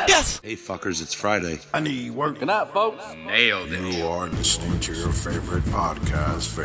Yes! Hey fuckers, it's Friday. I need work. Good night, folks. Nailed it. You are listening to your favorite podcast,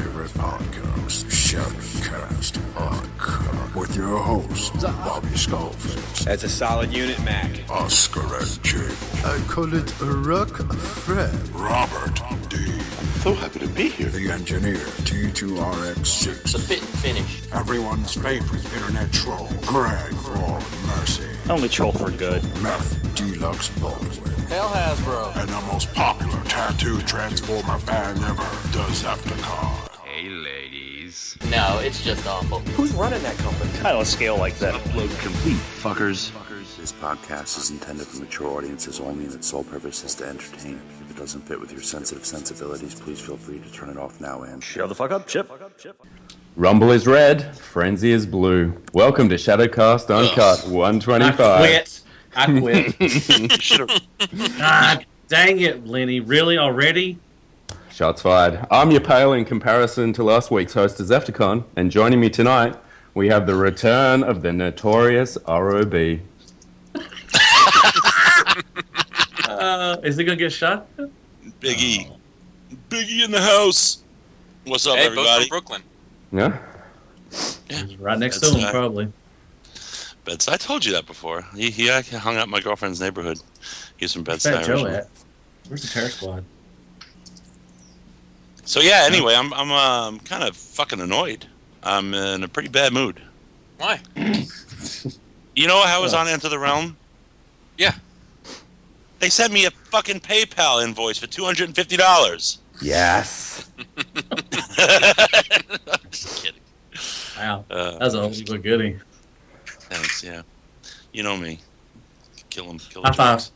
Shardouts Uncut, with your host, Bobby Skullface. That's a solid unit, Mac. Oscar and Jake. I call it a rock Fred. Robert D. So happy to be here. The engineer, T2RX6. The fit and finish. Everyone's favorite internet troll, Greg Fort Mercy. Only troll for good. Meth Deluxe Baldwin. Hell Hasbro. And the most popular tattoo transformer band ever, Decepticon. Hey, ladies. No, it's just awful. Who's running that company? I don't scale like that. Upload complete, fuckers. This podcast is intended for mature audiences only, and its sole purpose is to entertain. If it doesn't fit with your sensitive sensibilities, please feel free to turn it off now and... Shut the fuck up, Chip. Rumble is red, Frenzy is blue. Welcome to Shadowcast Uncut 125. I quit. God dang it, Lenny. Really already? Shots fired. I'm your pale in comparison to last week's host of Zefticon, and joining me tonight, we have the return of the notorious ROB. Is he gonna get shot? Biggie. Biggie in the house. What's up, everybody? Both from Brooklyn. Yeah? He's right next to him, probably. Bed-Stuy. I told you that before. He hung out in my girlfriend's neighborhood. He's from Where's Bed-Stuy. Fat Joe at? Where's the Terror Squad? So yeah, anyway, I'm kind of fucking annoyed. I'm in a pretty bad mood. Why? You know how I was on Enter the Realm? Yeah. They sent me a fucking PayPal invoice for $250. Yes. I'm just kidding. Wow. That's a whole goodie. Thanks, yeah. You know me. Kill him. High five.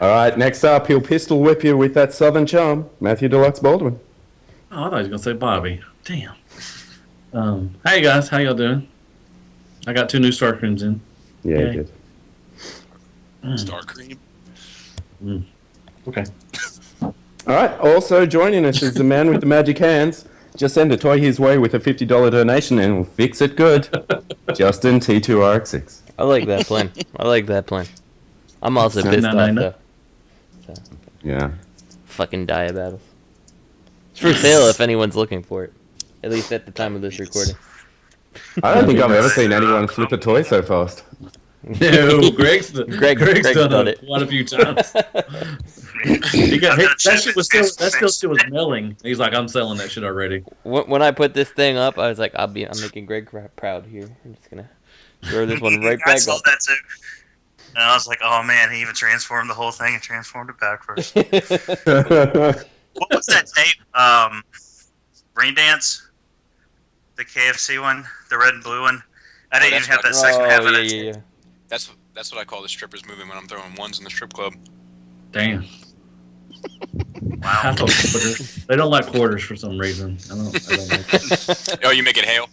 All right, next up, he'll pistol whip you with that southern charm, Matthew Deluxe Baldwin. Oh, I thought he was gonna say Bobby. Damn. Hey guys, how y'all doing? I got 2 new Starscreams in. Yeah, Okay. he did. Starscream. Okay. All right, also joining us is the man with the magic hands. Just send a toy his way with a $50 donation and we'll fix it good. Justin T2RX6. I like that plan. I'm also pissed off, though. So, Yeah. fucking Dia Battles. It's for sale if anyone's looking for it. At least at the time of this recording. I don't think I've ever seen anyone flip a toy so fast. No, Greg's done it quite a few times. He got hit. That shit was still was milling. He's like, I'm selling that shit already. When I put this thing up, I was like, I'm making Greg proud here. I'm just gonna throw this one right back I saw up. that too. And I was like, oh man, he even transformed the whole thing and transformed it backwards. What was that tape? Rain Dance? The KFC one? The red and blue one? I didn't even have that second half of it. Yeah. That's what I call the strippers moving when I'm throwing ones in the strip club. Damn. Wow. They don't like quarters for some reason. I don't know. Oh, you make it hail?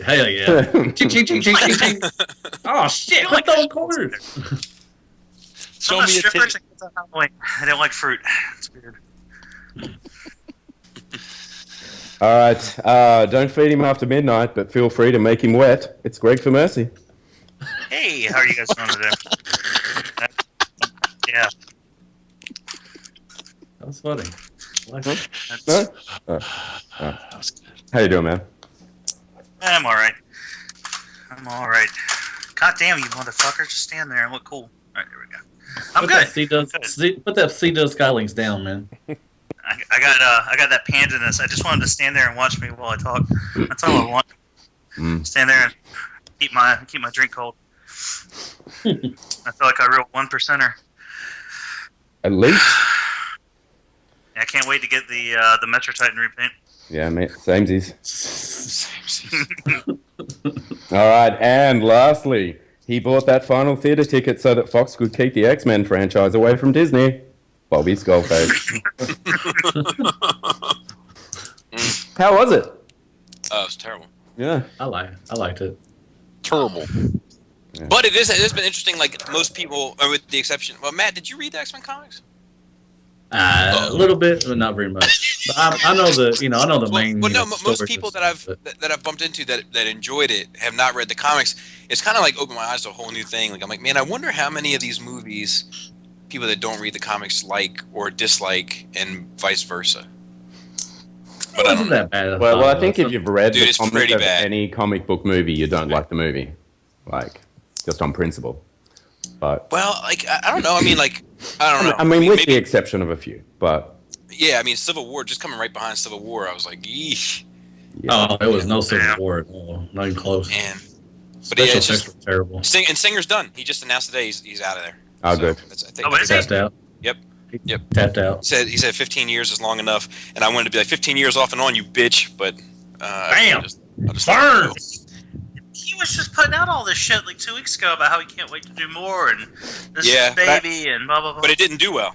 Hell yeah. Ching, ching, ching, ching, ching, ching. Oh shit, quit throwing quarters. Show me a strippers tip. I don't like fruit. It's weird. All right, don't feed him after midnight, but feel free to make him wet. It's Greg for Mercy. Hey, how are you guys doing today? Yeah. That was funny. How you doing, man? I'm alright. God damn you motherfuckers, just stand there and look cool. Alright, there we go. I'm good. Put that C-Dust Skylinks down, man. I got that pandiness. I just wanted to stand there and watch me while I talk. That's all I want. Stand there and keep my drink cold. I feel like a real 1%er. At least. I can't wait to get the Metro Titan repaint. Yeah, mate. Samesies. All right, and lastly, he bought that final theater ticket so that Fox could keep the X-Men franchise away from Disney. Bobby Skullface. How was it? Oh, it's terrible. Yeah, I liked it. Terrible. Yeah. But it has been interesting. Like most people, or with the exception. Well, Matt, did you read the X-Men comics? A little bit, but not very much. But I know I know the main. Well, no, most people that I've bumped into that enjoyed it have not read the comics. It's kind of like opened my eyes to a whole new thing. Like I'm like, man, I wonder how many of these movies people that don't read the comics like or dislike, and vice versa. But I don't know. That bad. Well, I think if you've read Dude, the it's comic pretty of bad. any comic book movie, you don't like the movie, like just on principle. But Well, like I don't know. I mean, like I don't know. I mean, with maybe, the exception of a few, but yeah. I mean, Civil War just coming right behind Civil War. I was like, yeesh. yeah. Oh, there was no Civil War at all. Not even close. Man. But Special yeah, it's effects just were terrible. and Singer's done. He just announced today he's out of there. Oh, good. That's, I think, Oh, is he? Tapped out. Yep. Yep. Tapped out. He said 15 years is long enough, and I wanted to be like 15 years off and on, you bitch. But Bam! I'll just let it Burn! go. He was just putting out all this shit like 2 weeks ago about how he can't wait to do more and this is Yeah, baby and blah blah blah. But it didn't do well.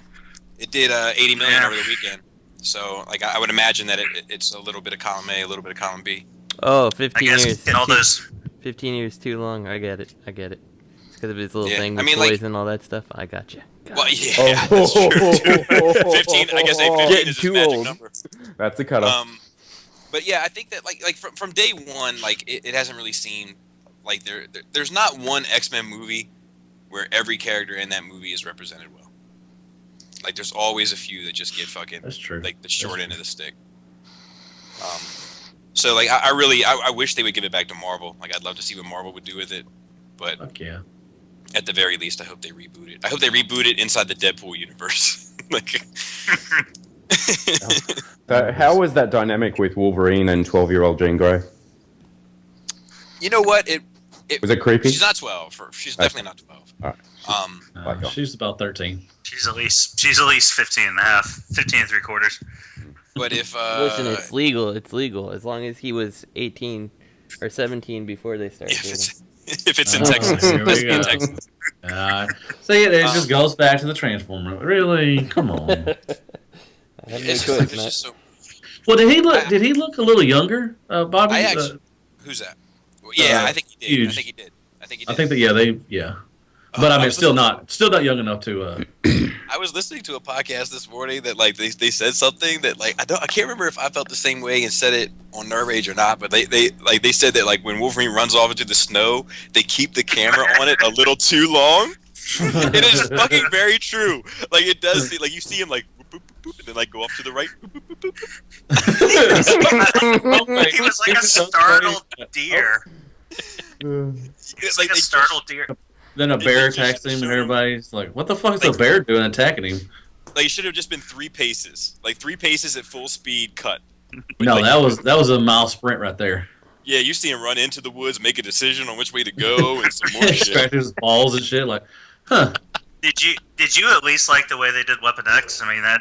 It did 80 million Yeah. over the weekend. So like I would imagine that it's a little bit of column A, a little bit of column B. Oh, I 15 guess years. and all those. 15 years too long. I get it. It's because of his little Yeah, thing I with mean, toys like- and all that stuff. I got you. Well, yeah, that's true. Too. 15. I guess 15 Getting is his too magic old. number. That's the cutoff. But yeah, I think that like from day one, like it hasn't really seemed like there's not one X-Men movie where every character in that movie is represented well. Like there's always a few that just get fucking That's true. like the short end of the stick. So like I wish they would give it back to Marvel. Like I'd love to see what Marvel would do with it, but Fuck yeah. at the very least, I hope they reboot it. I hope they reboot it inside the Deadpool universe. Like. So how was that dynamic with Wolverine and 12-year-old Jean Grey? You know what? Was it creepy? She's not 12. She's definitely not 12. All right. She's about 13. She's at least 15 and a half, 15 and 3/4. But if Listen, it's legal. It's legal as long as he was 18 or 17 before they started. if it's in Oh, Texas, here we it's in go. Texas. See, it just goes back to the Transformer. Really? Come on. I have no It's choice, just, Matt. so. Well, did he look? Did he look a little younger, Bobby? I actually, who's that? Well, yeah, I think he did. huge. I think he did. I think that yeah. But I mean, still not young enough to. I was listening to a podcast this morning that like they said something that like I can't remember if I felt the same way and said it on Nerve Rage or not, but they said that like when Wolverine runs off into the snow, they keep the camera on it a little too long. It is fucking very true. Like it does see, like you see him like boop, boop, boop, and then like go up to the right. Boop, boop, boop, boop. He was like a startled deer. It's Like a startled deer. Then a bear attacks him, and everybody's like, "What the fuck is a bear doing attacking him?" Like it should have just been 3 paces, like 3 paces at full speed cut. No, like, that was a mile sprint right there. Yeah, you see him run into the woods, make a decision on which way to go, and some more shit. Scratches his balls and shit. Like, huh? Did you at least like the way they did Weapon X? I mean that.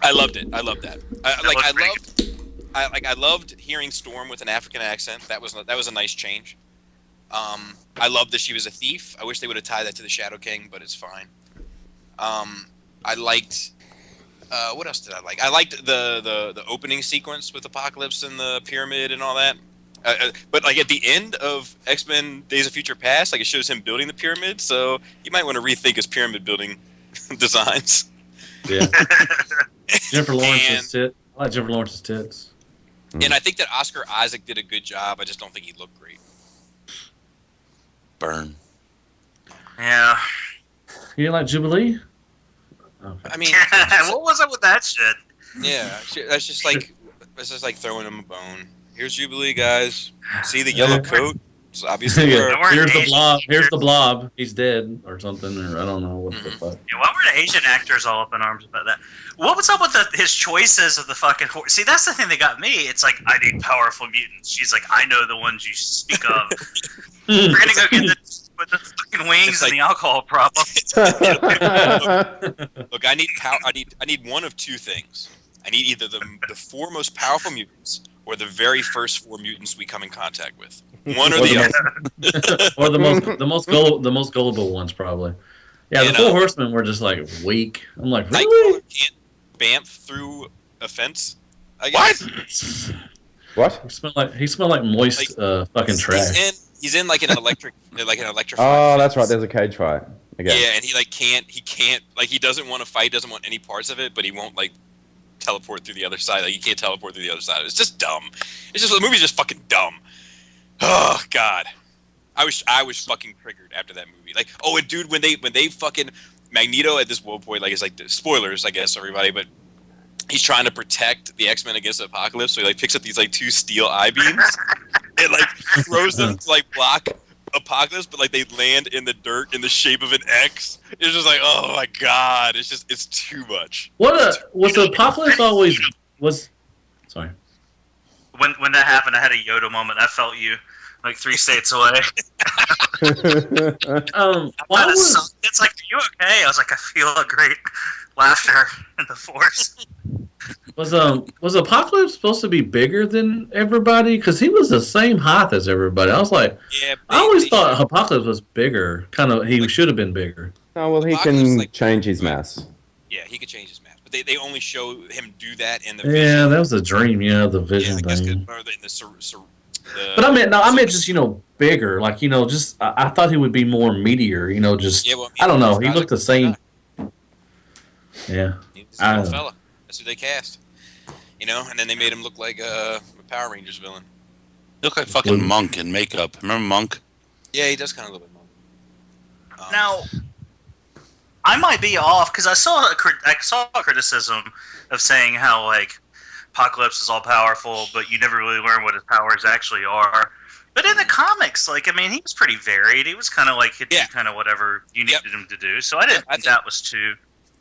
I loved it. I loved that. looked I loved hearing Storm with an African accent. That was a nice change. I loved that she was a thief. I wish they would have tied that to the Shadow King, but it's fine. I liked. What else did I like? I liked the opening sequence with Apocalypse and the pyramid and all that. But like at the end of X-Men: Days of Future Past, like it shows him building the pyramid, so you might want to rethink his pyramid building designs. Yeah. Jennifer Lawrence's tit. I like Jennifer Lawrence's tits. And I think that Oscar Isaac did a good job. I just don't think he looked great. Burn. Yeah. You didn't like Jubilee? Okay. I mean, What was it with that shit? yeah, that's just like throwing him a bone. Here's Jubilee, guys. See the yellow coat? It's obviously Yeah. her. weren't Here's the Asian blob. Here's actors. the blob. He's dead or something, or I don't know what the fuck. Yeah, why were the Asian actors all up in arms about that? What was up with his choices of the fucking horse? See, that's the thing that got me. It's like, I need powerful mutants. She's like, I know the ones you speak of. We're gonna go get with the fucking wings It's like- and the alcohol problem. Look, I need power. I need one of two things. I need either the 4 most powerful mutants or the very first 4 mutants we come in contact with. One or the other. Or the most gullible ones probably. Yeah, You the know. 4 horsemen were just like weak. I'm like, really? Nightcrawler can't bamf through a fence. I guess. What? He smelled like moist fucking trash. He's in like an electric Oh, that's right. There's a cage fight. again. Yeah, and he can't he doesn't want to fight, doesn't want any parts of it, but he won't teleport through the other side. Like, you can't teleport through the other side. It's just dumb. The movie's just fucking dumb. Oh God, I was fucking triggered after that movie. Like, oh, and dude, when they fucking Magneto at this one point, it's like spoilers, I guess, everybody, but he's trying to protect the X-Men against the Apocalypse, so he picks up these 2 steel I-beams and throws them to block Apocalypse, but they land in the dirt in the shape of an X. It's just oh my God, it's too much. Was the Apocalypse always was? Sorry. When that happened, I had a Yoda moment. I felt you 3 states away. It's like, are you okay? I was like, I feel a great laughter in the force. Was Apocalypse supposed to be bigger than everybody? Because he was the same height as everybody. I was like, I always thought Apocalypse was bigger. He should have been bigger. Oh, well, he can change his mass. Yeah, he could change his mass, but they only show him do that in the Vision. Yeah, that was a dream. Yeah, the Vision thing. But I meant just bigger. I thought he would be more meteor. I don't know. He looked the same. Yeah, he's a little fella. That's who they cast. And then they made him look like a Power Rangers villain. He looked like fucking Monk in makeup. Remember Monk? Yeah, he does kind of look like Monk. Now, I might be off because I saw a criticism of saying how Apocalypse is all powerful, but you never really learn what his powers actually are. But in the comics, he was pretty varied. He was kind of he did kind of whatever you needed him to do. So I didn't think that was too.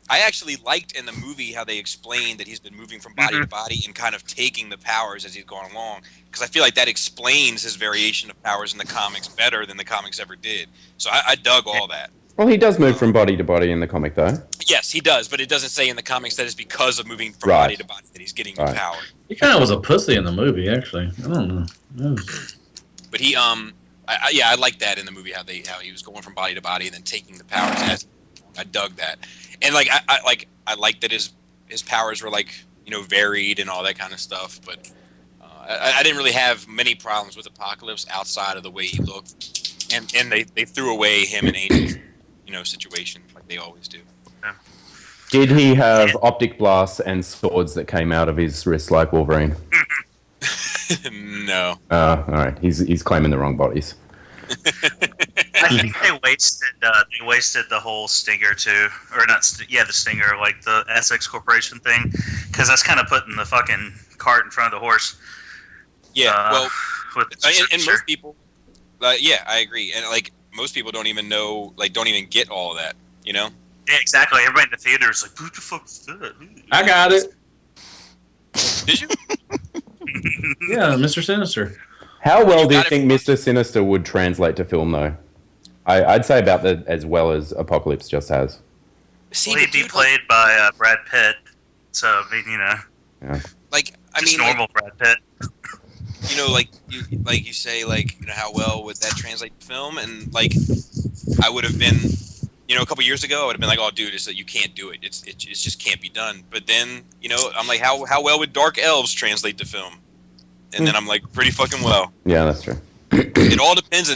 I actually liked in the movie how they explained that he's been moving from body to body and kind of taking the powers as he's gone along. Because I feel like that explains his variation of powers in the comics better than the comics ever did. So I dug all that. Well, he does move from body to body in the comic, though. Yes, he does, but it doesn't say in the comics that it's because of moving from body to body that he's getting new power. He kind of was a pussy in the movie, actually. I don't know. But he, I like that in the movie how he was going from body to body and then taking the powers. I dug that. And I like that his powers were varied and all that kind of stuff, but I didn't really have many problems with Apocalypse outside of the way he looked, and they threw away him and Angel, situation like they always do. Yeah. Did he have optic blasts and swords that came out of his wrist like Wolverine? No. All right, he's claiming the wrong bodies. I think they wasted the whole Stinger too, or not? The Stinger, the Essex Corporation thing, because that's kind of putting the fucking cart in front of the horse. Yeah, and most people, I agree, and most people don't even know, don't even get all of that, Yeah, exactly. Everybody in the theater is like, "What the fuck is that?" I got it. Did you? Yeah, Mr. Sinister. How well do you think Mr. Sinister would translate to film, though? I'd say about as well as Apocalypse just has. He'd be played by Brad Pitt, so Yeah. Normal Brad Pitt. You say, how well would that translate to film? And I would have been, a couple years ago, I would have been like, oh, dude, it's that you can't do it. It just can't be done. But then, I'm like, how well would Dark Elves translate to film? And then I'm like, pretty fucking well. Yeah, that's true. It all depends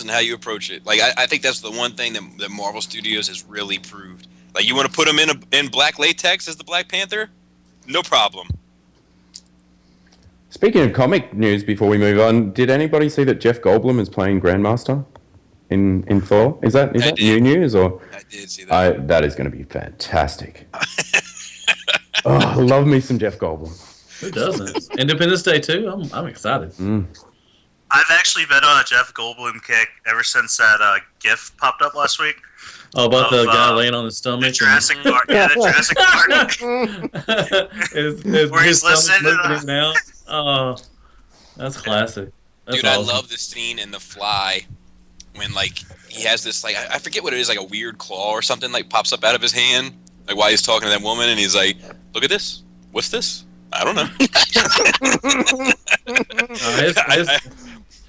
on how you approach it. I think that's the one thing that Marvel Studios has really proved. You want to put him in black latex as the Black Panther? No problem. Speaking of comic news, before we move on, did anybody see that Jeff Goldblum is playing Grandmaster in Thor? Is that new news or? I did see that. That is going to be fantastic. I love me some Jeff Goldblum. Who doesn't? Independence Day 2? I'm excited. I've actually been on a Jeff Goldblum kick ever since that GIF popped up last week. Oh, about the guy laying on his stomach? The Jurassic Park. Yeah, the Jurassic Park. Where he's listening to him now. Oh, that's classic. That's Dude, awesome. I love the scene in The Fly when, he has this, I forget what it is, a weird claw or something, pops up out of his hand, while he's talking to that woman, and he's like, look at this. What's this? I don't know.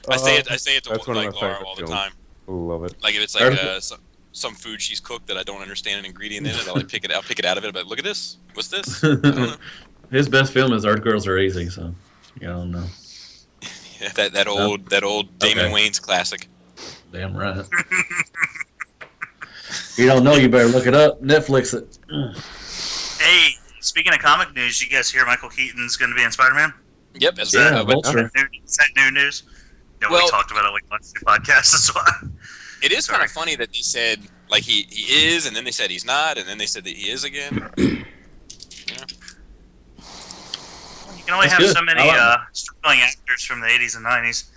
I say it to Laura all the time. Love it. If it's some food she's cooked that I don't understand an ingredient in it, I'll pick it out of it. But look at this. What's this? I don't know. His best film is Earth Girls Are Easy. So I don't know. Yeah, that old Damon Wayans classic. Damn right. You don't know, you better look it up. Netflix it. Hey, speaking of comic news, you guys hear Michael Keaton's going to be in Spider-Man? Yep. Is that new news? Yeah, Well, we talked about it like last two podcasts as well. It is kind of funny that they said like he is, and then they said he's not, and then they said that he is again. You can only have so many struggling actors from the 80s and 90s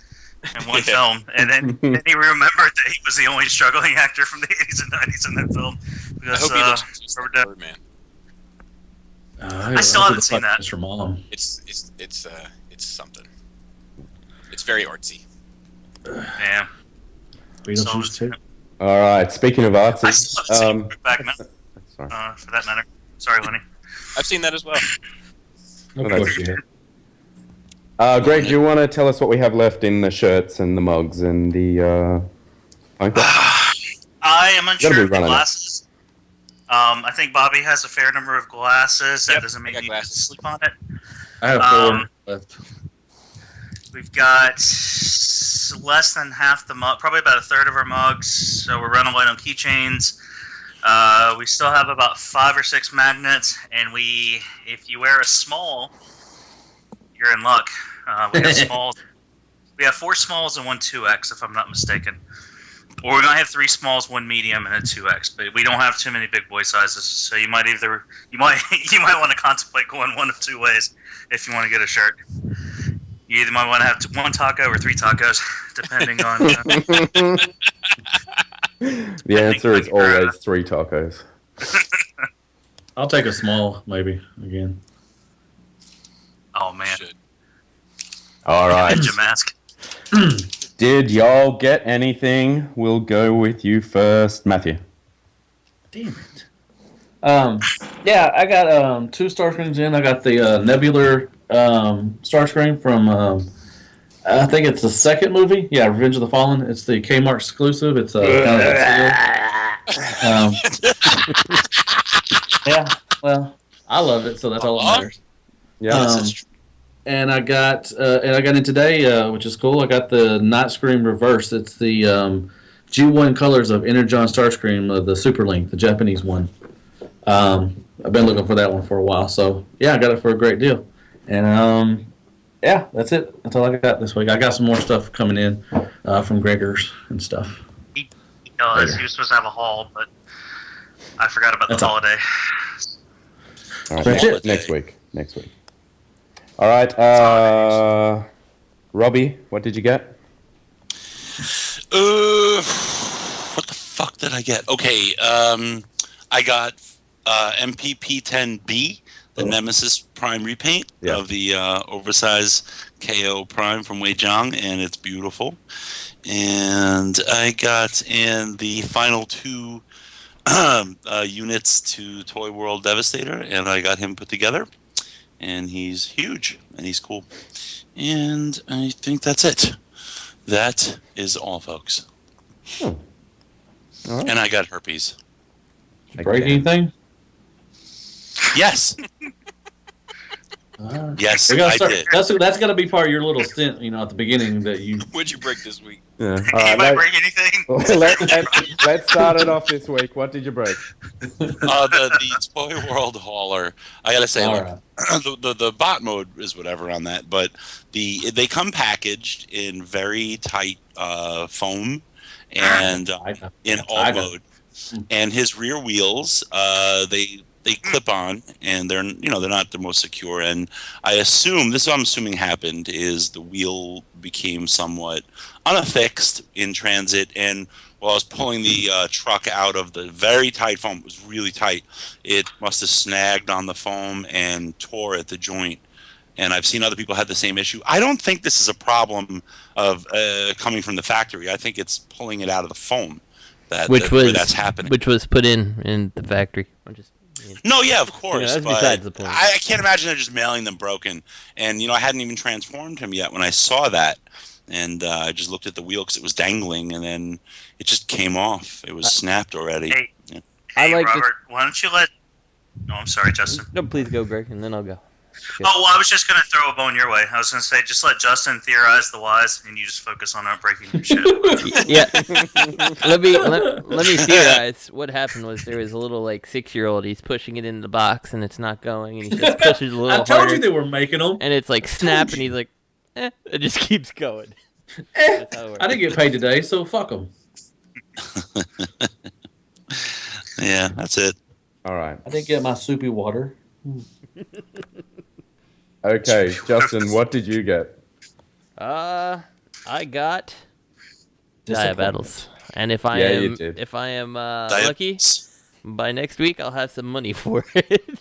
in one film, and then he remembered that he was the only struggling actor from the 80s and 90s in that film. Because, I hope he looks like Birdman. I still haven't seen that. Mr. Mom. It's something. It's very artsy. Yeah. Beetlejuice too. All right. Speaking of artsy, I still haven't seen Back sorry. for that matter. Sorry, Lenny. I've seen that as well. Of course you have. Greg, do you want to tell us what we have left in the shirts and the mugs and the I am unsure of the glasses. I think Bobby has a fair number of glasses. That doesn't mean you can sleep on it. I have 4 left. We've got less than half the mug, probably about a third of our mugs. So we're running light on keychains. We still have about 5 or 6 magnets, and if you wear a small, you're in luck. We have smalls. We have 4 smalls and 1 2X, if I'm not mistaken. Or we might have 3 smalls, 1 medium, and a 2X. But we don't have too many big boy sizes, so you might want to contemplate going one of 2 ways if you want to get a shirt. You either might want to have 1 taco or 3 tacos, depending on. The answer is always 3 tacos. I'll take a small, maybe, again. Oh, man. All right. Ninja mask. Did y'all get anything? We'll go with you first, Matthew. Damn it. Yeah, I got 2 Starscreams in. I got the Nebular Starscream from I think it's the second movie. Yeah, Revenge of the Fallen. It's the Kmart exclusive. It's kind of yeah. Well, I love it, so that's all that matters. Yeah. And I got in today, which is cool. I got the Night Scream Reverse. It's the G1 colors of Energon Starscream, the Super Link, the Japanese one. I've been looking for that one for a while, so yeah, I got it for a great deal. And yeah, that's it. That's all I got this week. I got some more stuff coming in from Gregor's and stuff. He was supposed to have a haul, but I forgot about the holiday. All right, next week. All right, Robbie, what did you get? What the fuck did I get? Okay, I got MPP-10B, the Nemesis Prime repaint of the oversized KO Prime from Wei Zhang, and it's beautiful. And I got in the final 2 units to Toy World Devastator, and I got him put together. And he's huge, and he's cool. And I think that's it. That is all, folks. All right. And I got herpes. Break anything? Yes. Yes, I did. That's got to be part of your little stint, at the beginning that you. What'd you break this week? Yeah. Anybody break anything? Let's start it off this week. What did you break? The Toy World hauler. I gotta say, the bot mode is whatever on that, but they come packaged in very tight foam and in all mode. And his rear wheels, they clip on, and they're not the most secure. And I assume this is what I'm assuming happened is the wheel became somewhat unaffixed in transit, and while I was pulling the truck out of the very tight foam, it was really tight. It must have snagged on the foam and tore at the joint. And I've seen other people have the same issue. I don't think this is a problem of coming from the factory. I think it's pulling it out of the foam that's happening. Which was put in the factory. No, yeah, of course. That's but besides the point. I can't imagine they're just mailing them broken. And, I hadn't even transformed him yet when I saw that. And I just looked at the wheel because it was dangling, and then it just came off. It was snapped already. Hey, Robert, why don't you let... No, I'm sorry, Justin. No, please go, Greg, and then I'll go. Oh, well, I was just going to throw a bone your way. I was going to say, just let Justin theorize the whys, and you just focus on not breaking your shit. Yeah. let me theorize. What happened was there was a little, like, 6-year-old. He's pushing it in the box, and it's not going, and he just pushes a little harder. I told you they were making them. And it's like, snap, and he's like, it just keeps going. I didn't get paid today, so fuck them. Yeah, that's it. All right. I didn't get my soupy water. Okay, Justin, what did you get? I got Dia Battles, and if I am lucky, by next week I'll have some money for it.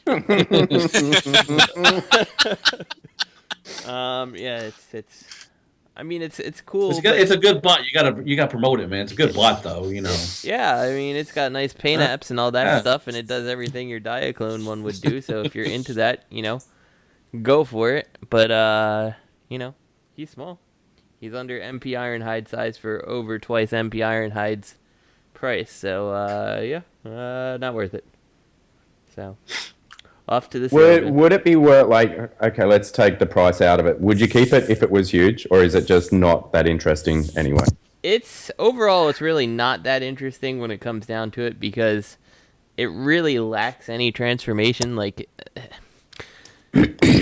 Yeah, it's. I mean, it's cool. It's a good bot. You gotta promote it, man. It's a good bot, though. You know. Yeah, I mean, it's got nice paint apps and all that stuff, and it does everything your Diaclone one would do. So if you're into that, go for it. But he's small. He's under MP Ironhide size for over twice MP Ironhide's price. So not worth it. So. Off to the would it be worth, okay, let's take the price out of it. Would you keep it if it was huge, or is it just not that interesting anyway? It's really not that interesting when it comes down to it, because it really lacks any transformation.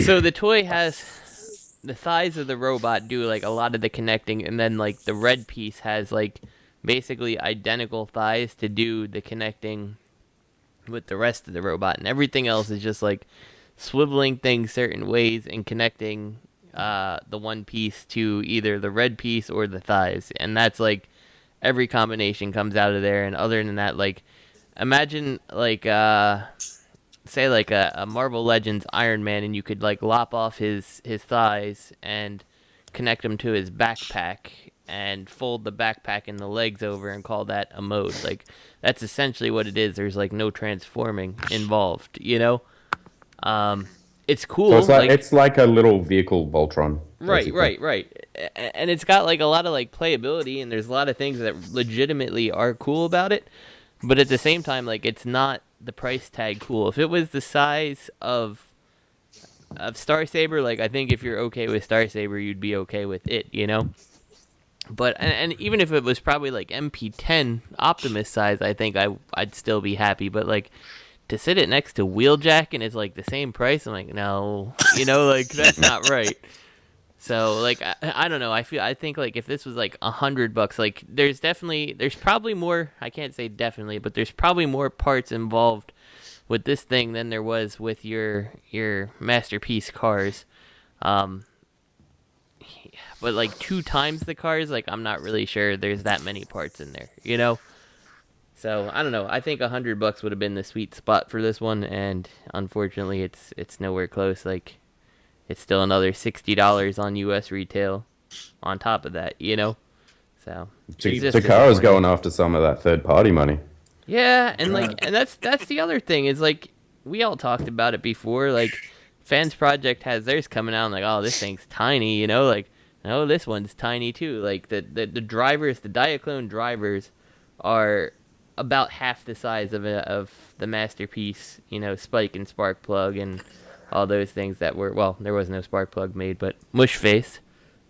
So the toy has the thighs of the robot do a lot of the connecting, and then the red piece has basically identical thighs to do the connecting with the rest of the robot, and everything else is just swiveling things certain ways and connecting the one piece to either the red piece or the thighs, and that's every combination comes out of there. And other than that, imagine say a Marvel Legends Iron Man, and you could lop off his thighs and connect them to his backpack and fold the backpack and the legs over and call that a mode. That's essentially what it is. There's no transforming involved, It's cool. So it's like a little vehicle Voltron. Right. And it's got a lot of playability, and there's a lot of things that legitimately are cool about it. But at the same time, it's not the price tag cool. If it was the size of Star Saber, I think if you're okay with Star Saber, you'd be okay with it, But and even if it was probably MP10 Optimus size, I think I'd still be happy. But to sit it next to Wheeljack and it's the same price, I'm no, that's not right. So I don't know. I think if this was $100, there's probably more. I can't say definitely, but there's probably more parts involved with this thing than there was with your Masterpiece cars. But 2 times the cars, I'm not really sure there's that many parts in there, So I don't know. I think $100 would have been the sweet spot for this one, and unfortunately, it's nowhere close. It's still another $60 on U.S. retail on top of that, So Takara's going after some of that third-party money. Yeah, and and that's the other thing is we all talked about it before. Fans Project has theirs coming out, and oh, this thing's tiny, no, this one's tiny too. The drivers, the Diaclone drivers, are about half the size of the Masterpiece, Spike and Sparkplug and all those things that were, there was no Sparkplug made, but Mushface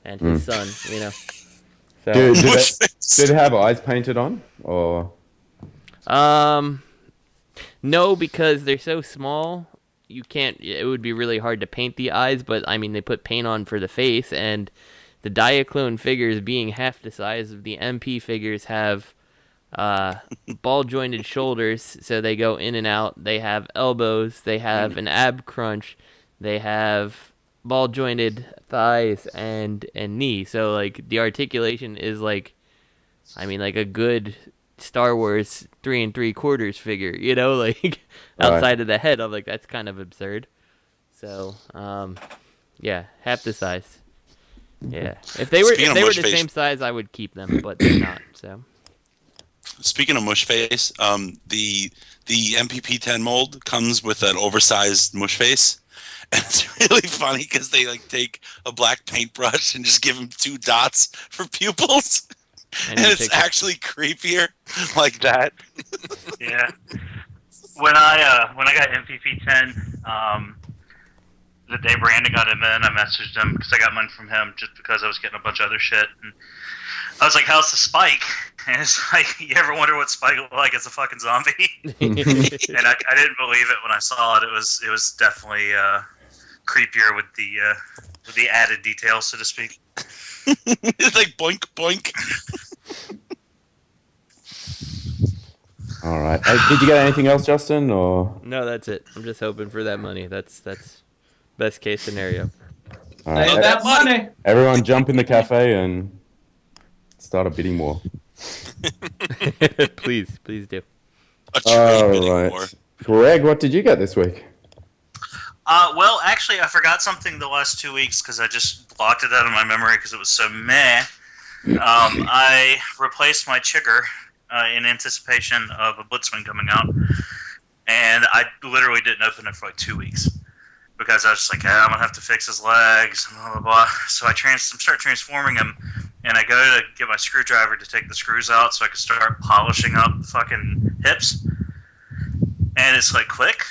and his son, So, did it have eyes painted on, or? No, because they're so small, you can't. It would be really hard to paint the eyes, but I mean, they put paint on for the face, and the Diaclone figures, being half the size of the MP figures, have ball jointed shoulders, so they go in and out. They have elbows. They have an ab crunch. They have ball jointed thighs and knee. So the articulation is a good Star Wars 3 3/4 figure. Outside of the head. I'm that's kind of absurd. So yeah, half the size. Yeah, if they were the same size, I would keep them, but they're not. So, speaking of mush face, the MPP10 mold comes with an oversized mush face, and it's really funny because they take a black paintbrush and just give him 2 dots for pupils, and it's actually creepier like that. Yeah. When I got MPP10, the day Brandon got him in, I messaged him because I got mine from him just because I was getting a bunch of other shit. And I was like, "How's the Spike?" And it's like, "You ever wonder what Spike looked like as a fucking zombie?" And I didn't believe it when I saw it. It was definitely creepier with the added details, so to speak. It's like boink boink. All right. Did you get anything else, Justin? Or No, that's it. I'm just hoping for that money. That's best case scenario. all right. That money. Everyone, jump in the cafe and start a bidding war. Please do. All right. Greg, what did you get this week? Well, actually, I forgot something the last 2 weeks because I just blocked it out of my memory because it was so meh. I replaced my Chigger in anticipation of a Blitzwing coming out, and I literally didn't open it for like 2 weeks because I was just like, I'm gonna have to fix his legs, and blah blah blah. So I start transforming him, and I go to get my screwdriver to take the screws out so I can start polishing up the fucking hips, and it's like click,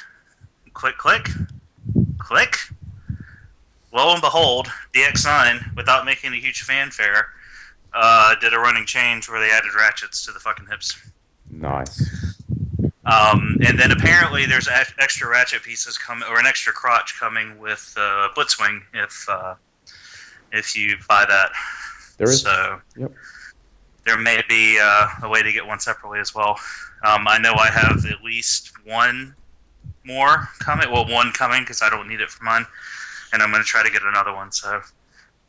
click, click, click. Lo and behold, DX9, without making a huge fanfare, did a running change where they added ratchets to the fucking hips. Nice. And then apparently there's extra ratchet pieces coming, or an extra crotch coming with Blitzwing if you buy that. There is. So yep. There may be a way to get one separately as well. I know I have at least one more coming. Well, one coming because I don't need it for mine, and I'm going to try to get another one. So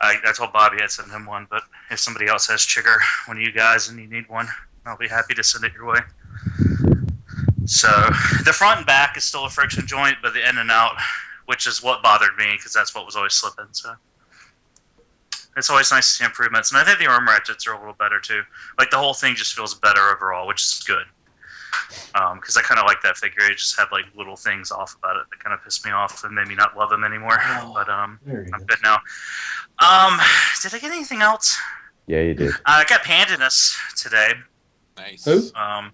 I told Bobby I'd send him one, but if somebody else has Chigger, one of you guys, and you need one, I'll be happy to send it your way. So the front and back is still a friction joint, but the in and out, which is what bothered me because that's what was always slipping. So it's always nice to see improvements, and I think the arm ratchets are a little better too. Like the whole thing just feels better overall, which is good. Because I kind of like that figure. It just had like little things off about it that kind of pissed me off and made me not love him anymore. But I'm good now. Did I get anything else? Yeah, you did. I got Pandanus today. Nice. Who? I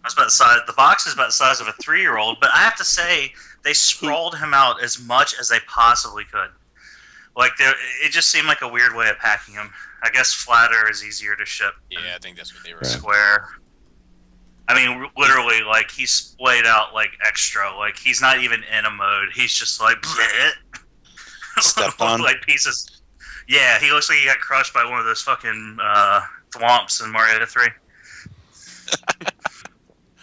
was about the size. The box is about the size of a 3-year-old, but I have to say they sprawled him out as much as they possibly could. Like it just seemed like a weird way of packing him. I guess flatter is easier to ship. Yeah, I think that's what they were. Square. I mean, literally, like he's splayed out like extra. Like he's not even in a mode. He's just like stepped on like pieces. Yeah, he looks like he got crushed by one of those fucking thwomps in Mario 3.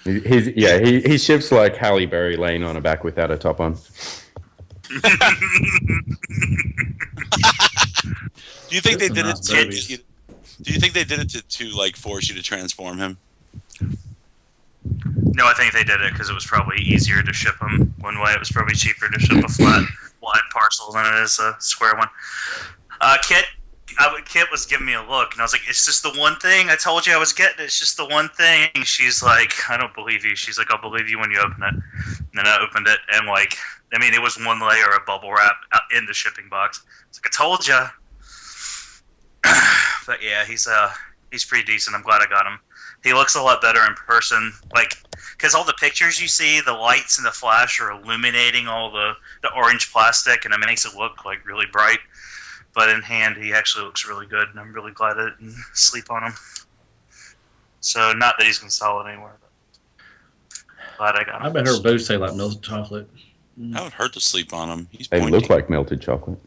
He ships like Halle Berry laying on her back without a top on. Do you think they did it to? Do you think they did it to like force you to transform him? No, I think they did it because it was probably easier to ship them one way. It was probably cheaper to ship a flat, wide parcel than it is a square one. Kit was giving me a look, and I was like, "It's just the one thing I told you I was getting. It's just the one thing." She's like, "I don't believe you." She's like, "I'll believe you when you open it." And then I opened it, and like, I mean, it was one layer of bubble wrap in the shipping box. It's like I told you. But yeah, he's pretty decent. I'm glad I got him. He looks a lot better in person, like, because all the pictures you see, the lights and the flash are illuminating all the orange plastic, and it makes it look like really bright. But in hand, he actually looks really good, and I'm really glad I didn't sleep on him. So, not that he's going to sell it anywhere, but glad I got him. I bet her boots say like melted chocolate. I would hurt to sleep on him. They look like melted chocolate.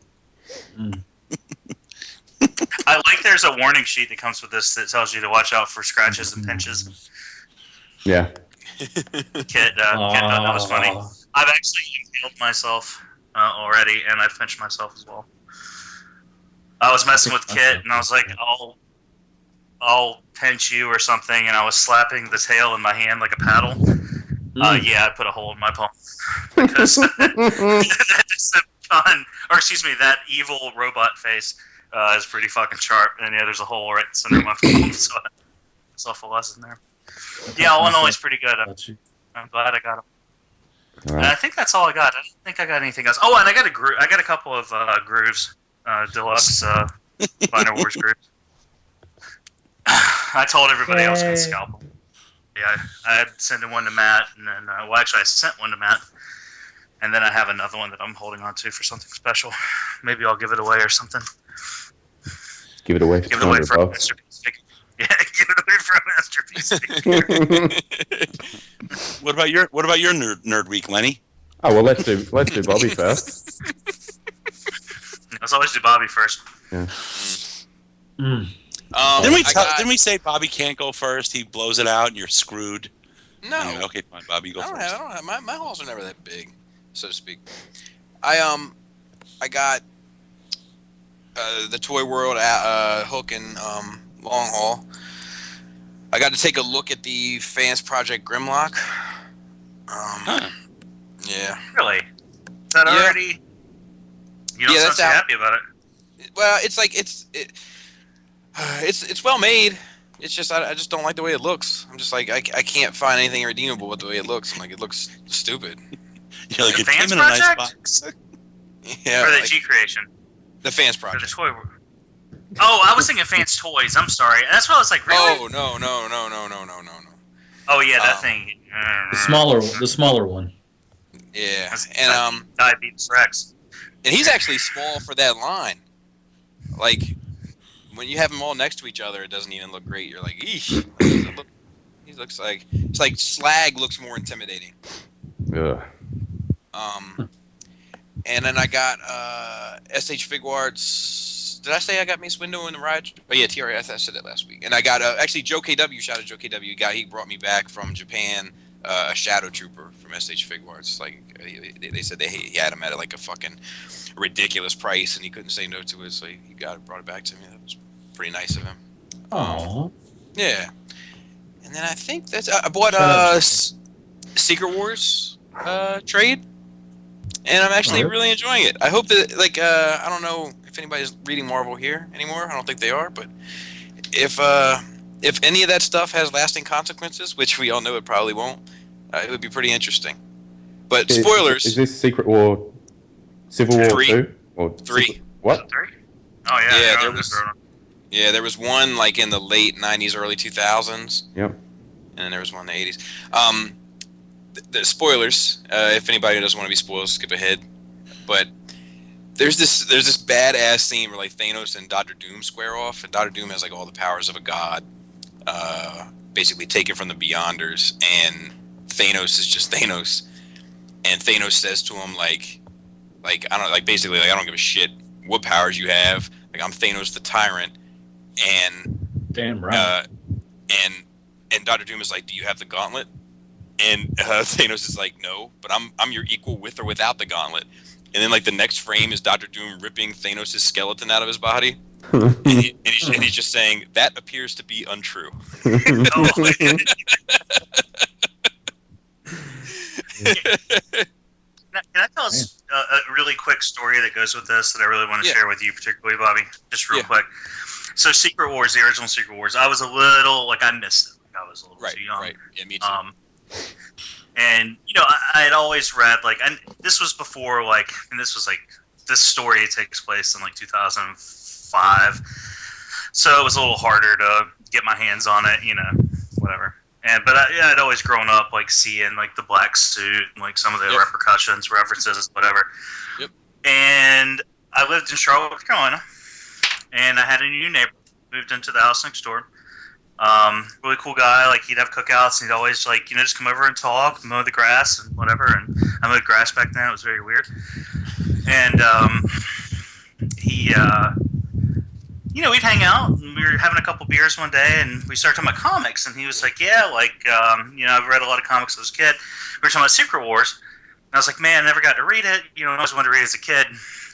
I like there's a warning sheet that comes with this that tells you to watch out for scratches and pinches. Yeah. Kit, that was funny. I've actually impaled myself already, and I've pinched myself as well. I was messing with Kit, and I was like, I'll pinch you or something, and I was slapping the tail in my hand like a paddle. Yeah, I put a hole in my palm. Because that Decepticon, or excuse me, that evil robot face is pretty fucking sharp, and yeah, there's a hole right in the center of my palm, so I myself a lesson there. Yeah, all in all, he's pretty good. I'm glad I got him. Right. And I think that's all I got. I don't think I got anything else. Oh, and I got a couple of grooves, deluxe Minor Wars grooves. I told everybody I was going to scalp them. Yeah, I had sent one to Matt, and then, well, actually, I sent one to Matt, And then I have another one that I'm holding on to for something special. Maybe I'll give it away or something. Give it away for $200 a masterpiece figure. Yeah, give it away for a masterpiece figure. What about your nerd week, Lenny? Oh well, let's do Bobby first. Let's always do Bobby first. Yeah. Didn't we say Bobby can't go first? He blows it out, and you're screwed. No. Anyway, okay, fine. Bobby, go first. I don't have my hauls are never that big, so to speak. I got the Toy World hook and long haul. I got to take a look at the Fans Project Grimlock. Yeah. Really? Is that already? You don't sound so happy about it. Well, it's like it's well made. It's just I just don't like the way it looks. I'm just like I can't find anything redeemable with the way it looks. I'm like, it looks stupid. You're like, the it came Fans in a nice Project? box. Yeah. Or the G Creation. The Fans Or Project. the Toy World. Oh, I was thinking Fans Toys. I'm sorry. That's what I was like. Really? Oh no. Oh yeah, that thing. The smaller one. Yeah, and Diabetes Rex. And he's actually small for that line. Like, when you have them all next to each other, it doesn't even look great. You're like, eesh. He looks like it's like Slag looks more intimidating. Yeah. And then I got SH Figuarts. Did I say I got Mace Windu in the ride? Oh yeah, TRS. I said that last week. And I got actually Joe KW. Shout out Joe KW. He brought me back from Japan a Shadow Trooper from SH Figuarts. Like they said he had him at like a fucking ridiculous price, and he couldn't say no to it, so he brought it back to me. That was pretty nice of him. Aww. Yeah. And then I think that's I bought Secret Wars trade, and I'm actually really enjoying it. I hope that I don't know if anybody's reading Marvel here anymore. I don't think they are, but if any of that stuff has lasting consequences, which we all know it probably won't, it would be pretty interesting. But spoilers. Is this Civil War 2 or 3? What? 3? Oh yeah. Yeah, there was one like in the late '90s, early 2000s. Yep. And then there was one in the '80s. The spoilers. If anybody doesn't want to be spoiled, skip ahead. But there's this badass scene where like Thanos and Dr. Doom square off, and Dr. Doom has like all the powers of a god, basically taken from the Beyonders, and Thanos is just Thanos. And Thanos says to him like I don't basically I don't give a shit what powers you have. Like, I'm Thanos the Tyrant. And damn right. And Dr. Doom is like, do you have the gauntlet? And Thanos is like, no, but I'm your equal with or without the gauntlet. And then like the next frame is Dr. Doom ripping Thanos' skeleton out of his body. and he's just saying, that appears to be untrue. Can I tell us a really quick story that goes with this that I really want to share with you, particularly, Bobby? Just real quick. So Secret Wars, the original Secret Wars, I was a little, I missed it. I was a little too young. Right, yeah, me too. And, I had always read, and this was before, this story takes place in, 2005. So it was a little harder to get my hands on it, whatever. But I'd always grown up, seeing, the black suit, and, some of the repercussions, references, whatever. Yep. And I lived in Charlotte, North Carolina, and I had a new neighbor. Moved into the house next door. Really cool guy. He'd have cookouts, and he'd always, just come over and talk, mow the grass, and whatever. And I mowed grass back then. It was very weird. And we'd hang out, and we were having a couple beers one day, and we started talking about comics, and he was like, I've read a lot of comics as a kid. We were talking about Secret Wars, and I was like, man, I never got to read it. I always wanted to read it as a kid.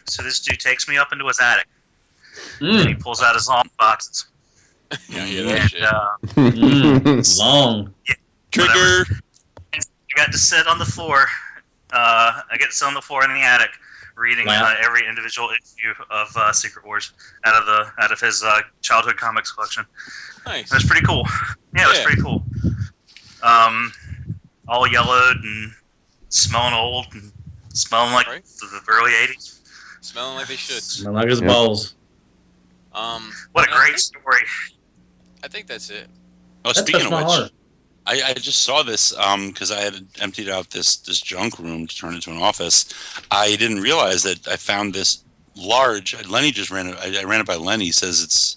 So this dude takes me up into his attic, and he pulls out his long boxes. Long. Yeah, Trigger. I got to sit on the floor. I get to sit on the floor in the attic, reading every individual issue of Secret Wars out of his childhood comics collection. Nice. It was pretty cool. Yeah, it was pretty cool. All yellowed and smelling old and smelling like the early '80s. Smelling like they should. Smell like his balls. What a great story. I think that's it. Oh, speaking of which, I just saw this because I had emptied out this junk room to turn into an office. I didn't realize that I found this large. Lenny just ran it. I ran it by Lenny. He says it's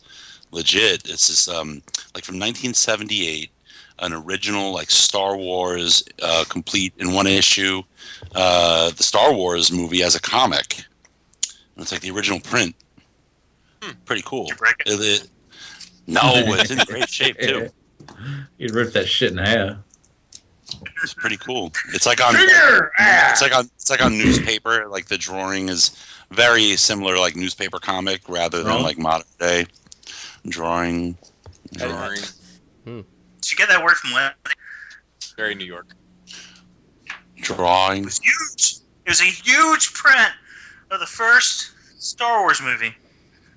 legit. It's this like from 1978, an original like Star Wars complete in one issue. The Star Wars movie as a comic. It's like the original print. Pretty cool. Did you break it? No, it's in great shape too. You'd rip that shit in half. It's pretty cool. It's like on it's like on newspaper. Like the drawing is very similar, like newspaper comic, rather than like modern day drawing. Drawing. Did you get that word from Lenny? Very New York. Drawing. It was huge. It was a huge print of the first Star Wars movie.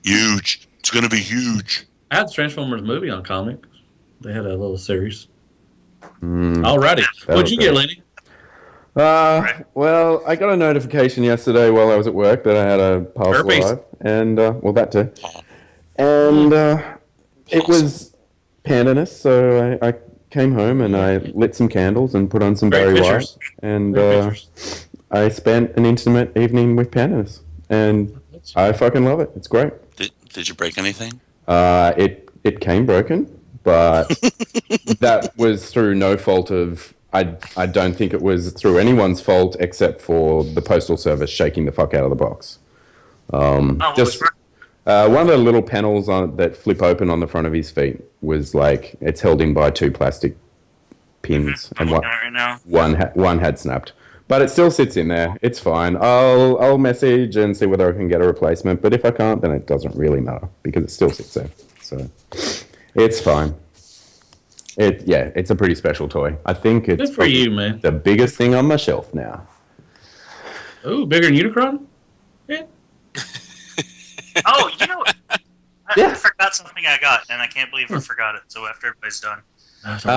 Huge. It's gonna be huge. I had the Transformers movie on comics. They had a little series. Alrighty. What'd you get, Lenny? Well, I got a notification yesterday while I was at work that I had a parcel arrive, and well, that too. And it was Pandanus, so I came home and I lit some candles and put on some Barry White, and I spent an intimate evening with Pandanus, and I fucking love it. It's great. Did you break anything? It came broken, but that was through no fault of. I don't think it was through anyone's fault except for the postal service shaking the fuck out of the box. Just one of the little panels that flip open on the front of his feet was like it's held in by two plastic pins, and one had snapped. But it still sits in there. It's fine. I'll message and see whether I can get a replacement. But if I can't, then it doesn't really matter because it still sits there. So it's fine. It's a pretty special toy. I think it's good for you, man. The biggest thing on my shelf now. Ooh, bigger than Unicron? Yeah. Oh, you know, I forgot something I got, and I can't believe I forgot it. So after everybody's done. Actually,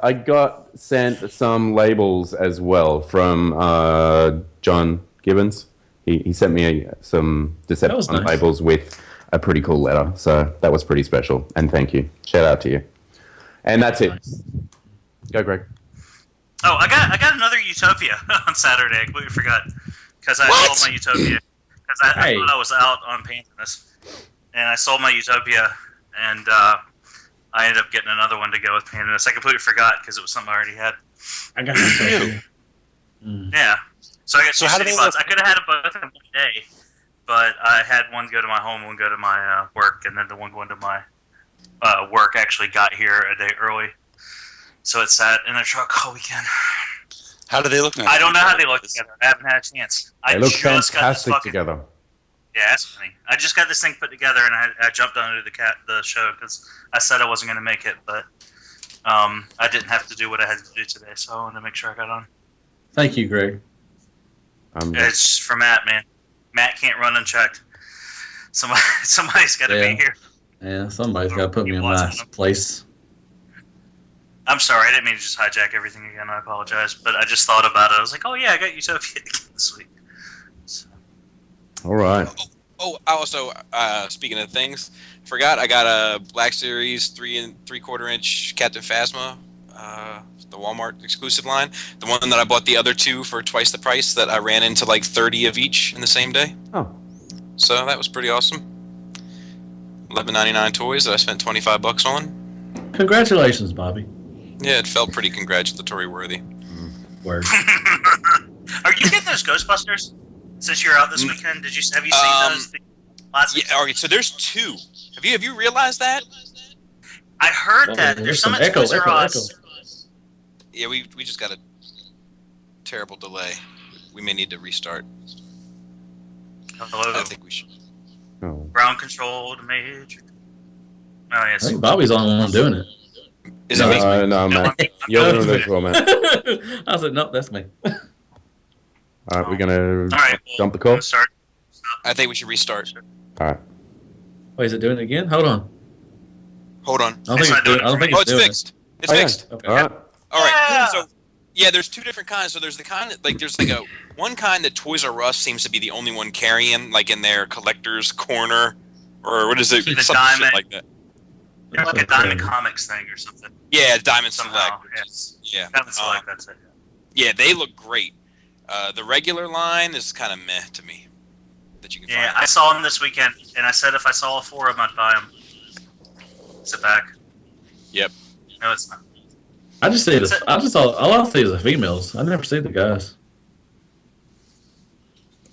I got sent some labels as well from John Gibbons. He sent me some Decepticon labels with a pretty cool letter, so that was pretty special. And thank you. Shout out to you. And that's it. Go, Greg. Oh, I got another Utopia on Saturday. I completely forgot because I sold my Utopia because I thought I was out on Pandanus, and I sold my Utopia, and I ended up getting another one to go with Pandanus. I completely forgot because it was something I already had. I got you. Yeah. So I got two city bots. I could have had them both in one day, but I had one go to my home, one go to my work, and then the one going to my work actually got here a day early. So it sat in a truck all weekend. How do they look now? I don't know how they look together. I haven't had a chance. They look fantastic together. Yeah, that's funny. I just got this thing put together, and I jumped onto the show because I said I wasn't going to make it, but I didn't have to do what I had to do today, so I wanted to make sure I got on. Thank you, Greg. It's for Matt, man. Matt can't run unchecked. Somebody's got to be here. Yeah, somebody's got to put me in my place. I'm sorry, I didn't mean to just hijack everything again. I apologize, but I just thought about it. I was like, oh yeah, I got Utopia this week. So. All right. Oh, I also, speaking of things, forgot I got a Black Series 3 3/4 inch Captain Phasma, the Walmart exclusive line. The one that I bought the other two for twice the price that I ran into like 30 of each in the same day. Oh. So that was pretty awesome. $11.99 toys that I spent $25 on. Congratulations, Bobby. Yeah, it felt pretty congratulatory worthy. Word. Are you getting those Ghostbusters? Since you're out this weekend, have you seen those? Yeah, all right, so there's two. Have you realized that? I heard that. There's some echo. Yeah, we just got a terrible delay. We may need to restart. Hello. I think we should. Oh. Ground control to major. Oh yes. I think Bobby's the only one doing it. Is it me? No, man. You're one of those well, man. I said, nope, that's me. All right, we're gonna dump the call. Start. I think we should restart. All right. Wait, is it doing it again? Hold on. Hold on. I don't think it's fixed. It's fixed. Okay. All right. All right. Yeah. So, yeah, there's two different kinds. So there's the kind that, like, there's like a one kind that Toys R Us seems to be the only one carrying, like in their collector's corner, or what is it? The Some diamond. shit like that. like a Diamond Comics thing or something. Yeah, Diamond Somehow, Select. Yeah. Diamond Select, that's it. Yeah, they look great. The regular line is kind of meh to me. That you can find. I saw them this weekend, and I said if I saw 4 of them, I'd buy them. Sit back. Yep. No, it's not. I just see the. All I see is the females. I never see the guys.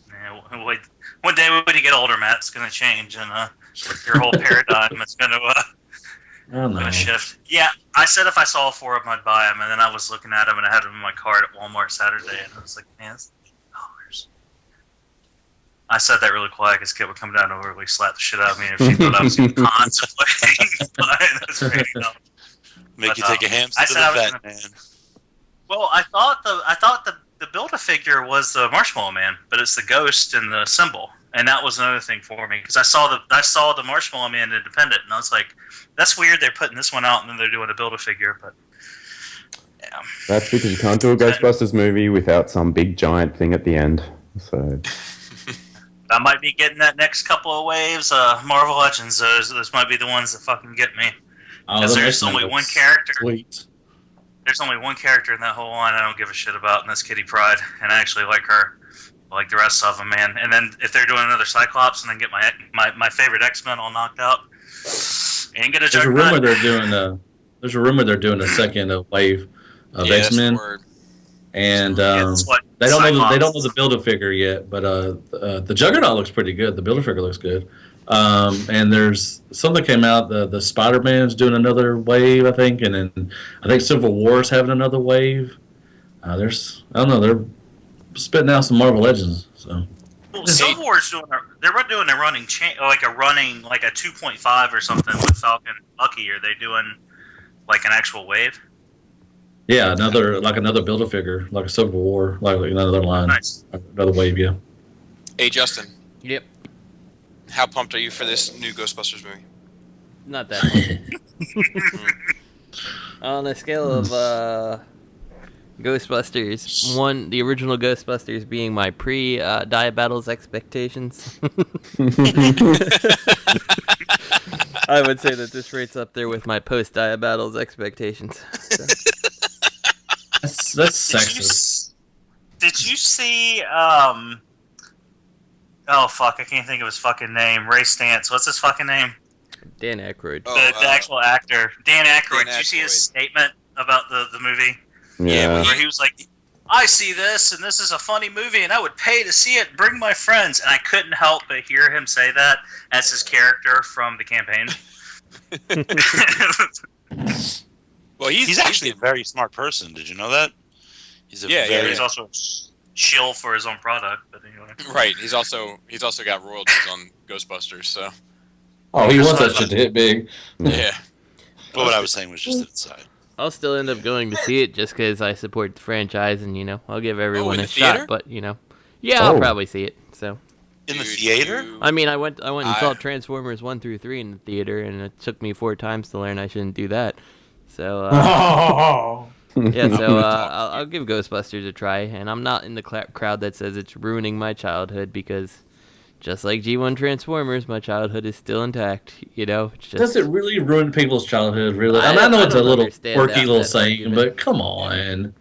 Yeah, wait. One day when you get older, Matt, it's going to change, and your whole paradigm is going to shift. Yeah, I said if I saw 4 of them, I'd buy them, and then I was looking at them, and I had them in my cart at Walmart Saturday, and I was like, man, that's $8. I said that really quiet because Kit would come down and really slap the shit out of me if she thought I was even contemplating buying this $8. Make you take a hamster to the vet, man. Well, I thought the Build-A-Figure was the Marshmallow Man, but it's the ghost and the symbol, and that was another thing for me because I saw the Marshmallow Man independent, and I was like, that's weird. They're putting this one out and then they're doing a Build-A-Figure, but yeah. That's because you can't do a Ghostbusters movie without some big giant thing at the end. So I might be getting that next couple of waves. Marvel Legends, those might be the ones that fucking get me. Because there's only one character. Sweet. There's only one character in that whole line I don't give a shit about, and that's Kitty Pryde. And I actually like her, like the rest of them, man. And then if they're doing another Cyclops and then get my favorite X-Men all knocked out, ain't gonna There's a rumor they're doing a second wave of X-Men. And they don't know the Build-A-Figure yet, but the Juggernaut looks pretty good. The Build-A-Figure looks good. And there's something came out. The Spider-Man's doing another wave, I think, and then I think Civil War's having another wave. I don't know. They're spitting out some Marvel Legends. So well, Civil War's doing they're doing a running like a 2.5 or something with Falcon and Bucky. Are they doing like an actual wave? Yeah, another Build-A-Figure, like a Civil War, like another line, nice. Another wave. Yeah. Hey, Justin. Yep. How pumped are you for this new Ghostbusters movie? Not that much. On a scale of Ghostbusters, the original Ghostbusters being my pre-Dia Battles expectations, I would say that this rates up there with my post-Dia Battles expectations. So. That's sexist. Did you see oh fuck, I can't think of his fucking name. Ray Stantz. What's his fucking name? Dan Aykroyd. The actual actor. Dan Aykroyd. Did you see his statement about the movie? Yeah. Where he was like, I see this, and this is a funny movie, and I would pay to see it and bring my friends. And I couldn't help but hear him say that as his character from the campaign. Well, he's actually a very smart person. Did you know that? He's he's also a shill for his own product. But anyway. Right. He's also got royalties on Ghostbusters. So. Oh, he wants that shit to hit big. Yeah. But what I was saying was just inside. I'll still end up going to see it just because I support the franchise, and I'll give everyone a shot. But I'll probably see it. So. In the theater? I mean, I went and saw Transformers 1 through 3 in the theater, and it took me 4 times to learn I shouldn't do that. So. I'll give Ghostbusters a try, and I'm not in the crowd that says it's ruining my childhood because, just like G1 Transformers, my childhood is still intact. It's just, does it really ruin people's childhood? Really? I know it's a little quirky little saying, but come on.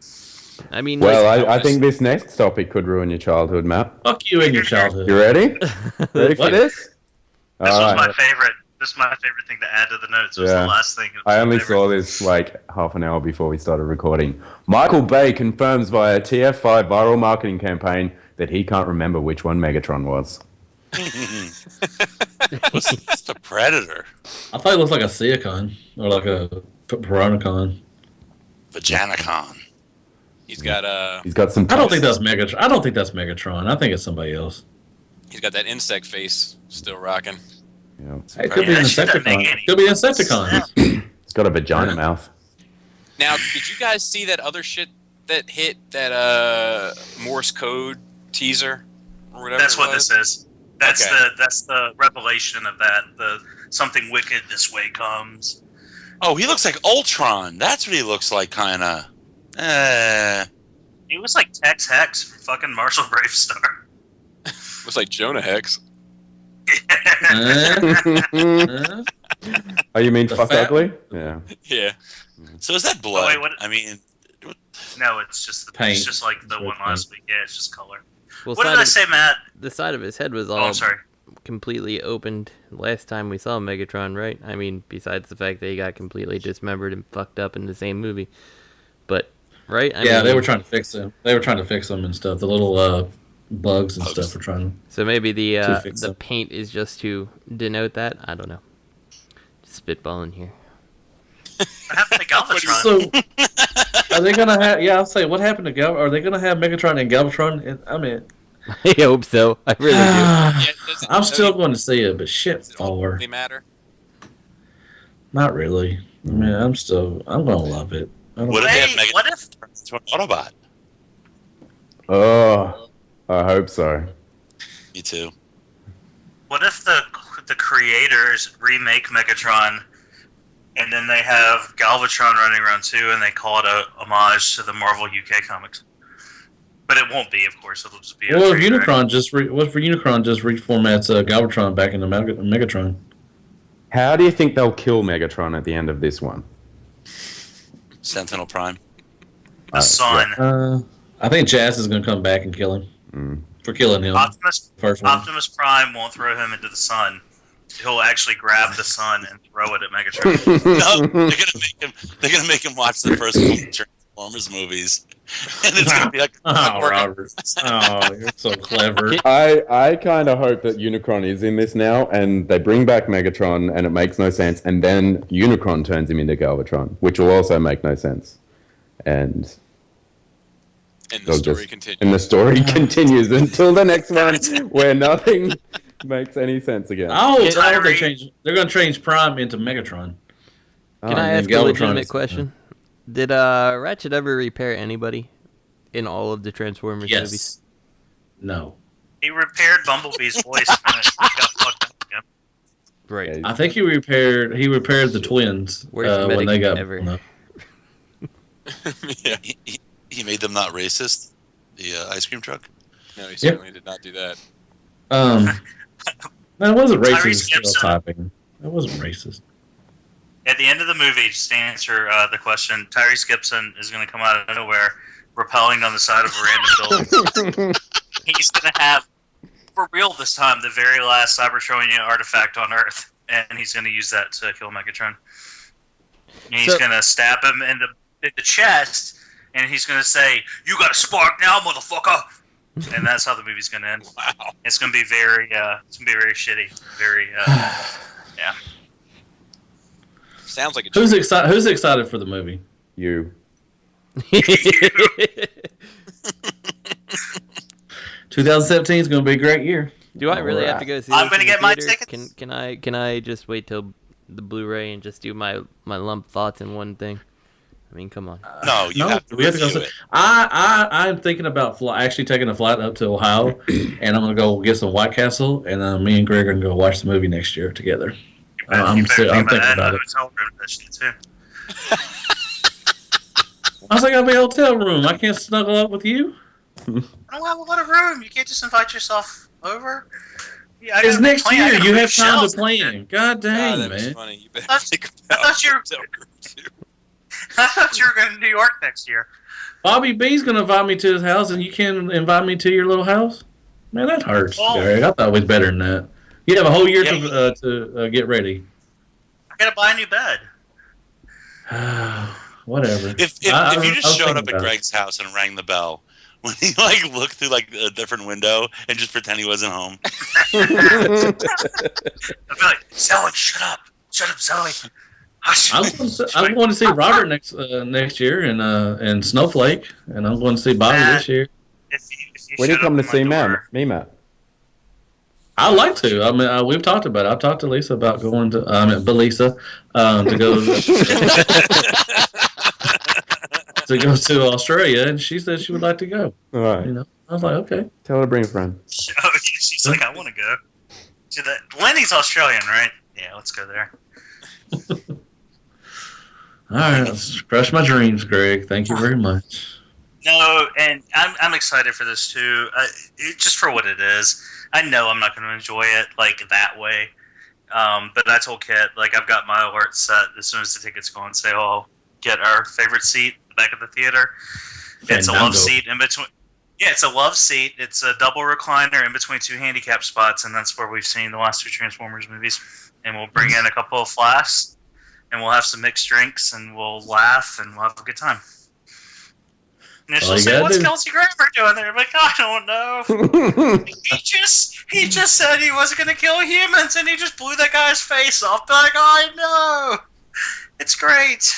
I mean, I think this next topic could ruin your childhood, Matt. Fuck you and your childhood. You ready? Ready for this? This was my favorite. This is my favorite thing to add to the notes. Was the last thing. I only saw this like half an hour before we started recording. Michael Bay confirms via TF5 viral marketing campaign that he can't remember which one Megatron was. What's the Predator? I thought it looked like a Seacon or like a Piranacon. Vaginacon. He's got some. I don't think that's Megatron. I think it's somebody else. He's got that insect face still rocking. Yeah. Hey, it could be Insecticon. Could be Insecticon. It's got a vagina mouth. Now, did you guys see that other shit that hit that Morse code teaser or whatever? That's what this is. That's the revelation of that. The something wicked this way comes. Oh, he looks like Ultron. That's what he looks like, kind of. He was like Tex Hex from fucking Marshall Bravestar. Looks like Jonah Hex. Oh, you mean The fuck fat ugly? Yeah. Yeah. So is that blood? wait, what- I mean, No, it's just Paint. It's just like the It's one paint. last week. Yeah, it's just color. Well, What did I say, Matt? The side of his head was Oh, all I'm sorry. completely opened last time we saw Megatron, right? I mean, besides the fact that he got completely dismembered and fucked up in the same movie. But, right? I mean, they were trying to fix him. They were trying to fix him and stuff. The little bugs and stuff were trying So maybe to fix the them. paint is just to denote that? I don't know. Just spitballing here. What happened to Galvatron? So, are they gonna have? Yeah, I'll say. What happened to Gal? Are they gonna have Megatron and Galvatron? I mean, I hope so. I really do. I'm still going to see it, but shit, Does it ultimately matter? Not really. I mean, I'm gonna love it. what if they have What if Megatron to an Autobot? Oh, I hope so. Me too. the creators remake Megatron, and then they have Galvatron running around too, and they call it a homage to the Marvel UK comics? But it won't be, of course. It'll just be. Well, if Unicron just reformats Galvatron back into Megatron? How do you think they'll kill Megatron at the end of this one? Sentinel Prime. The Sun. I think Jazz is going to come back and kill him for killing him. First one. Optimus Prime won't throw him into the sun. He'll actually grab the sun and throw it at Megatron. No, they're gonna make him watch the first Transformers movies, and it's gonna be like, Robert. Oh, you're so clever. I kind of hope that Unicron is in this now, and they bring back Megatron, and it makes no sense, and then Unicron turns him into Galvatron, which will also make no sense. And the story continues. And the story continues until the next one, where nothing makes any sense again. They're going to change Prime into Megatron. Can I ask a legitimate question? Did Ratchet ever repair anybody in all of the Transformers movies? No. He repaired Bumblebee's voice and it got fucked up again. Right. I think he repaired the twins when they got ever. Yeah. He made them not racist. The ice cream truck. No, he certainly did not do that. That wasn't Tyrese racist Gibson. stereotyping. That wasn't racist. At the end of the movie, just to answer the question, Tyrese Gibson is going to come out of nowhere, rappelling on the side of a random building. He's going to have, for real this time, the very last Cybertronian artifact on Earth, and he's going to use that to kill Megatron. And he's going to stab him in the chest, and he's going to say, "You got a spark now, motherfucker!" And that's how the movie's going to end. Wow. It's going to be very shitty. Very, yeah. Sounds like a Who's excited for the movie? You. 2017 is going to be a great year. Do I really have to go see? I'm going to get my tickets. Can I just wait till the Blu-ray and just do my lump thoughts in one thing? I mean, come on. No, you have to we have to review go. it. I'm thinking about actually taking a flight up to Ohio, and I'm gonna go get some White Castle, and me and Greg are gonna go watch the movie next year together. I'm thinking about it. I was like, I'll be in a hotel room. I can't snuggle up with you. I don't have a lot of room. You can't just invite yourself over. Yeah, It's next year. You have time to plan. God dang, man. Funny. You better I think thought you were going to New York next year. Bobby B's gonna invite me to his house, and you can't invite me to your little house. Man, that hurts, Greg. I thought it was better than that. You have a whole year to get ready. I gotta buy a new bed. Whatever. If you just showed up at Greg's house and rang the bell, when he looked through a different window and just pretend he wasn't home. I'd be like, Zoe, shut up, Zoe. I'm going to see Robert next year in Snowflake, and I'm going to see Bobby this year. When do you come to see me, Matt? I'd like to. I mean, we've talked about it. I've talked to Lisa about going to. Belisa to go to go to Australia, and she said she would like to go. All right. I was like, okay. Tell her to bring a friend. She's like, I want to go. Lenny's Australian, right? Yeah, let's go there. All right, let's crush my dreams, Greg. Thank you very much. No, and I'm excited for this too. Just for what it is. I know I'm not going to enjoy it that way. But I told Kit, like, I've got my alert set as soon as the tickets go on sale. I'll get our favorite seat at the back of the theater. It's a love seat in between. Yeah, it's a love seat. It's a double recliner in between two handicap spots, and that's where we've seen the last 2 Transformers movies. And we'll bring in a couple of flasks, and we'll have some mixed drinks, and we'll laugh, and we'll have a good time. And she'll say, "What's Kelsey Grammer doing there?" I'm like, "I don't know." he just said he wasn't going to kill humans, and he just blew that guy's face off. I'm like, "I know. It's great."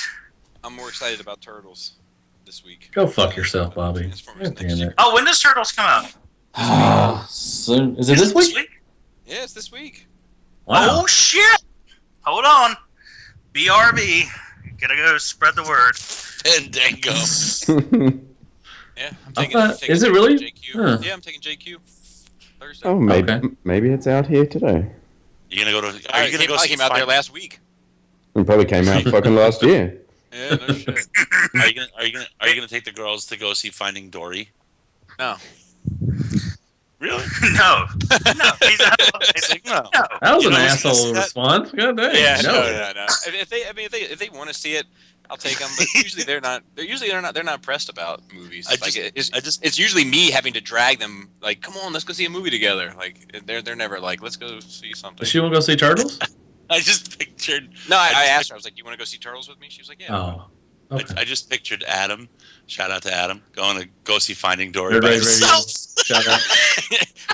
I'm more excited about Turtles this week. Go fuck yourself, Bobby. Oh, when does Turtles come out? Soon. Is it this week? Yeah, it's this week. Wow. Oh shit! Hold on. BRB. Gotta go spread the word. Fandango. Yeah, I'm taking is it really? JQ. Huh. Yeah, I'm taking JQ Thursday. Oh, maybe it's out here today. You gonna go to? Are you gonna go? I came out there last week. It probably came out fucking last year. Yeah, no shit. Are you gonna take the girls to go see Finding Dory? No. Really? No. No. He's not. No. That was an asshole response. God dang. Yeah, no. If they want to see it, I'll take them. But usually they're not. They're not pressed about movies. It's usually me having to drag them. Like, come on, let's go see a movie together. Like, they're never like, let's go see something. Does she want to go see Turtles? I just pictured. No, I asked her. I was like, "You want to go see Turtles with me?" She was like, "Yeah." Oh. Okay. I just pictured Adam. Shout out to Adam going to go see Finding Dory by himself. Shout out.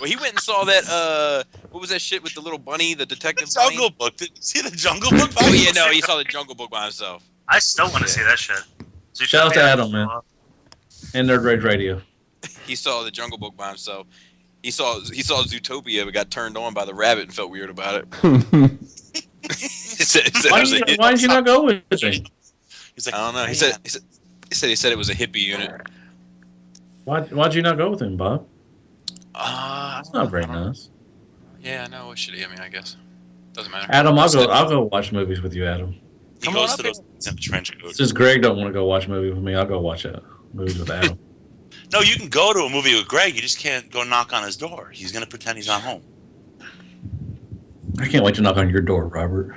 Well, he went and saw that. What was that shit with the little bunny, the detective Jungle Book. Did you see the Jungle Book? Oh yeah, no, he saw the Jungle Book by himself. I still want to see that shit. So shout out to Adam, man. And Nerd Rage Radio. He saw the Jungle Book by himself. He saw Zootopia, but got turned on by the rabbit and felt weird about it. Why did you not go with me? He's like, I don't know. He said it was a hippie unit. Why'd you not go with him, Bob? That's not very nice. Yeah, no, it should. I mean, I guess doesn't matter. Adam, I'll go watch movies with you, Adam. He goes to those in the trench coat. Since Greg don't want to go watch a movie with me, I'll go watch movies with Adam. No, you can go to a movie with Greg. You just can't go knock on his door. He's gonna pretend he's not home. I can't wait to knock on your door, Robert.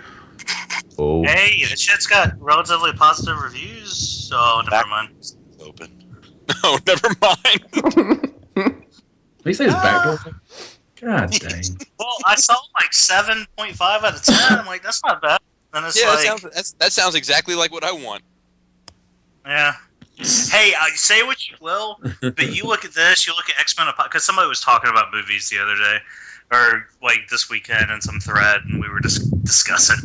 Oh. Hey, the shit's got relatively positive reviews, so never mind. Open. Oh, never mind. Did he say his back door? God dang. Well, I saw like 7.5 out of 10. I'm like, that's not bad. And it's that sounds exactly like what I want. Yeah. Hey, say what you will, but you look at this, you look at X-Men, because somebody was talking about movies the other day, or like this weekend in some thread, and we were just discussing.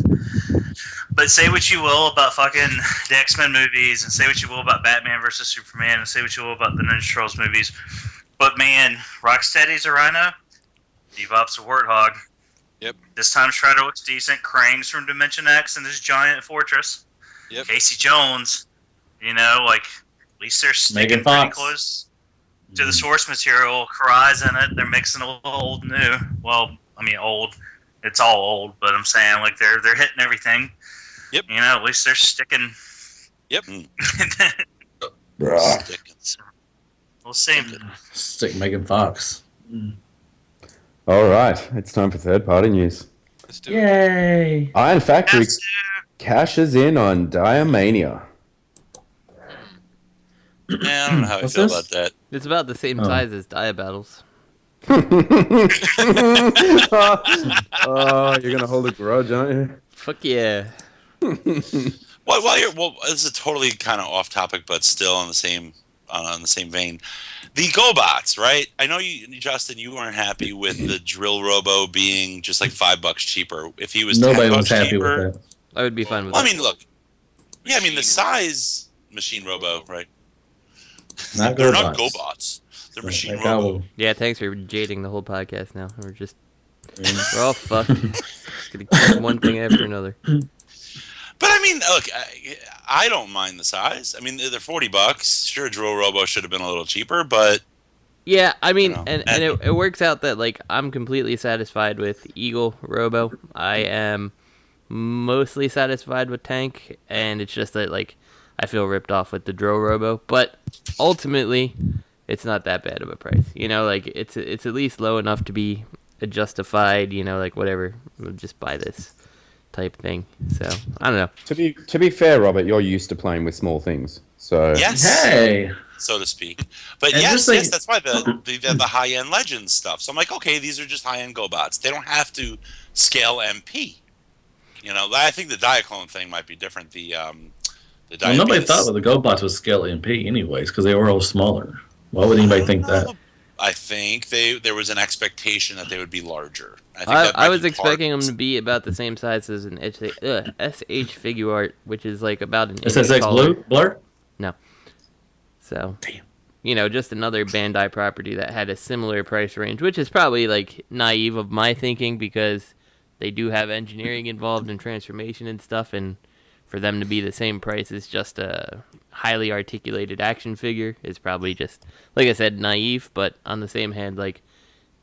But say what you will about fucking the X-Men movies, and say what you will about Batman vs. Superman, and say what you will about the Ninja Turtles movies. But man, Rocksteady's a Rhino, Bebop's a Warthog. Yep. This time Shredder looks decent. Krang's from Dimension X and this giant fortress. Yep. Casey Jones, you know, like at least they're sticking pretty close to the source material. Karai's in it. They're mixing old new. Well, I mean old. It's all old, but I'm saying like they're hitting everything. Yep. You know, at least they're sticking. Yep. We'll see. Stick Megan Fox. All right, it's time for third-party news. Let's do Yay! Iron Factory cashes in on Dia Mania. Yeah, I don't know how I feel about that. It's about the same size as Dia Battles. Oh, you're gonna hold a grudge, aren't you? Fuck yeah. Well, this is totally kind of off topic, but still on the same vein. The GoBots, right? I know you, Justin, you weren't happy with the Drill Robo being just like $5 cheaper. If he was nobody $10 was happy cheaper, with that. I would be fine with well, that. I mean, look. Yeah, I mean the size Machine Robo, right? They're not GoBots. They're Machine Robo. Robo. Yeah, thanks for jading the whole podcast now. We're all fucked. Just gonna keep one thing after another. But I mean, look, I don't mind the size. I mean, they're $40. Sure, Drill Robo should have been a little cheaper, but yeah, I mean, and it works out that like I'm completely satisfied with Eagle Robo. I am mostly satisfied with Tank, and it's just that like I feel ripped off with the Drill Robo. But ultimately, it's not that bad of a price. You know, like it's at least low enough to be a justified, like whatever, we'll just buy this type thing. So I don't know. To be fair, Robert, you're used to playing with small things, so hey, so to speak. But And yes, just that's why the high end Legends stuff. So I'm like, okay, these are just high end GoBots. They don't have to scale MP. I think the Diaclone thing might be different. Well, nobody thought the GoBots would scale MP anyways because they were all smaller. Why would anybody think that? I think there was an expectation that they would be larger. I was expecting them to be about the same size as an SH Figure Art, which is like about an SSX Blur? No. So, just another Bandai property that had a similar price range, which is probably like naive of my thinking because they do have engineering involved in transformation and stuff, and for them to be the same price as just a highly articulated action figure is probably just, like I said, naive. But on the same hand, like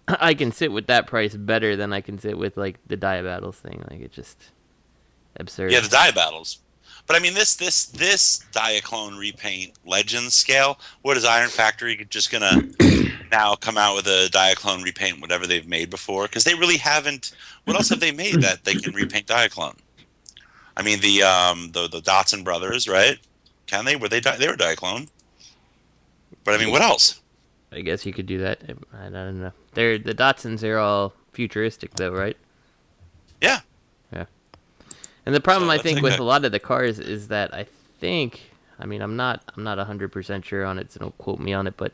I can sit with that price better than I can sit with like the Dia Battles thing. Like it's just absurd. Yeah, the Dia Battles. But I mean, this Diaclone repaint Legends scale. What is Iron Factory just gonna now come out with a Diaclone repaint whatever they've made before? Because they really haven't. What else have they made that they can repaint Diaclone? I mean, the Dotson brothers, right? Can they? They were Diaclone. But I mean, what else? I guess you could do that. I don't know. The Dotsons are all futuristic, though, right? Yeah. Yeah. And the problem I think with a lot of the cars is that I think, I mean, I'm not 100% sure on it, so don't quote me on it, but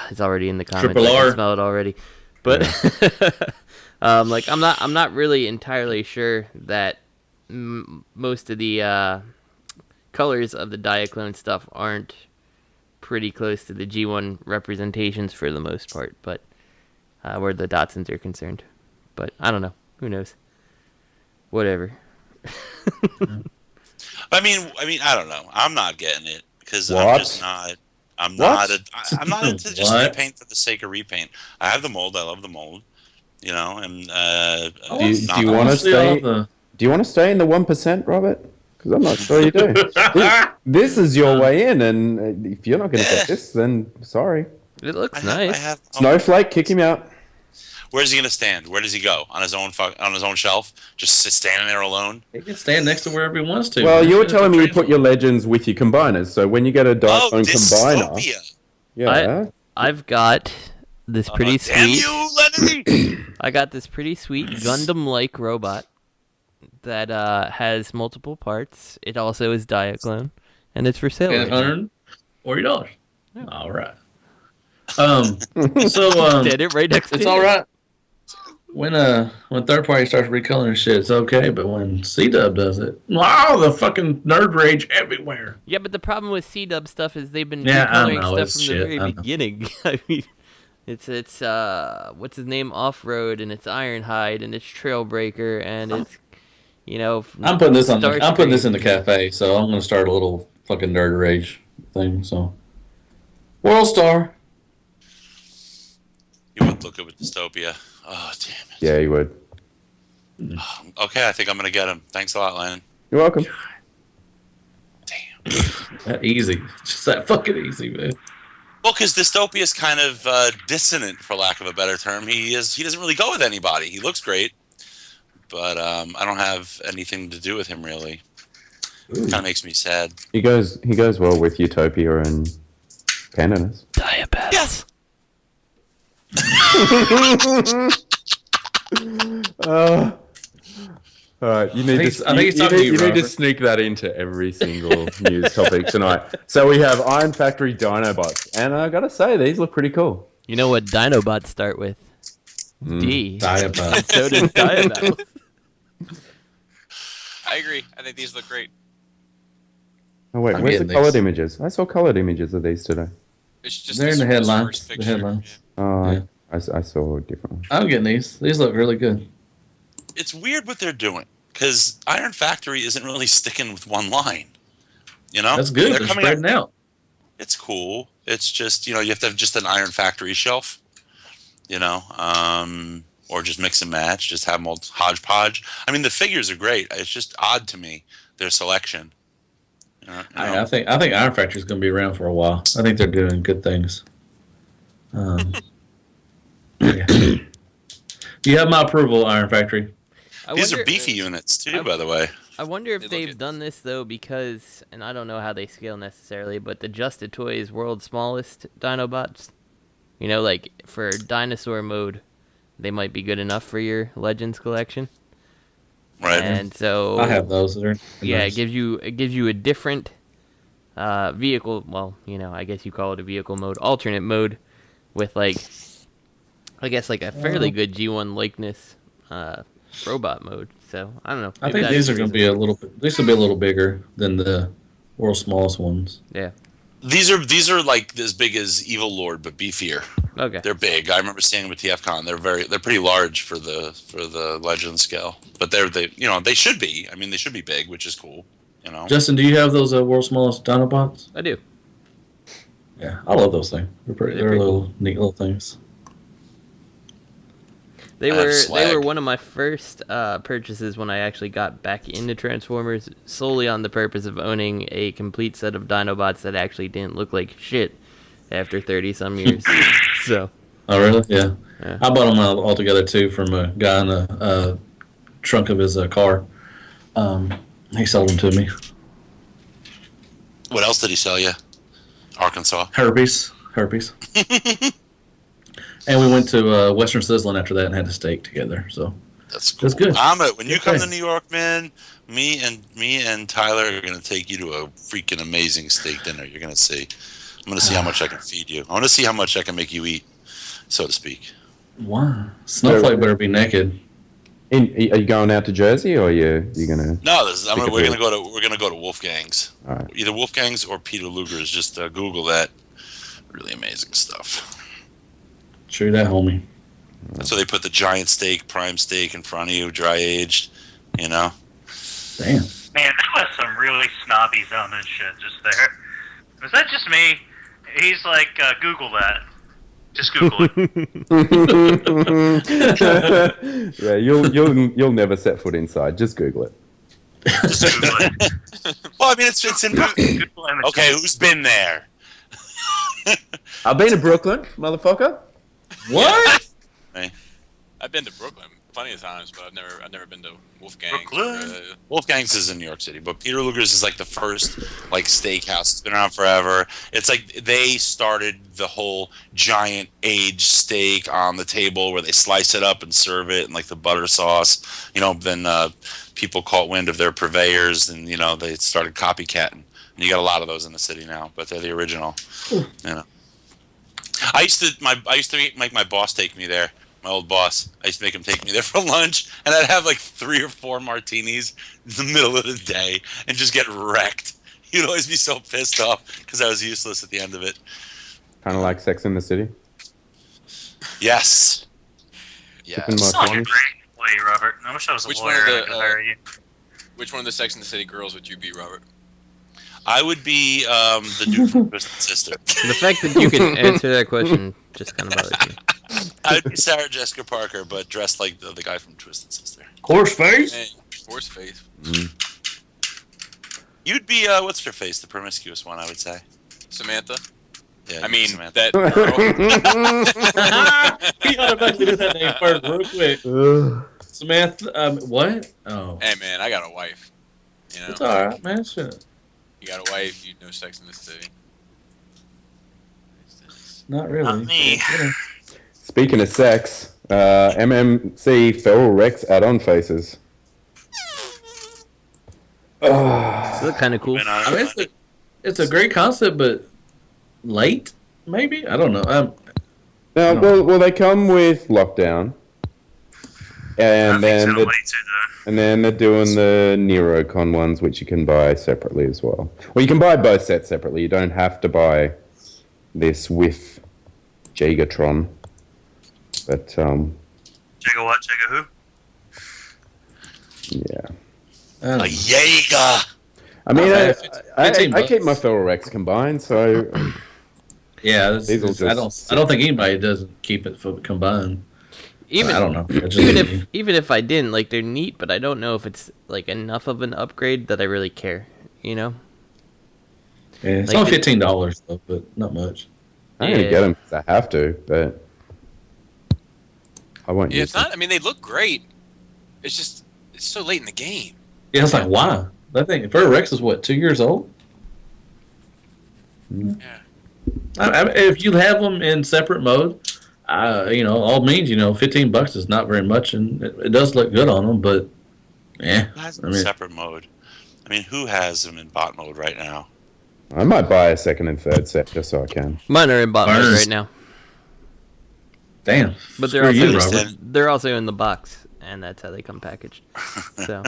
it's already in the comments. I can smell it already. But like I'm not really entirely sure that most of the colors of the Diaclone stuff aren't pretty close to the G1 representations for the most part, but where the Dotsons are concerned. But I don't know. Who knows? Whatever. I mean, I don't know. I'm not getting it because I'm not into just repaint for the sake of repaint. I have the mold. I love the mold. And do you want to stay? Do you want to stay in the 1%, Robert? Because I'm not sure you do. This is your way in, and if you're not going to get this, then sorry. It looks nice. Snowflake, kick him out. Where's he going to stand? Where does he go? On his own shelf? Just standing there alone? He can stand next to wherever he wants to. Well, you were telling me you put your Legends with your combiners, so when you get a Diaclone combiner... Yeah. I've got this pretty sweet... Damn you, Lenny! I got this pretty sweet Gundam-like robot that has multiple parts. It also is Diaclone, and it's for sale. $140. Yeah. All right. So did it right next to it's all right. When third party starts recoloring shit, it's okay. But when C-Dub does it, wow, the fucking nerd rage everywhere. Yeah, but the problem with C-Dub stuff is they've been recoloring stuff from the very beginning. I mean, it's what's his name, Off-Road, and it's Ironhide, and it's Trailbreaker, and it's I'm putting this on. I'm putting this in the cafe, so I'm gonna start a little fucking nerd rage thing. So, World Star. You would look good with Dystopia. Oh, damn it. Yeah, you would. Okay, I think I'm going to get him. Thanks a lot, Lan. You're welcome. Damn. That easy. Just that fucking easy, man. Well, because Dystopia is kind of dissonant, for lack of a better term. He doesn't really go with anybody. He looks great, but I don't have anything to do with him, really. Kind of makes me sad. He goes well with Utopia and Canonus. Diabetes. Yes. All right, you need to sneak that into every single news topic tonight. So we have Iron Factory Dinobots, and I gotta say these look pretty cool. You know what Dinobots start with? D. Dinobots. So does Dinobots. I agree. I think these look great. Oh wait, where's the colored images? I saw colored images of these today. It's just they're in the headlines. The headlines. Oh, yeah. I saw a different one. I'm getting these. These look really good. It's weird what they're doing because Iron Factory isn't really sticking with one line. That's good. They're spreading out. It's cool. It's just you have to have just an Iron Factory shelf. Or just mix and match. Just have them all hodgepodge. I mean, the figures are great. It's just odd to me their selection. I think Iron Factory is going to be around for a while. I think they're doing good things. Yeah. You have my approval, Iron Factory. These are beefy units too, by the way. I wonder if they've done this though because, and I don't know how they scale necessarily, but the Justed Toys World's Smallest Dinobots, you know, like for dinosaur mode, they might be good enough for your Legends collection. Right. And so I have those. They're nice. Nice. It gives you a different vehicle. Well, you know, I guess you call it a vehicle mode, alternate mode, with like, I guess like a fairly good G1 likeness robot mode. So I don't know. I think these are going to be a little bit. These will be a little bigger than the world's smallest ones. Yeah. These are like as big as Evil Lord, but beefier. Okay. They're big. I remember seeing them with TFCon. They're pretty large for the Legend scale, but they should be. I mean, they should be big, which is cool. You know. Justin, do you have those world's smallest Dinobots? I do. Yeah, I love those things. They're little cool. neat little things. They were one of my first purchases when I actually got back into Transformers, solely on the purpose of owning a complete set of Dinobots that actually didn't look like shit after 30-some years. So. Oh, really? Yeah. I bought them all together, too, from a guy in the trunk of his car. He sold them to me. What else did he sell you? Arkansas. Herpes. And we went to Western Sizzling after that and had a steak together. So that's cool. That's good. When you come to New York, man, me and Tyler are gonna take you to a freaking amazing steak dinner. You're gonna see. I'm gonna see how much I can feed you. I want to see how much I can make you eat, so to speak. Wow. Snowflake better be naked. Are you going out to Jersey, or are you gonna? No, we're gonna go to Wolfgang's. All right. Either Wolfgang's or Peter Luger's. Just Google that. Really amazing stuff. True that, homie. That's where they put the giant steak, prime steak in front of you, dry aged. You know. Damn. Man, that was some really snobby sounding shit just there. Was that just me? He's like, Google that. Just Google it. Yeah, you'll never set foot inside. Just Google it. Just Google it. Well, I mean, it's in. Okay, who's been there? I've been to Brooklyn, motherfucker. What? Hey. I've been to Brooklyn plenty of times, but I've never been to Wolfgang's. Wolfgang's is in New York City, but Peter Luger's is like the first like steakhouse. It's been around forever. It's like they started the whole giant aged steak on the table where they slice it up and serve it in like the butter sauce. You know, then people caught wind of their purveyors, and you know they started copycatting. And you got a lot of those in the city now, but they're the original. You know, I used to make my boss take me there. My old boss, I used to make him take me there for lunch, and I'd have like 3 or 4 martinis in the middle of the day and just get wrecked. He'd always be so pissed off because I was useless at the end of it. Kind of like Sex in the City. Yes. Yeah. Sounds like a great employee, Robert. I wish I was a lawyer and I could hire you. Which one of the Sex and the City girls would you be, Robert? I would be the dude from Twisted Sister. The fact that you can answer that question just kind of bothers me. I'd be Sarah Jessica Parker, but dressed like the guy from Twisted Sister. Horseface? Hey, Horseface. You'd be, what's her face? The promiscuous one, I would say. Samantha? Yeah, I mean, Samantha. that girl. We gotta back to that name first, real quick. Samantha, what? Oh. Hey, man, I got a wife. You know? It's alright, man. Shit. You got a wife, you know Sex in the City. Not really. Not me. Speaking of sex, MMC Feral Rex add-on faces. They look kind of cool. I mean, it's a great concept, but late, maybe? I don't know. Well, they come with Lockdown. And then they're doing the NeroCon ones, which you can buy separately as well. Well, you can buy both sets separately. You don't have to buy this with Jaegertron. But Jaeger what? Jaeger who? yeah. A Jaeger. I mean, I keep my Feral Rex combined, so yeah. I don't think anybody doesn't keep it combined. I don't know. Even if I didn't, like, they're neat, but I don't know if it's like enough of an upgrade that I really care. You know? Yeah, it's only $15 though, but not much. I'm gonna get them because I have to, but I won't use it's not. I mean, they look great. It's so late in the game. Yeah, it's like, why? That thing, Feral Rex is what, 2 years old? Yeah. If you have them in separate mode, all means, $15 is not very much, and it does look good on them, but, Who has them in separate mode? I mean, who has them in bot mode right now? I might buy a second and third set just so I can. Mine are in bot mode right now. Damn. But they're also in the box, and that's how they come packaged. So.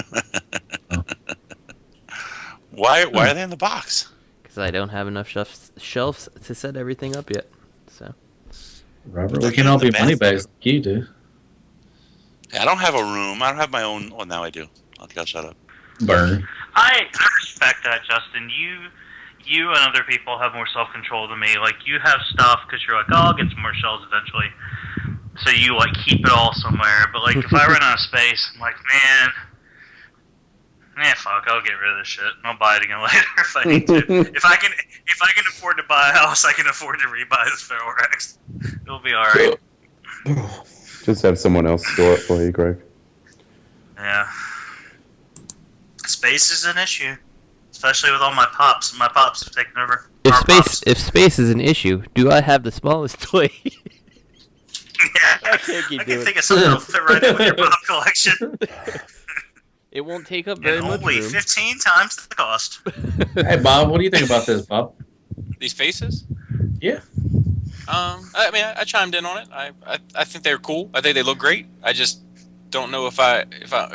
Why are they in the box? Because I don't have enough shelves to set everything up yet. So. Robert, we can all be money bags like you do. Yeah, I don't have a room. I don't have my own. Well, now I do. I'll shut up. Burn. I respect that, Justin. You and other people have more self-control than me. Like, you have stuff because you're like, oh, I'll get some more shells eventually. So you, like, keep it all somewhere. But, like, if I run out of space, I'm like, fuck, I'll get rid of this shit. I'll buy it again later if I need to. If I can afford to buy a house, I can afford to rebuy this Feral Rex. It'll be alright. Just have someone else store it for you, Greg. Yeah. Space is an issue. Especially with all my pops. My pops have taken over. If space is an issue, do I have the smallest toy? Yeah. I can think of something that'll fit right in with your pop collection. It won't take up very much only room. 15 times the cost. Hey, Bob, what do you think about this, Bob? These faces? Yeah. I mean, I chimed in on it. I think they're cool. I think they look great. I just don't know if I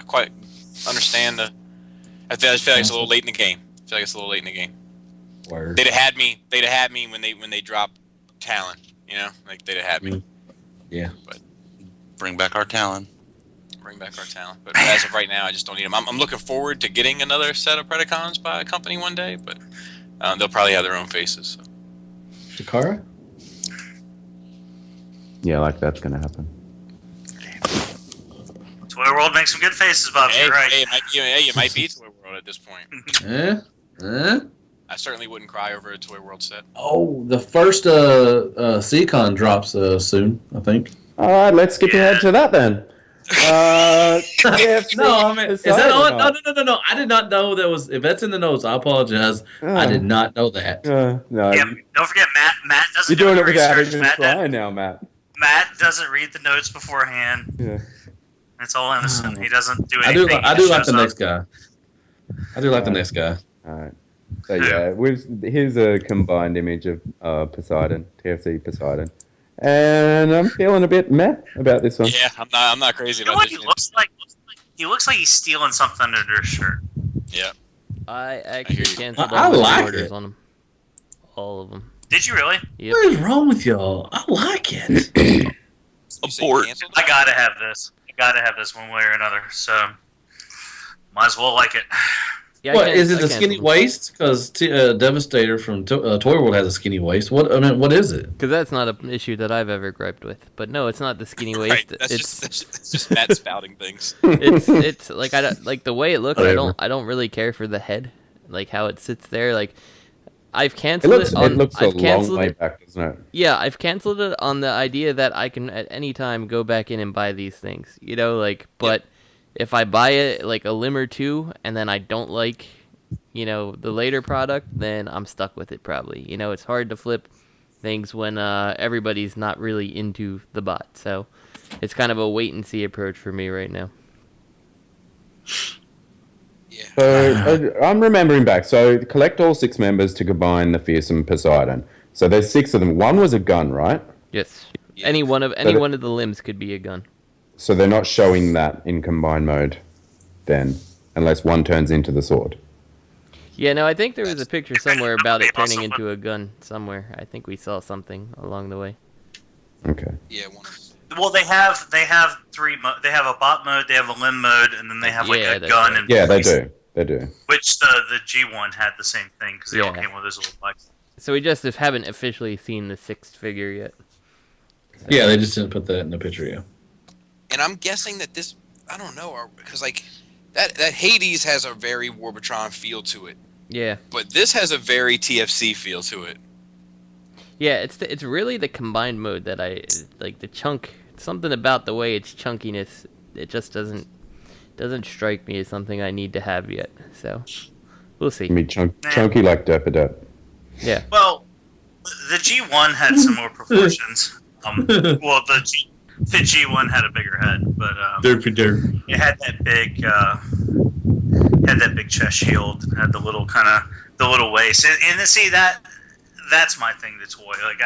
quite understand the. I just feel like it's a little late in the game. Word. They'd have had me when they dropped Talon. Like they'd have had me. Yeah. But bring back our Talon. But as of right now, I just don't need them. I'm looking forward to getting another set of Predacons by a company one day, but they'll probably have their own faces. So. Takara? Yeah, like that's gonna happen. Toy World makes some good faces, Bob. You're right. It might be Toy World at this point. I certainly wouldn't cry over a Toy World set. Oh, the first Seacon drops soon, I think. All right, let's skip ahead to that then. No, I mean, is that on? No. I did not know that was. If that's in the notes, I apologize. I did not know that. No. Yeah, don't forget, Matt doesn't. You're doing do it without research. even trying now, Matt. Matt doesn't read the notes beforehand. Yeah. It's all innocent. He doesn't do anything. I do like the next guy. I do like the next guy. All right. So yeah, here's a combined image of Poseidon, TFC Poseidon, and I'm feeling a bit meh about this one. Yeah, I'm not crazy about this. He looks like he's stealing something under his shirt. Yeah. I actually canceled all my orders on them. All of them. Did you really? Yep. What is wrong with y'all? I like it. Abort. I gotta have this. One way or another. So might as well like it. Yeah, what is it? The skinny waist? Because Devastator from Toy World has a skinny waist. What is it? Because that's not an issue that I've ever griped with. But no, it's not the skinny waist. Right. It's just Matt spouting things. It's like I don't like the way it looks. Whatever. I don't really care for the head, like how it sits there. Like I've canceled it. It looks a long way back, doesn't it? Yeah, I've canceled it on the idea that I can at any time go back in and buy these things. But. Yep. If I buy it like a limb or two and then I don't like, the later product, then I'm stuck with it probably. It's hard to flip things when everybody's not really into the bot. So it's kind of a wait and see approach for me right now. Yeah. So I'm remembering back. So collect all 6 members to combine the fearsome Poseidon. So there's 6 of them. One was a gun, right? Yes. Yeah. Any one of the limbs could be a gun. So they're not showing that in combined mode then, unless one turns into the sword. Yeah, no, I think there was a picture somewhere about it turning into a gun somewhere. I think we saw something along the way. Okay. Yeah, well, they have 3 they have a bot mode, they have a limb mode, and then they have like a gun. Right. And yeah, they do. Which the G1 had the same thing because they all came with those little bikes. So we just haven't officially seen the 6th figure yet. Yeah, they just didn't put that in the picture yet. And I'm guessing that this, I don't know, because like that Hades has a very Warbotron feel to it. Yeah. But this has a very TFC feel to it. Yeah, it's really the combined mode that I like. The chunk something about the way its chunkiness, it just doesn't strike me as something I need to have yet. So we'll see. Chunky like Derp. Yeah. Well, the G1 had some more proportions. Well, the G1 had a bigger head, but Derp. it had that big chest shield, and had the little waist, and see that's my thing. The toy, like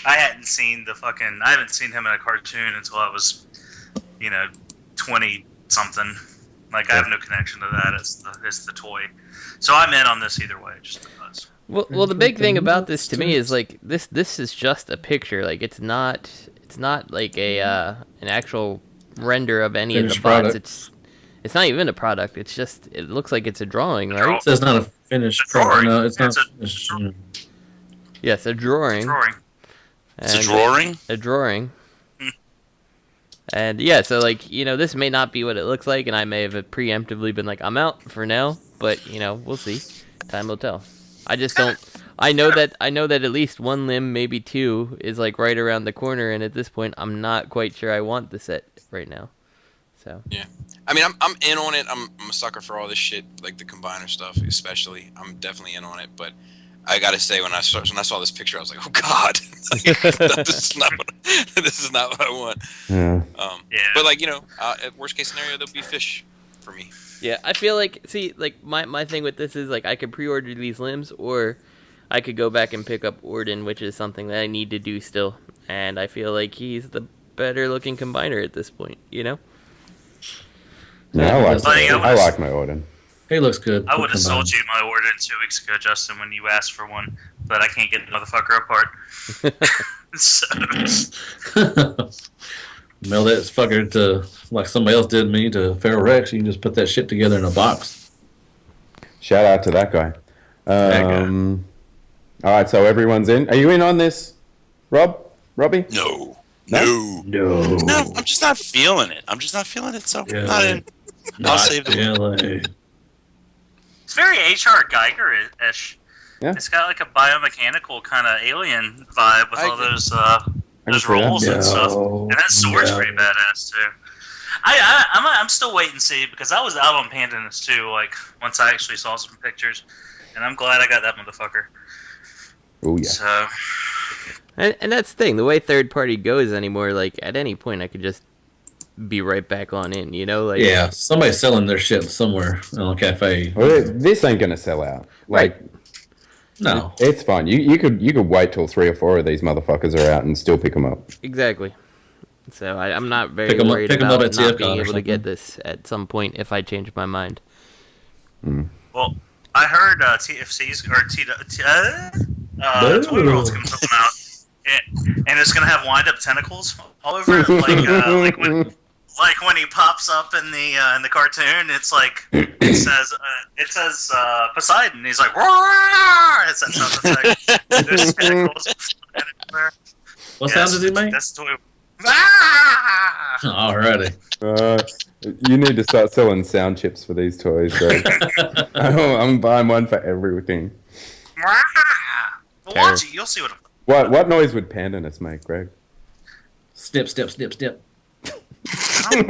I hadn't seen I haven't seen him in a cartoon until I was, 20 something. Like I have no connection to that. It's the toy, so I'm in on this either way. Just because. Well, the big thing about this to me is like this is just a picture. Like it's not like an actual render of any of the bots. It's not even a product. It's just it looks like it's a drawing, right? It's not a finished drawing. No, it's not. Yes, a drawing. It's a drawing. A drawing. And yeah, so like this may not be what it looks like, and I may have preemptively been like, I'm out for now, but we'll see. Time will tell. I just don't. I know that at least one limb, maybe two, is like right around the corner, and at this point, I'm not quite sure I want the set right now. So yeah, I mean, I'm in on it. I'm a sucker for all this shit, like the combiner stuff, especially. I'm definitely in on it, but I gotta say, when I saw this picture, I was like, oh god, this is not what I want. Yeah. But like at worst case scenario, there'll be fish for me. Yeah, I feel like, my thing with this is, like, I could pre-order these limbs, or I could go back and pick up Orden, which is something that I need to do still, and I feel like he's the better-looking combiner at this point, Yeah, I like my Orden. He looks good. I would have sold you my Orden 2 weeks ago, Justin, when you asked for one, but I can't get the motherfucker apart. Mail that fucker to, like somebody else did me, to Feral Rex. You can just put that shit together in a box. Shout out to that guy. All right, so everyone's in. Are you in on this, Robbie? No. No. I'm just not feeling it. So I'm not in. I'll save it. It's very H.R. Geiger-ish. Yeah. It's got like a biomechanical kind of alien vibe with all those rolls and stuff. And that sword's pretty badass too. I'm still waiting to see, because I was out on Pandanus too, like once I actually saw some pictures, and I'm glad I got that motherfucker. Oh yeah. So And that's the thing, the way third party goes anymore, like at any point I could just be right back on in, like yeah, somebody's selling their shit somewhere in a cafe. Well, this ain't gonna sell out. Like no, it's fine. You could wait till 3 or 4 of these motherfuckers are out and still pick them up. Exactly. So I'm not very worried about not being able to get this at some point if I change my mind. Well, I heard TFC's or Toy World's gonna put them out, and it's gonna have wind-up tentacles all over it, like when he pops up in the cartoon. It's like it says Poseidon. He's like, roar! It's that sound effect. There's tentacles everywhere. What sound does he make? That's Toy. Alrighty. You need to start selling sound chips for these toys. So. I'm buying one for everything. Well, watch it. You'll see What noise would Pandanus make, Greg? Snip, snip, snip, snip. Still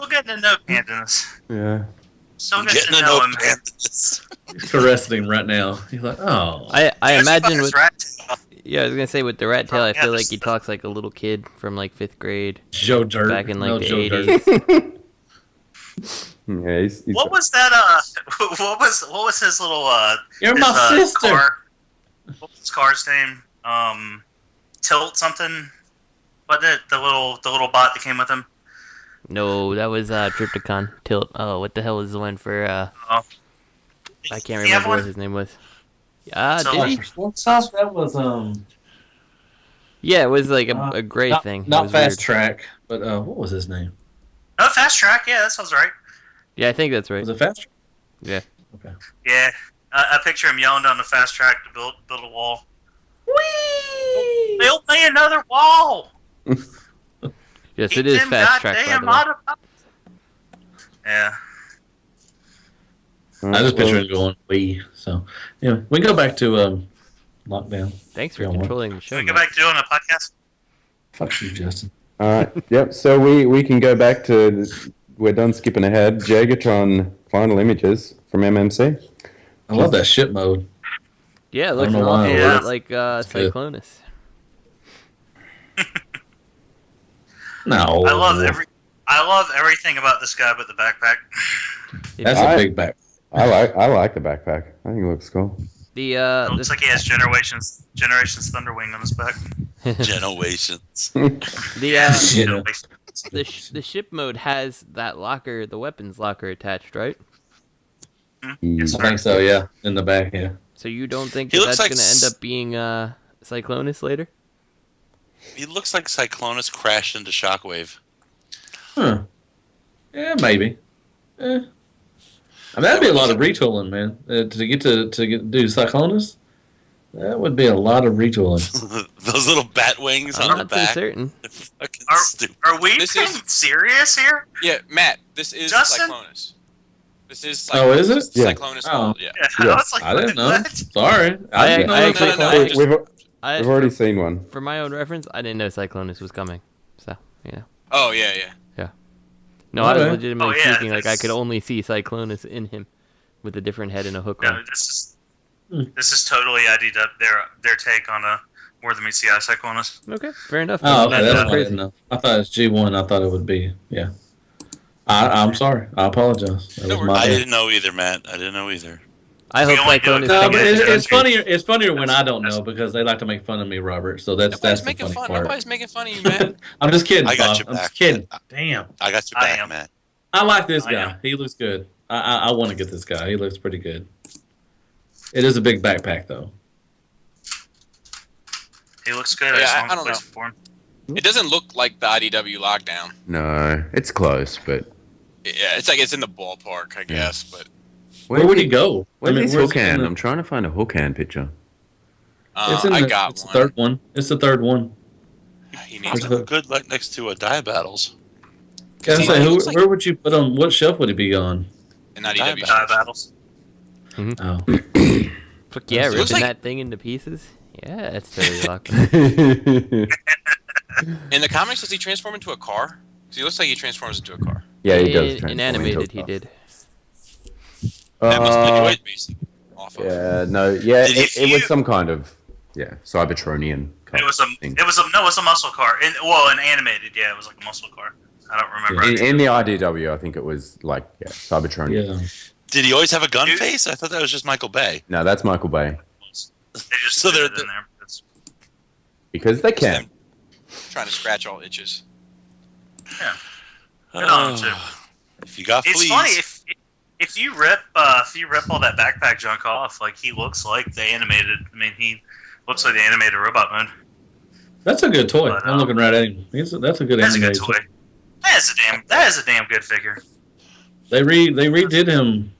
getting to know Pandanus. Yeah. Still getting to know him. He's caressing him right now. He's like, oh. I imagine with... Yeah, I was gonna say with the rat tail, I feel like he talks like a little kid from like 5th grade. Joe Dirt. Back in like the 80s. Yeah, he's what was that? What was his little? You're my sister. What was his car's name? Tilt something. What the little bot that came with him? No, that was Tripticon. Tilt. Oh, what the hell is the one for? I can't remember what his name was. Did he? That was Yeah, it was like a great thing. Not Fast Track, but what was his name? Oh, Fast Track. Yeah, that sounds right. Yeah, I think that's right. Was it Fast Track? Yeah. Okay. Yeah, I picture him yelling down the Fast Track to build a wall. Whee! Build me another wall. Yes, it is Fast Track. Yeah. I just picture him going wee. So, yeah, we can go back to lockdown. Thanks for controlling the show. Can we go back to doing a podcast? Fuck you, Justin. All right. Yep. So we can go back to. We're done skipping ahead. Jaegertron final images from MMC. I love that ship mode. Yeah, it looks an awful lot like Cyclonus. No. I love everything about this guy but the backpack. That's a big backpack. I like the backpack. I think it looks cool. It looks like he has Generations Thunderwing on his back. Generations. The ship mode has that locker, the weapons locker attached, right? Yes, I think so. Yeah, in the back. Yeah. So you don't think that's going to end up being Cyclonus later? He looks like Cyclonus crashed into Shockwave. Huh. Yeah, maybe. I mean, that'd be a lot of retooling, man. To get to do Cyclonus, that would be a lot of retooling. Those little bat wings on the back. Certain. Are we being serious here? Yeah, Matt. This is Justin? Cyclonus. This is. Oh, is it? Cyclonus. Oh. Yeah. I didn't know. Sorry. We've already seen one. For my own reference, I didn't know Cyclonus was coming. So, yeah. Oh, yeah. No, I was legitimately thinking like I could only see Cyclonus in him with a different head and a hook on. No, this is totally IDW. Their take on More Than Meets the Eye Cyclonus. Okay, fair enough. Oh, okay, that's what I didn't know. I thought it was G1. I thought it would be, yeah. I'm sorry. I apologize. That was I didn't know either, Matt. I didn't know either. I hope Cyclonus. No, but it's funnier. It's funnier when I don't know because they like to make fun of me, Robert. So that's the funny part. Nobody's making fun of you, Matt. I'm just kidding. I got Bob. your I'm back. just kidding. Damn. I got your back, Matt. I like this guy. He looks good. I want to get this guy. He looks pretty good. It is a big backpack, though. He looks good. Yeah, I don't know. It doesn't look like the IDW lockdown. No, it's close, but Yeah, it's like it's in the ballpark, I guess. But where would he go? Where's his hook hand? I'm trying to find a hook hand picture. It's the third one. It's the third one. He needs to look good like next to Dia Battles. Can I say, where would you put on? What shelf would he be on? In IDW Dia Battles. Oh. Fuck yeah, ripping that thing into pieces. Yeah, that's totally locked. In the comics, does he transform into a car? Because he looks like he transforms into a car. Yeah, he does. In animated, he did. That must be what basing off of. Yeah, no, yeah, it was some kind of Cybertronian. It was a muscle car. In animated, yeah, it was like a muscle car. I don't remember. In the IDW, I think it was like Cybertronian. Yeah. Did he always have a gun face? I thought that was just Michael Bay. No, that's Michael Bay. They just So they're in there. Because they can. Trying to scratch all itches. Yeah. Good on him, too. If you got fleas. It's funny if you rip all that backpack junk off, like he looks like the animated. I mean, he looks like the animated robot mode. That's a good toy. I'm looking right at him. That's a good animated toy. That is a damn good figure. They redid him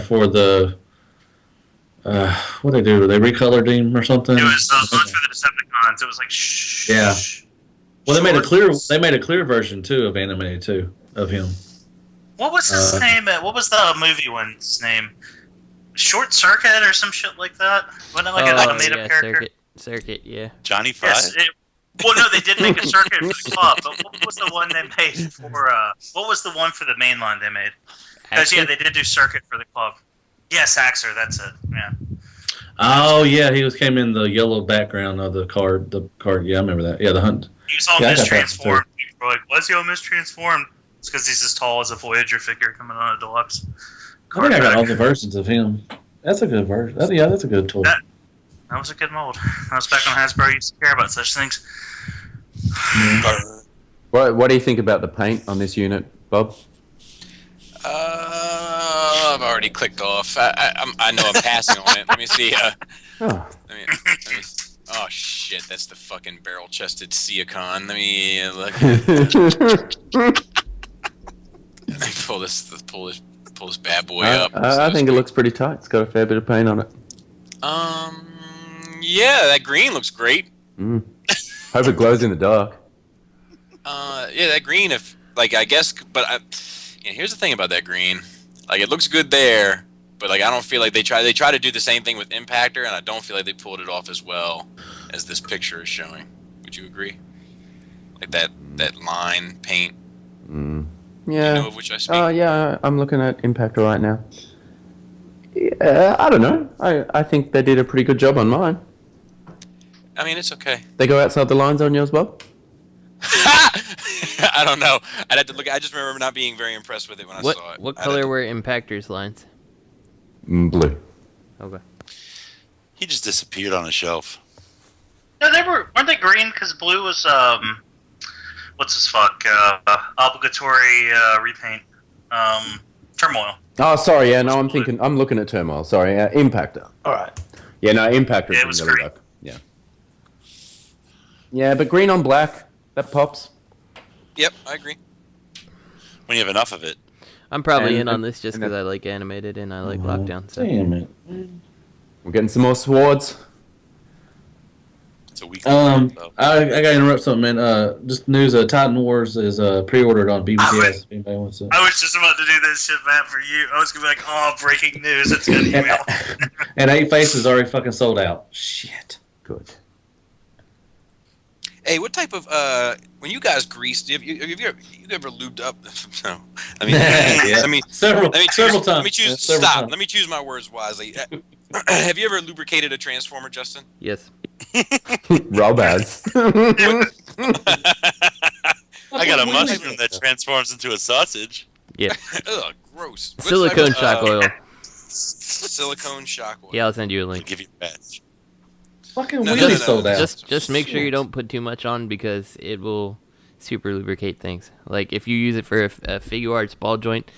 for the what they do? They recolored him or something. It was for the Decepticons. It was like yeah. Well, they made a clear version too of animated too of him. What was his name? What was the movie one's name? Short Circuit or some shit like that? Wasn't it like a made-up character? Circuit, yeah. Johnny Fry? Yes, well, no, they did make a circuit for the club, but what was the one they made for? What was the one for the main line they made? Because they did do circuit for the club. Yes, Axer, that's it. Yeah. Oh yeah, he came in the yellow background of the card. Yeah, I remember that. Yeah, the hunt. He was all mistransformed. People were like, "Why's he all mistransformed?" It's because he's as tall as a Voyager figure coming on a deluxe. I think I got all the versions of him. That's a good version. That's a good toy. That was a good mold. That was back when Hasbro used to care about such things. What do you think about the paint on this unit, Bob? I've already clicked off. I know I'm passing on it. Let me see. Let me oh shit, that's the fucking barrel-chested Seacon. Let me look. Let me pull this bad boy up. I think it looks pretty tight. It's got a fair bit of paint on it. Yeah, that green looks great. Hope it glows in the dark. Yeah, that green. I guess, but here's the thing about that green. Like, it looks good there, but like I don't feel like they try to do the same thing with Impactor, and I don't feel like they pulled it off as well as this picture is showing. Would you agree? like that line paint. Yeah. You know of which I speak? Yeah, I'm looking at Impactor right now. Yeah, I don't know. I think they did a pretty good job on mine. I mean, it's okay. They go outside the lines on yours, Bob? I don't know. I'd have to look. I just remember not being very impressed with it when I saw it. What color were Impactor's lines? Blue. Okay. He just disappeared on a shelf. No, weren't they green? Because blue was what's this fuck? Obligatory repaint. Turmoil. Oh, sorry. Yeah, no, I'm looking at Turmoil. Sorry, Impactor. All right. Yeah, no, Impactor Yeah, it was really green. work. Yeah. Yeah, but green on black, that pops. Yep, I agree. When you have enough of it. I'm probably in on this just because I like animated and I like Lockdown. So. Damn it. We're getting some more swords. It's a week. I gotta interrupt something, man. Just news: Titan Wars is pre-ordered on BBTS. If anybody wants to. I was just about to do this shit, Matt, for you. I was gonna be like, "Oh, breaking news! It's gonna email." And 8 Faces already fucking sold out. Shit. Good. Hey, what type of when you guys greased? Have you ever lubed up? No, I mean, Yeah. I mean, Several times. Let me choose. Several Stop. times. Let me choose my words wisely. Have you ever lubricated a transformer, Justin? Yes. Rob has. I got a mushroom that transforms into a sausage. Yeah. Ugh, gross. What Silicone type of, shock oil. Silicone shock oil. Yeah, I'll send you a I'll link. give you a badge. Fucking No, wheelie no. sold out. Just make sure you don't put too much on because it will super lubricate things. Like if you use it for a figure arts ball joint,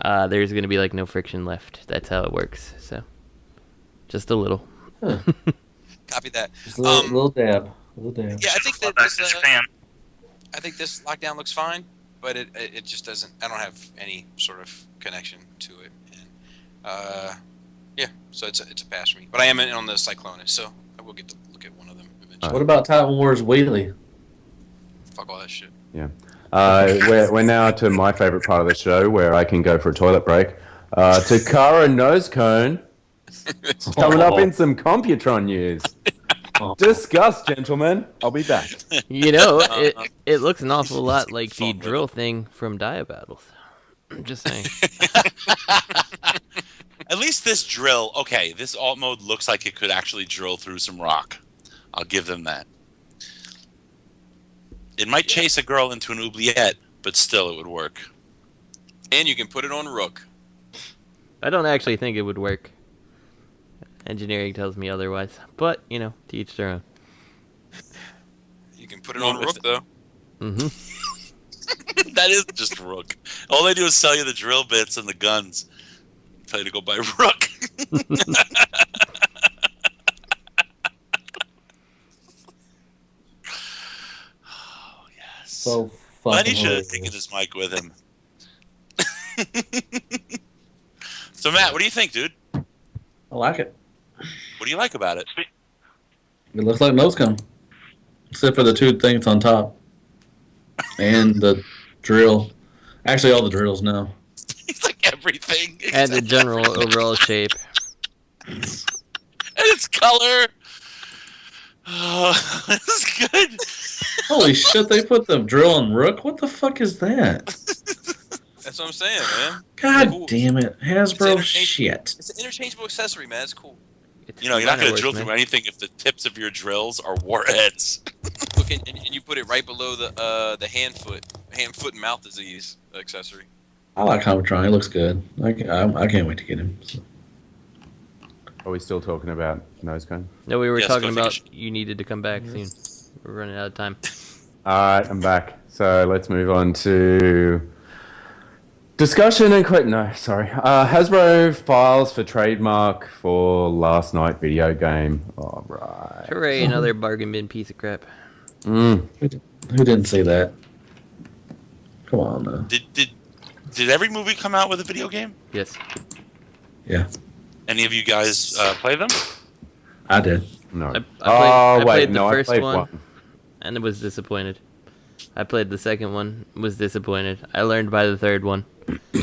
there's gonna be like no friction left. That's how it works. So just a little. Copy that. Just a little dab. Yeah, I think that Back this, to Japan. I think this lockdown looks fine, but it just doesn't. I don't have any sort of connection to it, and yeah, so it's a pass for me. But I am in on the Cyclonus, so I will get to look at one of them eventually. What about Titan Wars Wheelie? Fuck all that shit. Yeah. We're now to my favorite part of the show where I can go for a toilet break. Takara Nosecone coming up in some Computron news. Discuss, gentlemen. I'll be back. You know, it looks an awful lot like the drill thing from Dia Battles. I'm just saying. At least this drill, okay, this alt mode looks like it could actually drill through some rock. I'll give them that. It might chase a girl into an oubliette, but still it would work. And you can put it on Rook. I don't actually think it would work. Engineering tells me otherwise. But, you know, to each their own. You can put it on Rook, though. Mm-hmm. That is just Rook. All they do is sell you the drill bits and the guns. Tell you to go buy Rook. Oh, yes. So Glad fucking he should have hilarious. taken his mic with him. So, Matt, what do you think, dude? I like it. What do you like about it? It looks like Nosecone. Except for the 2 things on top. And the drill. Actually, all the drills now. It's like everything. And the general overall shape. And its color. Oh, that's good. Holy shit, they put the drill on Rook? What the fuck is that? That's what I'm saying, man. God Cool. damn it. Hasbro It's shit. It's an interchangeable accessory, man. It's cool. You know, you're not going to drill through anything if the tips of your drills are warheads. Look, and you put it right below the hand, foot, and mouth disease accessory. I like Computron. It looks good. I can't wait to get him. So. Are we still talking about Nosecone? No, we were Yes, talking go about finish. you needed to come back soon. We're running out of time. Alright, I'm back. So let's move on to discussion and Hasbro files for trademark for last night video game. Alright. Hooray, another bargain bin piece of crap. Who didn't say that? Come on, now. Did every movie come out with a video game? Yes. Yeah, Any of you guys play them? I did. No. I played wait, the no, first I played one. And was disappointed. I played the second one, was disappointed. I learned by the third one,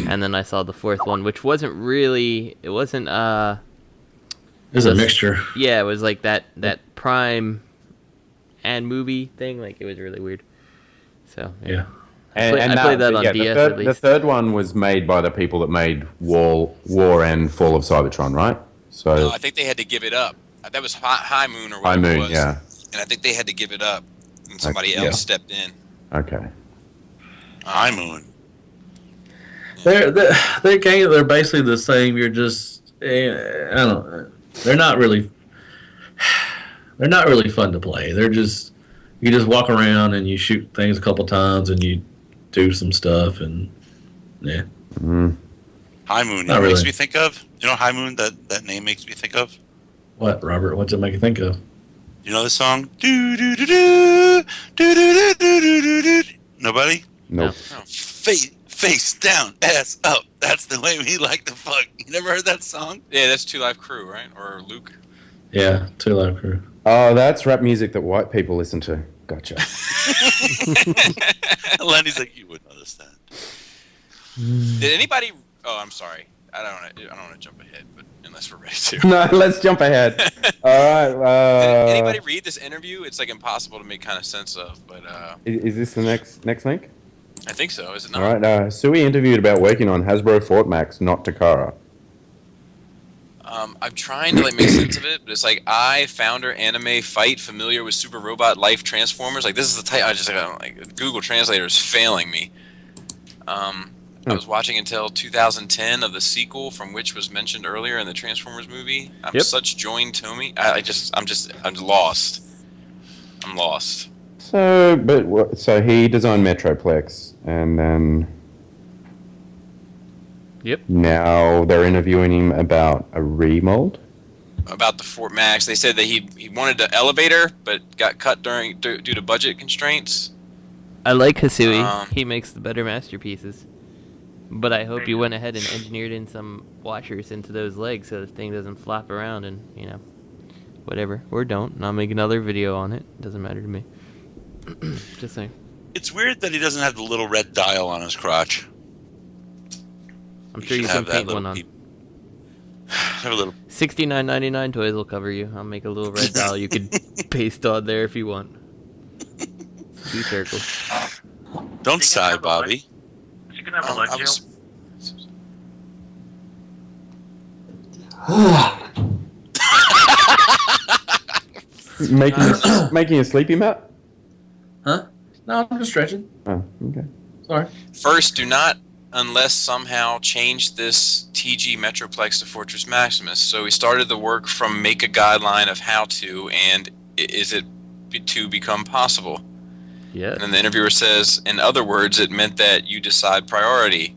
and then I saw the fourth one, which wasn't really. It wasn't. It was a mixture. Yeah, it was like that Prime and movie thing. Like it was really weird. So yeah. I played that on DS at least. The third one was made by the people that made War and Fall of Cybertron, right? So No, I think they had to give it up. That was High Moon or whatever High Moon, it was. yeah. And I think they had to give it up, and somebody else stepped in. Okay. High Moon. They're basically the same. You're just I don't. They're not really fun to play. They're just you just walk around and you shoot things a couple times and you do some stuff and yeah. High Moon. Not Makes really. me think of. You know, High Moon. That name makes me think of. What, Robert? What's it make you think of? You know the song? Do do do do do do do do do. Nobody? Nope. Face down, ass up. That's the way we like to fuck. You never heard that song? Yeah, that's Two Live Crew, right? Or Luke? Yeah, Two Live Crew. Oh, that's rap music that white people listen to. Gotcha. Lenny's like, you wouldn't understand. Did anybody? Oh, I'm sorry. I don't want to jump ahead, but unless we're ready to. No, let's jump ahead. All right. Did anybody read this interview? It's like impossible to make kind of sense of, but Is this the next link? I think so. Is it not? All right. Hasui interviewed about working on Hasbro Fort Max, not Takara. I'm trying to like make sense of it, but it's like founder anime fight familiar with Super Robot Life Transformers. Like this is the type I don't like. Google Translator is failing me. I was watching until 2010 of the sequel from which was mentioned earlier in the Transformers movie. I'm such joined to me. I'm lost. I'm lost. So he designed Metroplex, and then now they're interviewing him about a remold. About the Fort Max, they said that he wanted the elevator, but got cut due to budget constraints. I like Hasui. He makes the better masterpieces. But I hope you went ahead and engineered in some washers into those legs so the thing doesn't flop around and, whatever. Or don't. And I'll make another video on it. Doesn't matter to me. Just saying. It's weird that he doesn't have the little red dial on his crotch. I'm sure you can paint one on. Have a little. $69.99 toys will cover you. I'll make a little red dial you could paste on there if you want. 2 circles. Don't sigh, Bobby. You can have a leg Making a sleepy mat? Huh? No, I'm just stretching. Oh, okay. Sorry. First, do not, unless somehow, change this TG Metroplex to Fortress Maximus. So we started the work from make a guideline of how to, and is it to become possible? Yeah. And then the interviewer says, in other words, it meant that you decide priority.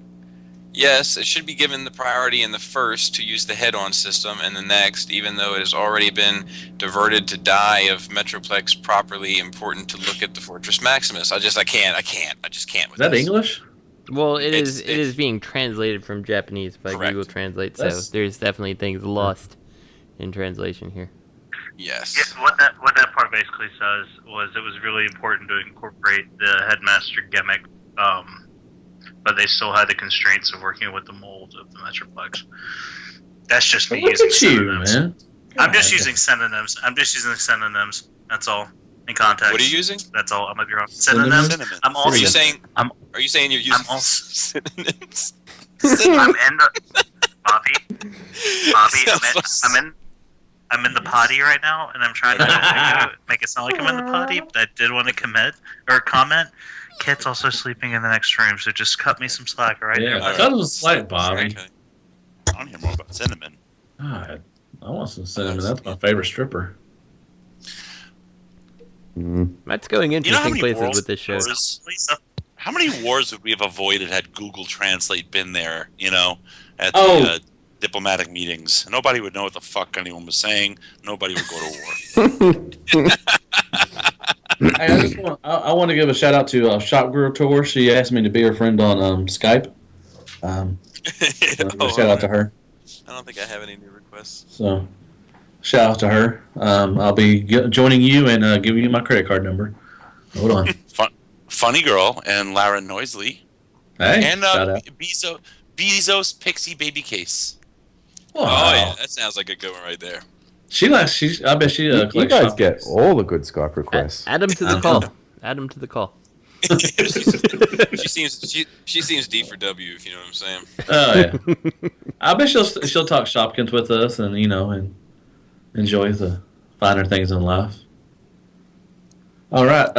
Yes, it should be given the priority in the first to use the head-on system, and the next, even though it has already been diverted to die of Metroplex properly, important to look at the Fortress Maximus. I just can't with Is that this. English? Well, it is being translated from Japanese by Correct. Google Translate, so there's definitely things lost in translation here. Yes. Yeah, what that part basically says was it was really important to incorporate the headmaster gimmick, but they still had the constraints of working with the mold of the Metroplex. That's just me using synonyms. Man. I'm just using synonyms. That's all. In context. What are you using? That's all. I might be wrong. Synonyms. I'm also Are you saying? I'm Are you saying you're using I'm also- synonyms? I'm in the Bobby. I'm in the potty right now, and I'm trying to make it sound like I'm in the potty. But I did want to comment. Kit's also sleeping in the next room, so just cut me some slack, all right? Yeah, cut him slack, Bobby. Okay. I want to hear more about cinnamon. God, I want some cinnamon. That's my favorite stripper. Matt's going interesting places with this show. How many wars would we have avoided had Google Translate been there, at the diplomatic meetings? Nobody would know what the fuck anyone was saying. Nobody would go to war. Hey, I want to give a shout out to Shop Girl Tour. She asked me to be her friend on Skype. Shout out to her. I don't think I have any new requests. So, shout out to her. I'll be joining you and giving you my credit card number. Hold on. Funny Girl and Lara Noisley. Hey, and shout out. Bezos Pixie Baby Case. Wow. Oh yeah, that sounds like a good one right there. I bet she You guys get all the good Skype requests. Add him to the call. Add him to the call. she seems D for W, if you know what I'm saying. Oh yeah. I bet she'll talk Shopkins with us, and and enjoy the finer things in life. All right,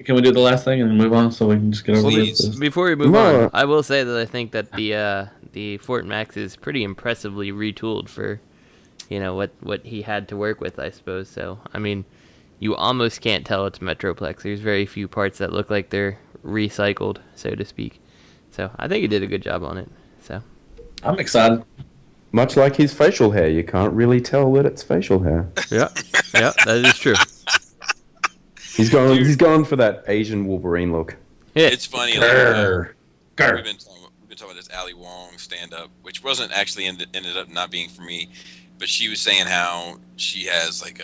can we do the last thing and move on so we can just get over this? Before we move on, I will say that I think that the Fort Max is pretty impressively retooled for, what he had to work with, I suppose. So, I mean, you almost can't tell it's Metroplex. There's very few parts that look like they're recycled, so to speak. So, I think he did a good job on it. So, I'm excited. Much like his facial hair, you can't really tell that it's facial hair. Yeah, that is true. He's going for that Asian Wolverine look. Yeah. It's funny. We've been talking about this Ali Wong stand-up, which wasn't actually ended up not being for me, but she was saying how she has like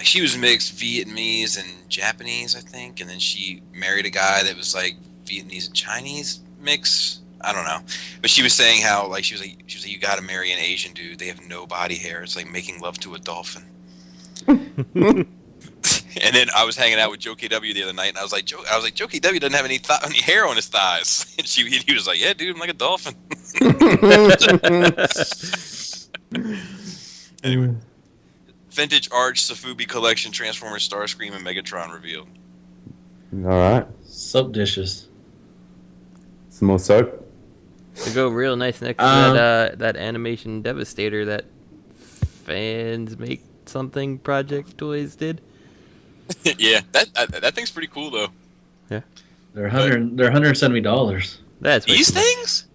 she was mixed Vietnamese and Japanese, I think, and then she married a guy that was like Vietnamese and Chinese mix. I don't know, but she was saying how she was like you got to marry an Asian dude. They have no body hair. It's like making love to a dolphin. And then I was hanging out with Joe KW the other night, and I was like, Joe KW doesn't have any hair on his thighs. And he was like, yeah, dude, I'm like a dolphin. Anyway, vintage Arch Safubi collection Transformers Starscream and Megatron revealed. All right. Soap dishes. Some more soap. To go real nice next to that animation Devastator that Fans Make Something Project Toys did. Yeah, that thing's pretty cool though. Yeah, they're $170. That's these things.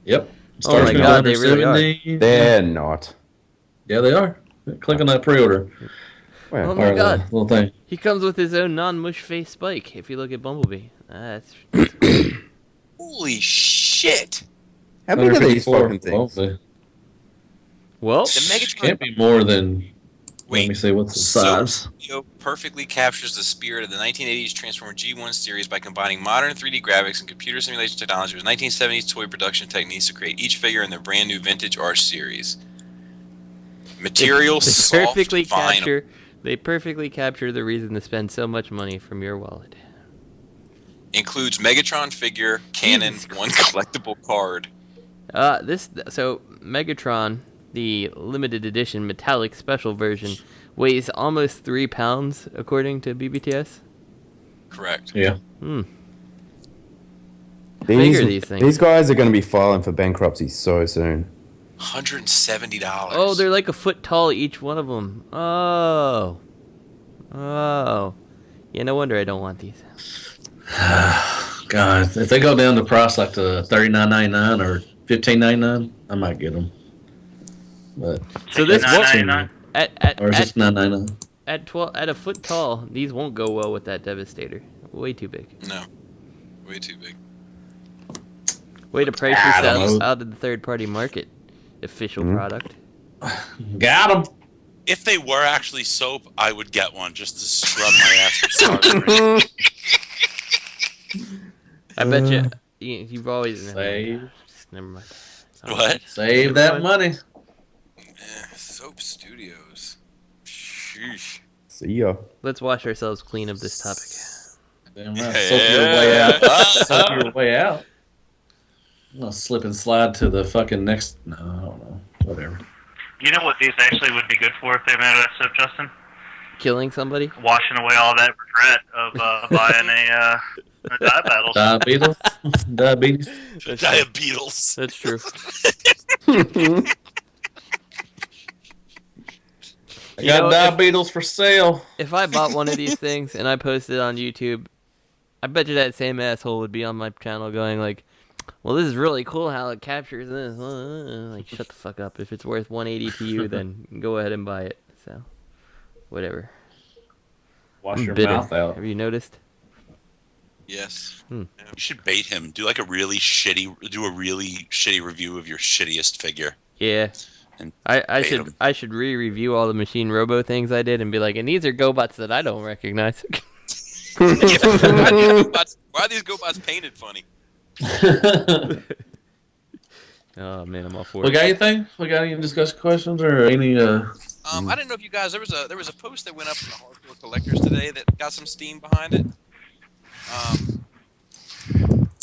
Yep. Oh my god, they really are. They're not. Yeah, they are. Click on that pre-order. Oh my god, little thing. He comes with his own non-mush face spike. If you look at Bumblebee, that's holy shit. How big are these fucking things? Well, the Megatron can't be more than. Let me see what's the size. Video perfectly captures the spirit of the 1980s Transformer G1 series by combining modern 3D graphics and computer simulation technology with 1970s toy production techniques to create each figure in their brand new vintage Arch series. Material soft vinyl. They perfectly capture the reason to spend so much money from your wallet. Includes Megatron figure, cannon, one collectible card. So Megatron, the limited edition metallic special version, weighs almost 3 pounds according to BBTS. Correct. Yeah. These things. These guys are going to be filing for bankruptcy so soon. $170. Oh, they're like a foot tall each one of them. Oh. Yeah, no wonder I don't want these. God, if they go down the price like to $39.99 or $15.99, I might get them. But so this $9.99 or is this $9.99? At a foot tall, these won't go well with that Devastator. Way too big. No, way too big. Way to price yourself out of the third-party market. Official product. Got them. If they were actually soap, I would get one just to scrub my ass with Starscream. I bet you've always save. Never mind. What? Save that money. Soap Studios. Sheesh. See ya. Let's wash ourselves clean of this topic. Damn right. Soap your way out. Soap your way out. I'm gonna slip and slide to the fucking next. No, I don't know. Whatever. You know what these actually would be good for if they made out of soap, Justin? Killing somebody? Washing away all that regret of buying a dye battle. Diabetes. Diabetes. That's true. I got diabetes for sale. If I bought one of these things and I posted it on YouTube, I bet you that same asshole would be on my channel going like, well, this is really cool how it captures this. Like, shut the fuck up. If it's worth $180 to you, then go ahead and buy it. So, whatever. Wash your mouth out. Have you noticed? Yes. You should bait him. Do a really shitty review of your shittiest figure. Yeah. And I should re-review all the Machine Robo things I did and be like, and these are GoBots that I don't recognize. Why are these GoBots painted funny? Oh man, I'm all for it. We got anything? We got any discussion questions or any? I didn't know if you guys there was a post that went up in the Hardcore Collectors today that got some steam behind it.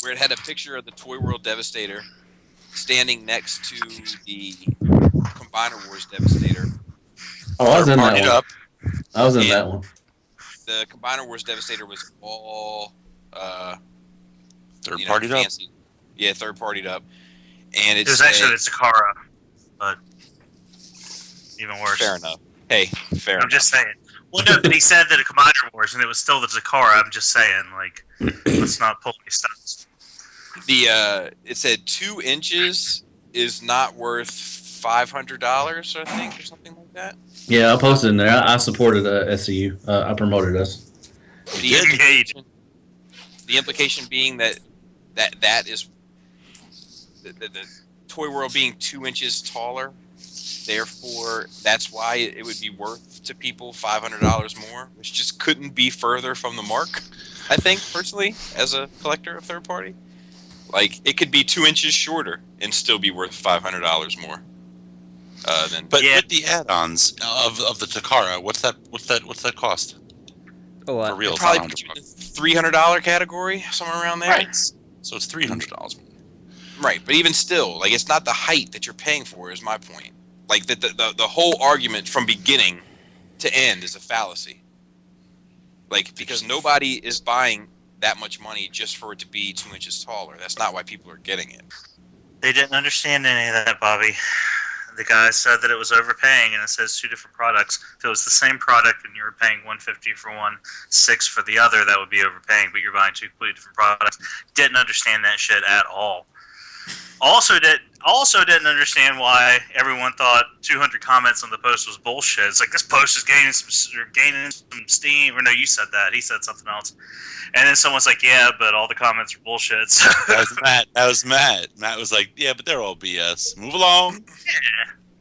where it had a picture of the Toy World Devastator standing next to the Combiner Wars Devastator. Oh, I was in that one. I was in that one. The Combiner Wars Devastator was all third-partied up. Yeah, third-partied up. And it was actually the Takara, but even worse. Fair enough. Hey, fair enough. I'm just saying. Well, no, but he said that a Combiner Wars, and it was still the Takara. I'm just saying, like, let's not pull any stunts. It said 2 inches is not worth $500, I think, or something like that. Yeah, I posted in there. I supported SCU. I promoted us. The implication being that is the Toy World being 2 inches taller. Therefore, that's why it would be worth to people $500 more, which just couldn't be further from the mark. I think personally, as a collector of third party, like it could be 2 inches shorter and still be worth $500 more. But with the add-ons of the Takara, what's that cost? Oh, for real, probably $300 category, somewhere around there. Right. So it's $300 more. Right, but even still, like it's not the height that you're paying for. Is my point. Like the whole argument from beginning to end is a fallacy. Like because nobody is buying that much money just for it to be 2 inches taller. That's not why people are getting it. They didn't understand any of that, Bobby. The guy said that it was overpaying, and it says 2 different products. If it was the same product and you were paying $150 for one, $6 for the other, that would be overpaying. But you're buying 2 completely different products. Didn't understand that shit at all. Also didn't understand why everyone thought 200 comments on the post was bullshit. It's like this post is gaining some steam. Or no, you said that. He said something else. And then someone's like, "Yeah, but all the comments are bullshit." So that was Matt. That was Matt. Matt was like, "Yeah, but they're all BS. Move along."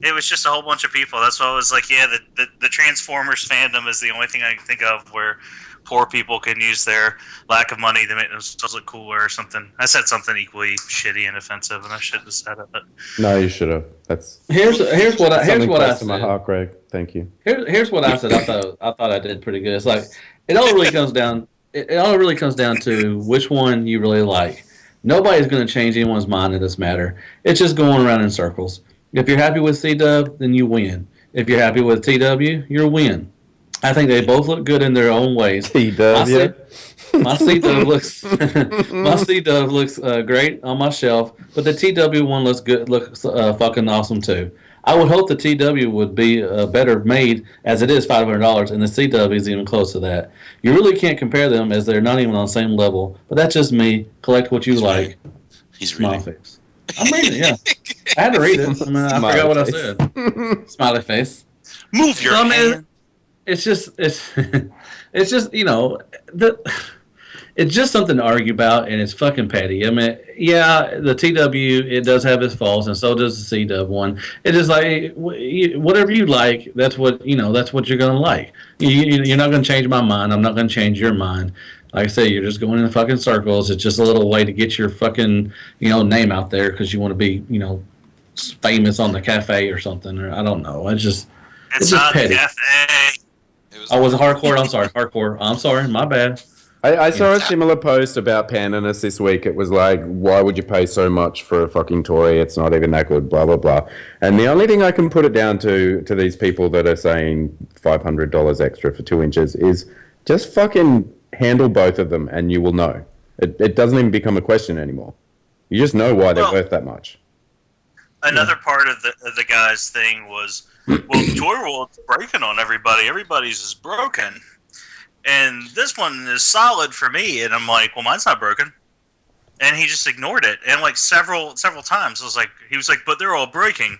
Yeah, it was just a whole bunch of people. That's why I was like, "Yeah, the Transformers fandom is the only thing I can think of where poor people can use their lack of money to make themselves look cooler or something." I said something equally shitty and offensive, and I shouldn't have said it. But no, you should have. That's here's what I said. To my heart, Greg. Thank you. Here's what I said. I thought I did pretty good. It's like it all really comes down. It all really comes down to which one you really like. Nobody's going to change anyone's mind in this matter. It's just going around in circles. If you're happy with C-Dub, then you win. If you're happy with TW, you're a win. I think they both look good in their own ways. C-Dub, my C-Dub looks great on my shelf, but the TW one looks fucking awesome too. I would hope the TW would be better made, as it is $500, and the CW is even close to that. You really can't compare them, as they're not even on the same level. But that's just me. Collect what you like. He's reading. Face. I'm reading, yeah. I had to read it. I mean, I forgot what I said. Smiley face. Move your hand. It's just it's just something to argue about, and it's fucking petty. I mean, yeah, the TW, it does have its faults, and so does the C-Dub one. It's just like, whatever you like, that's what you're going to like. You're not going to change my mind. I'm not going to change your mind. Like I say, you're just going in fucking circles. It's just a little way to get your fucking, name out there because you want to be, famous on the cafe or something, or I don't know. It's just petty. Cafe. Was it hardcore? I'm sorry, hardcore. I'm sorry, my bad. I saw a similar post about Pandanus this week. It was like, why would you pay so much for a fucking toy? It's not even that good, blah, blah, blah. And the only thing I can put it down to these people that are saying $500 extra for 2 inches is just fucking handle both of them and you will know. It doesn't even become a question anymore. You just know why they're worth that much. Another part of the guy's thing was, Toy World's breaking on everybody. Everybody's is broken. And this one is solid for me, and I'm like, well, mine's not broken. And he just ignored it, and like several times, he was like, but they're all breaking.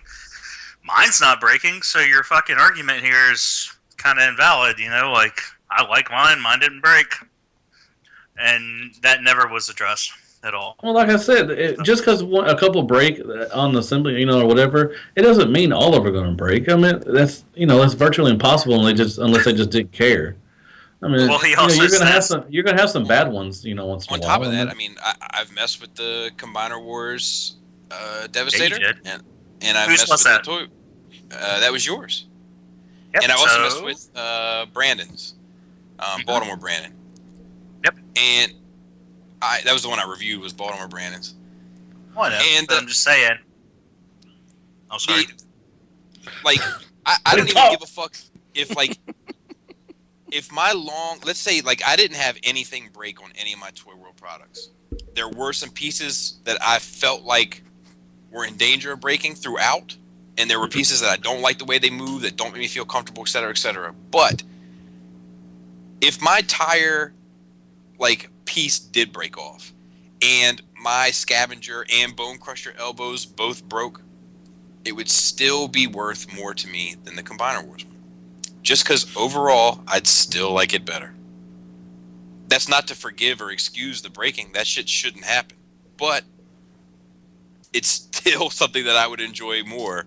Mine's not breaking, so your fucking argument here is kind of invalid. Like I like mine didn't break, and that never was addressed at all. Well, like I said, just because a couple break on the assembly, or whatever, it doesn't mean all of them are going to break. I mean, that's virtually impossible unless they just didn't care. I mean, well, he also you're gonna have some bad ones, once in a while. On top of that, I mean, I've messed with the Combiner Wars Devastator, and I messed with the toy. That was yours. Yep, and I also messed with Brandon's, Baltimore Brandon. Yep. And that was the one I reviewed, was Baltimore Brandon's. Well, no, and I'm just saying. I'm sorry. I don't even give a fuck if if let's say I didn't have anything break on any of my Toy World products. There were some pieces that I felt like were in danger of breaking throughout, and there were pieces that I don't like the way they move, that don't make me feel comfortable, etc., etc. But if my tire piece did break off, and my Scavenger and Bone Crusher elbows both broke, it would still be worth more to me than the Combiner Wars one. Just because overall, I'd still like it better. That's not to forgive or excuse the breaking. That shit shouldn't happen. But it's still something that I would enjoy more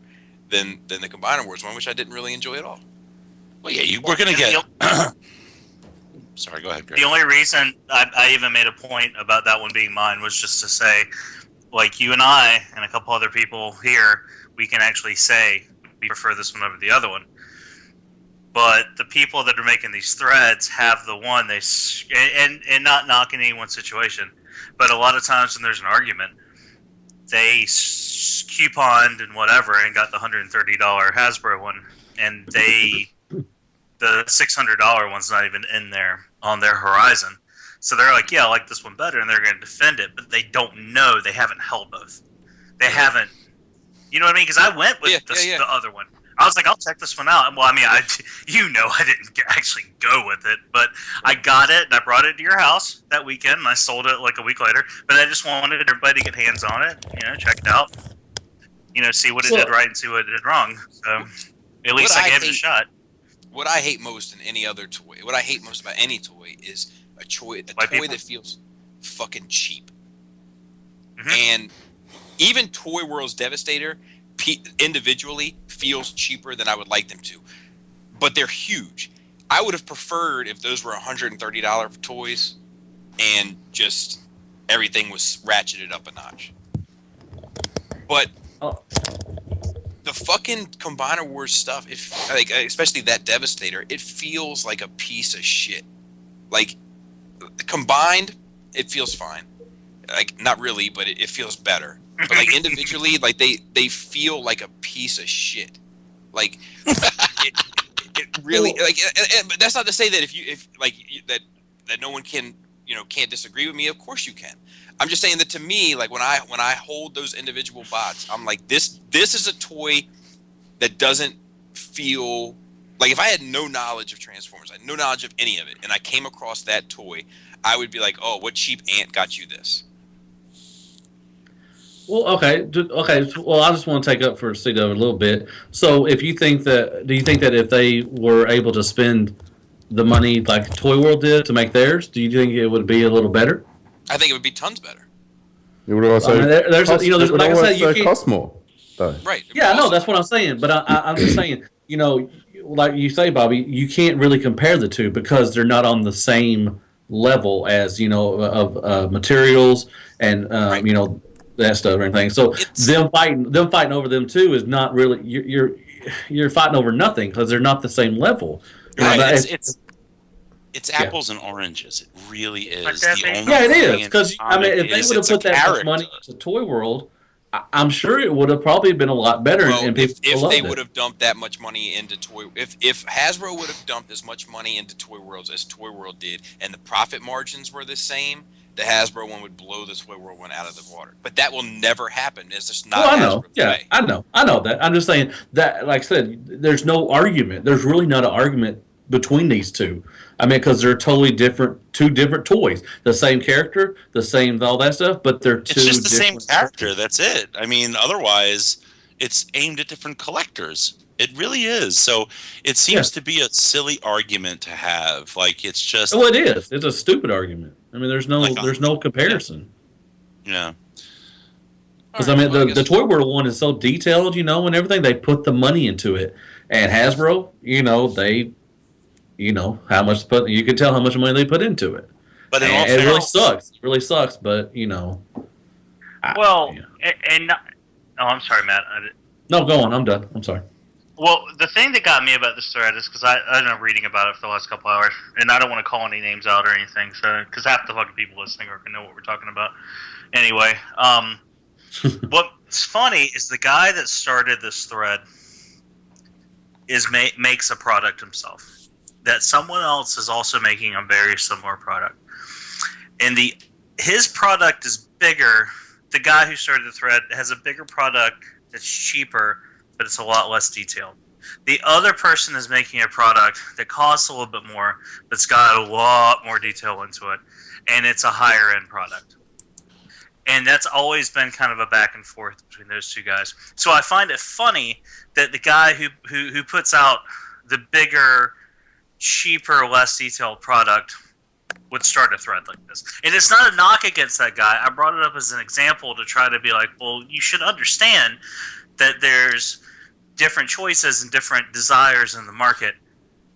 than the Combiner Wars one, which I didn't really enjoy at all. Well, yeah, we're going to get... Sorry, go ahead, Greg. The only reason I even made a point about that one being mine was just to say, you and I and a couple other people here, we can actually say we prefer this one over the other one. But the people that are making these threads have the one and not knocking anyone's situation, but a lot of times when there's an argument, they couponed and whatever and got the $130 Hasbro one, and the $600 one's not even in there on their horizon. So they're like, yeah, I like this one better, and they're going to defend it, but they don't know. They haven't held both. They haven't. You know what I mean? Because I went with the other one. I was like, I'll check this one out. Well, I mean, I didn't actually go with it, but I got it, and I brought it to your house that weekend, and I sold it a week later. But I just wanted everybody to get hands on it, check it out, see what it did right and see what it did wrong. So at least I gave it a shot. What I hate most in any other toy, what I hate most about any toy is a toy that feels fucking cheap. Mm-hmm. And even Toy World's Devastator individually feels cheaper than I would like them to. But they're huge. I would have preferred if those were $130 toys and just everything was ratcheted up a notch. But the fucking Combiner Wars stuff, especially that Devastator, it feels like a piece of shit. Combined, it feels fine. Not really, but it feels better. But individually, they feel like a piece of shit. It really but that's not to say that that no one can can't disagree with me. Of course you can. I'm just saying that to me, when I hold those individual bots, I'm like, this is a toy that doesn't feel if I had no knowledge of Transformers, I had no knowledge of any of it, and I came across that toy, I would be like, oh, what cheap ant got you this? Well, okay. Well, I just want to take up for Cito a little bit. So, do you think that if they were able to spend the money like Toy World did to make theirs, do you think it would be a little better? I think it would be tons better. It would also cost more, though. Right. Yeah, I know, that's what I'm saying. But I'm just saying, like you say, Bobby, you can't really compare the two because they're not on the same level as of materials and right. That stuff or anything. So them fighting over them too is not really you're fighting over nothing because they're not the same level. Right. It's apples and oranges. It really is. It is because if they would have put that much money into Toy World, I'm sure it would have probably been a lot better. Well, and if they would have dumped that much money into if Hasbro would have dumped as much money into Toy Worlds as Toy World did, and the profit margins were the same, the Hasbro one would blow the Toy World one out of the water. But that will never happen. It's just not. I know. Hasbro's way. I know that. I'm just saying that, like I said, there's no argument. There's really not an argument between these two. I mean, because they're totally different, two different toys. The same character, the same all that stuff, but they're two. It's just the same character. Characters. That's it. I mean, otherwise, it's aimed at different collectors. It really is. So it seems to be a silly argument to have. It's just. Well, it is. It's a stupid argument. I mean, there's no comparison. Yeah. Because I mean, the Toy World one is so detailed, and everything. They put the money into it, and Hasbro, they. How much you can tell how much money they put into it. But it really sucks. It really sucks, but I'm sorry, Matt. No, go on. I'm done. I'm sorry. Well, the thing that got me about this thread is because I've been reading about it for the last couple hours, and I don't want to call any names out or anything, so because half the fucking people listening are gonna know what we're talking about. Anyway, what's funny is the guy that started this thread makes a product himself that someone else is also making a very similar product, and his product is bigger. The guy who started the thread has a bigger product that's cheaper, but it's a lot less detailed. The other person is making a product that costs a little bit more, but's got a lot more detail into it, and it's a higher end product. And that's always been kind of a back and forth between those two guys. So I find it funny that the guy who puts out the bigger, cheaper, less detailed product would start a thread like this. And it's not a knock against that guy. I brought it up as an example to try to be like, well, you should understand that there's different choices and different desires in the market.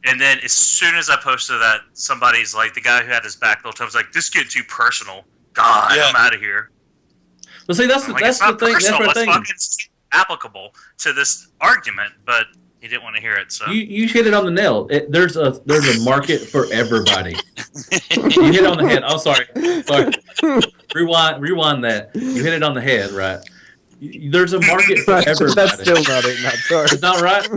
And then as soon as I posted that, somebody's like, the guy who had his back the whole time was like, this getting too personal. God, I'm out of here. Well, see, that's the thing. That's the thing. It's applicable to this argument, but he didn't want to hear it. So you hit it on the nail. There's a market for everybody. You hit it on the head. Oh, sorry. Rewind that. You hit it on the head, right? There's a market for everybody. That's still not it. Not sorry. It's not right.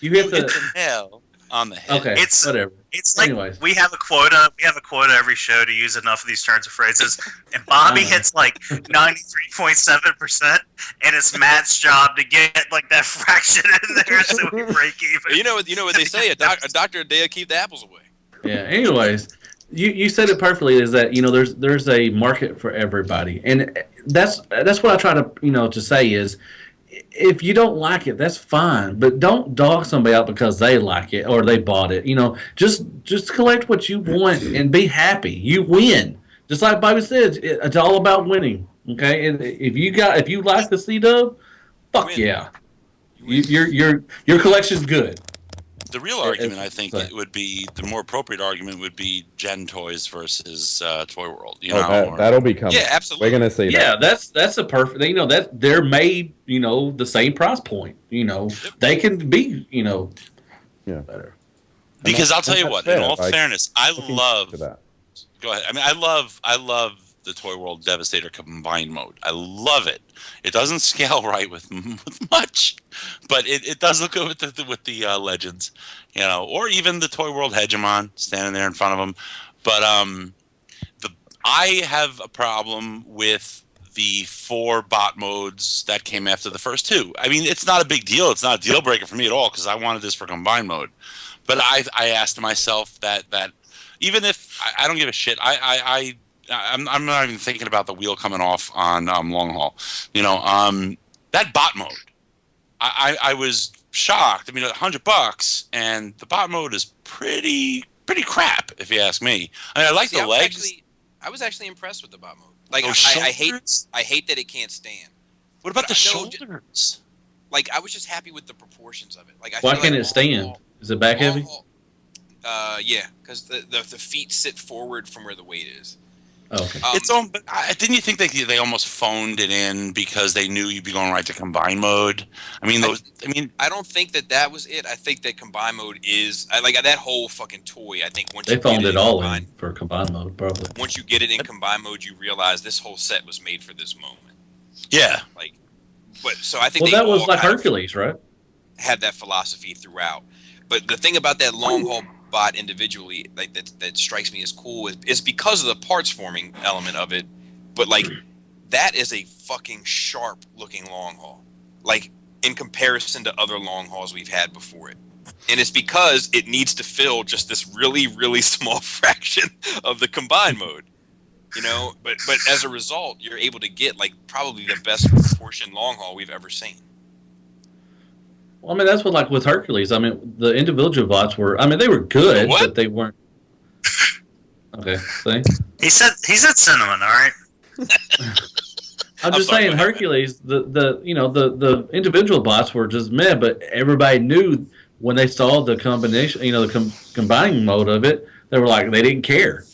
You hit the nail on the head. Okay, whatever. It's like we have a quota. We have a quota every show to use enough of these turns of phrases, and Bobby hits like 93.7%, and it's Matt's job to get like that fraction in there so we break even. You know what they say: a doctor a day keep the apples away. Yeah. Anyways, you said it perfectly. Is that there's a market for everybody, and that's what I try to to say is, if you don't like it, that's fine, but don't dog somebody out because they like it or they bought it. Just collect what you want and be happy. You win, just like Bobby said. It's all about winning. Okay, and if you like the C-Dub, fuck yeah, your collection's good. The real argument, I think, it would be the more appropriate argument would be Gen Toys versus Toy World. That'll be coming. Yeah, absolutely. We're gonna see that. Yeah, that's a perfect. That they're made. The same price point. They can be. Better. Because I'll tell you what. In all fairness, I love. Go ahead. I mean, I love the Toy World Devastator combined mode. I love it. It doesn't scale right with much, but it does look good with the legends, or even the Toy World Hegemon standing there in front of them. But I have a problem with the 4 bot modes that came after the first 2. I mean, it's not a big deal. It's not a deal breaker for me at all because I wanted this for combined mode. But I asked myself that even if I don't give a shit, I'm not even thinking about the wheel coming off on long haul. That bot mode, I was shocked. I mean, $100, and the bot mode is pretty crap, if you ask me. I mean, I like the legs. I was actually impressed with the bot mode. Like, I hate that it can't stand. What about the shoulders? Like, I was just happy with the proportions of it. Like, why can't it stand? Is it back heavy? Yeah, because the feet sit forward from where the weight is. Okay. But didn't you think they almost phoned it in because they knew you'd be going right to combine mode? I mean, I don't think that was it. I think that combine mode is like that whole fucking toy. I think once they phoned it all in for combine mode, probably. Once you get it in combine mode, you realize this whole set was made for this moment. Yeah. So I think that was like Hercules, right? Had that philosophy throughout. But the thing about that long haul bot individually, like that strikes me as cool is because of the parts forming element of it. But like that is a fucking sharp looking long haul, like in comparison to other long hauls we've had before it. And it's because it needs to fill just this really, really small fraction of the combined mode. But as a result, you're able to get like probably the best proportion long haul we've ever seen. Well, I mean, that's what, like, with Hercules. I mean, the individual bots were, they were good, but they weren't. Okay, see? He said cinnamon, all right? I'm just saying, Hercules, the individual bots were just meh, but everybody knew when they saw the combination, the combining mode of it, they were like, they didn't care.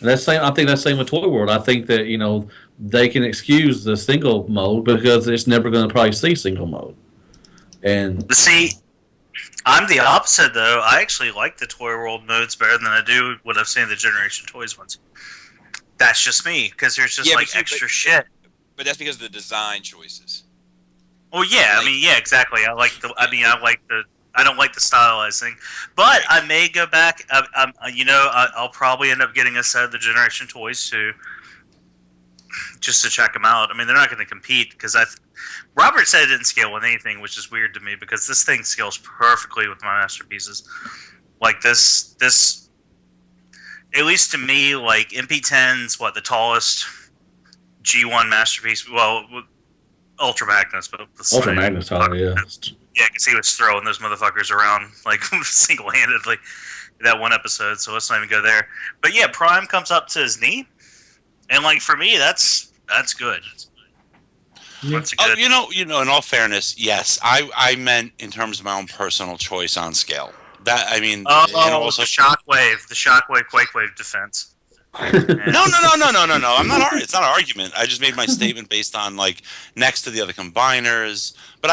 And I think that's the same with Toy World. I think that, they can excuse the single mode because it's never going to probably see single mode. And see, I'm the opposite though. I actually like the Toy World modes better than I do what I've seen in the Generation Toys ones. That's just me, because there's just extra shit. But that's because of the design choices. Well, yeah, I mean, yeah, exactly. I don't like the stylized thing, but I may go back. I'll probably end up getting a set of the Generation Toys too, just to check them out. I mean, they're not going to compete because Robert said it didn't scale with anything, which is weird to me because this thing scales perfectly with my masterpieces. Like this, at least to me, like MP10's the tallest G1 masterpiece. Well, Ultra Magnus, but Ultra Magnus taller, yeah. Yeah, because he was throwing those motherfuckers around single-handedly that one episode. So let's not even go there. But yeah, Prime comes up to his knee, and for me, that's good. That's good. In all fairness, yes, I meant in terms of my own personal choice on scale. That I mean, also the Shockwave Quakewave defense. No. I'm not. It's not an argument. I just made my statement based on next to the other combiners. But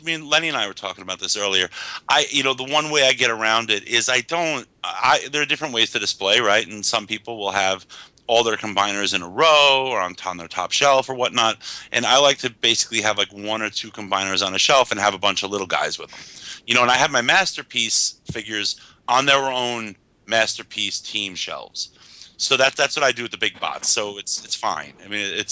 Lenny and I were talking about this earlier. The one way I get around it is there are different ways to display, right? And some people will have all their combiners in a row or on their top shelf or whatnot. And I like to basically have one or two combiners on a shelf and have a bunch of little guys with them. And I have my masterpiece figures on their own masterpiece team shelves. So that's what I do with the big bots. So it's fine. I mean,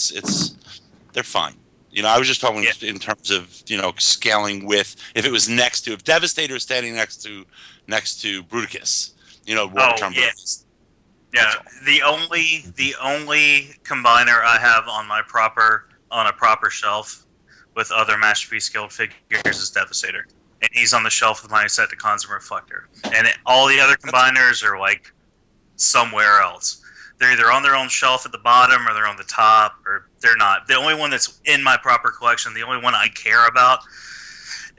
they're fine. I was just talking in terms of scaling with if it was if Devastator is standing next to Bruticus, Bruticus. Yeah, the only combiner I have on a proper shelf with other masterpiece guild figures is Devastator, and he's on the shelf with my Decepticons and Reflector, and all the other combiners are somewhere else. They're either on their own shelf at the bottom or they're on the top, or they're not. The only one that's in my proper collection, the only one I care about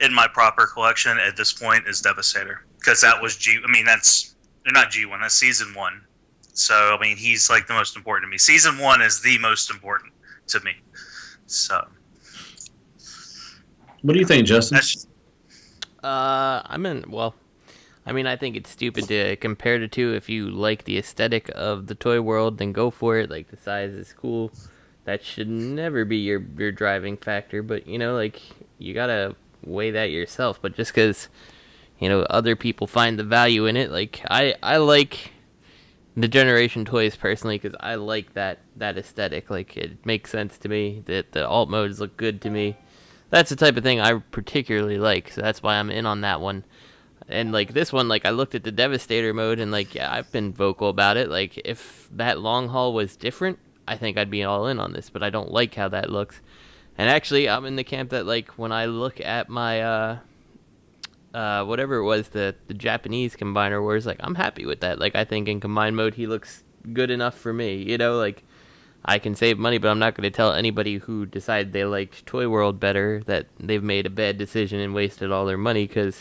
in my proper collection at this point is Devastator, because that was they're not G1, that's Season 1. So, I mean, he's the most important to me. Season 1 is the most important to me. So. What do you think, Justin? I think it's stupid to compare the two. If you like the aesthetic of the toy world, then go for it. The size is cool. That should never be your driving factor. But, you gotta weigh that yourself. But just because, other people find the value in it, I like the Generation Toys personally because I like that aesthetic. It makes sense to me. That the alt modes look good to me. That's the type of thing I particularly like. So that's why I'm in on that one. And this one, I looked at the Devastator mode and I've been vocal about it. If that long haul was different, I think I'd be all in on this, but I don't like how that looks. And actually, I'm in the camp that when I look at my whatever it was, the Japanese combiner wars, I'm happy with that. I think in combined mode he looks good enough for me. I can save money, but I'm not going to tell anybody who decided they liked Toy World better that they've made a bad decision and wasted all their money because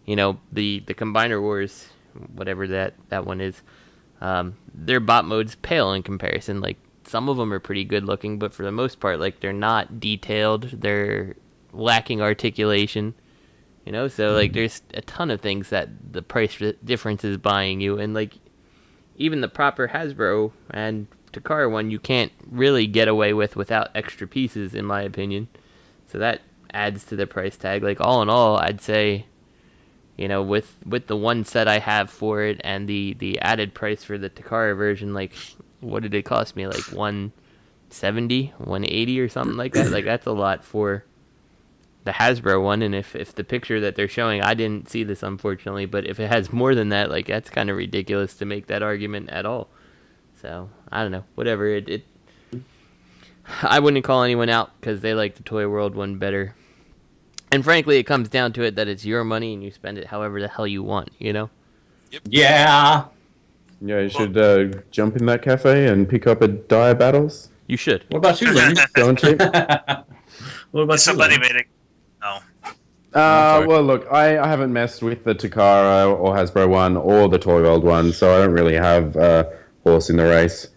the Combiner Wars, whatever that one is, their bot modes pale in comparison. Some of them are pretty good looking, but for the most part, they're not detailed. They're lacking articulation. So there's a ton of things that the price difference is buying you, and even the proper Hasbro and Takara one, you can't really get away with without extra pieces, in my opinion. So that adds to the price tag. All in all, I'd say, with the one set I have for it and the added price for the Takara version, what did it cost me? $170, $180 or something like that. That's a lot for the Hasbro one. And if the picture that they're showing, I didn't see this unfortunately, but if it has more than that, that's kind of ridiculous to make that argument at all. So I don't know, whatever. I wouldn't call anyone out because they like the Toy World one better. And frankly, it comes down to it that it's your money and you spend it however the hell you want, Yep. Yeah. Yeah, you should jump in that cafe and pick up a Dire Battles. You should. What about you, Lynn? Going cheap. What about somebody you, made it? No. Well, look, I haven't messed with the Takara or Hasbro one or the Toy World one, so I don't really have a horse in the race,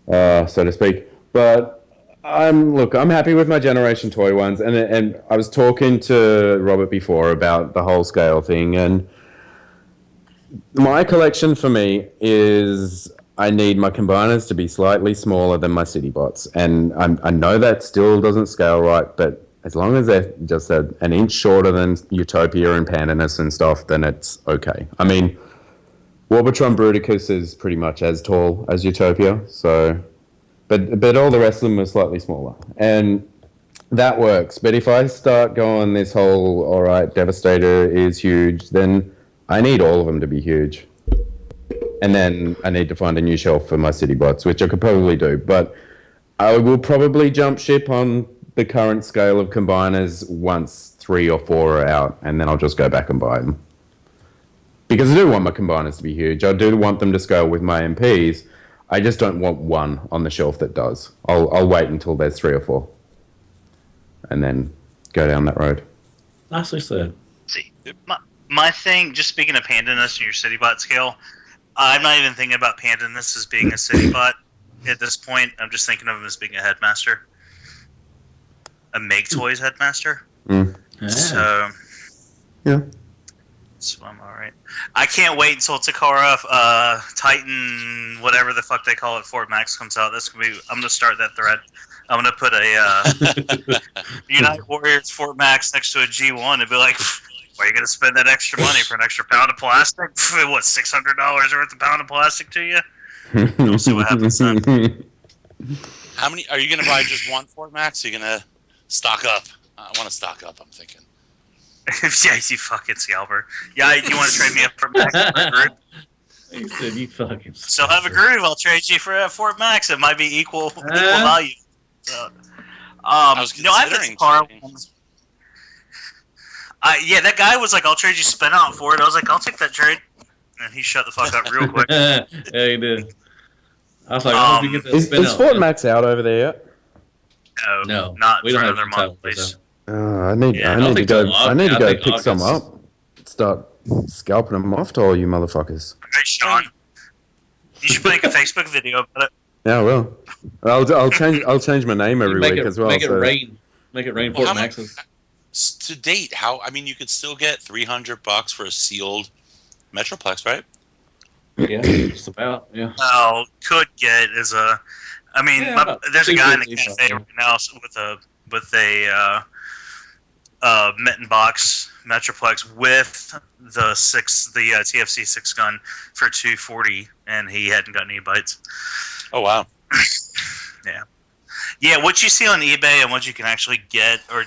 so to speak. But I'm happy with my Generation Toy ones, and I was talking to Robert before about the whole scale thing, and my collection for me is I need my combiners to be slightly smaller than my Citybots, and I know that still doesn't scale right, but as long as they're just an inch shorter than Utopia and Pandanus and stuff, then it's okay. I mean, Warbotron Bruticus is pretty much as tall as Utopia, so... But all the rest of them are slightly smaller. And that works. But if I start going this whole, all right, Devastator is huge, then I need all of them to be huge. And then I need to find a new shelf for my Citybots, which I could probably do. But I will probably jump ship on the current scale of combiners once 3 or 4 are out, and then I'll just go back and buy them. Because I do want my combiners to be huge. I do want them to scale with my MPs. I just don't want one on the shelf that does. I'll wait until there's 3 or 4. And then go down that road. Nicely said. See, my thing, just speaking of Pandanus and your Citybot scale, I'm not even thinking about Pandanus as being a Citybot at this point. I'm just thinking of him as being a headmaster. A Make Toys headmaster. Mm. So... Yeah. So I'm alright. I can't wait until Takara Titan, whatever the fuck they call it, Fort Max comes out. That's gonna be. I'm gonna start that thread. I'm gonna put a United Warriors Fort Max next to a G1 and be like, "Why are you gonna spend that extra money for an extra pound of plastic? What, $600 worth of pound of plastic to you?" We'll see what happens then. How many are you gonna buy? Just one Fort Max? Are you gonna stock up? I want to stock up. I'm thinking. Yeah, you fucking scalper. Yeah, you want to trade me up for Max for a Groove? He said you fucking. So have a Groove. I'll trade you for a Fort Max. It might be equal value. So, I was considering. Yeah, that guy was like, "I'll trade you Spin Out for it." I was like, "I'll take that trade," and he shut the fuck up real quick. Yeah, he did. I was like, "I hope you get that Spin Out." Is Fort Max out over there yet? No, not we for don't another month, please. I need to go pick some up. Start scalping them off to all you motherfuckers. Hey, Sean, you should make a Facebook video about it. Yeah, I will. I'll change my name every week as well. Make it rain. Make it rain. Fort Maxes. To date, you could still get $300 for a sealed Metroplex, right? Yeah, just about. Yeah. No, could get is a. I mean, there's a guy in the cafe right now with a Mitten box Metroplex with the TFC 6 gun for $240, and he hadn't gotten any bites. Oh wow! Yeah. What you see on eBay and what you can actually get are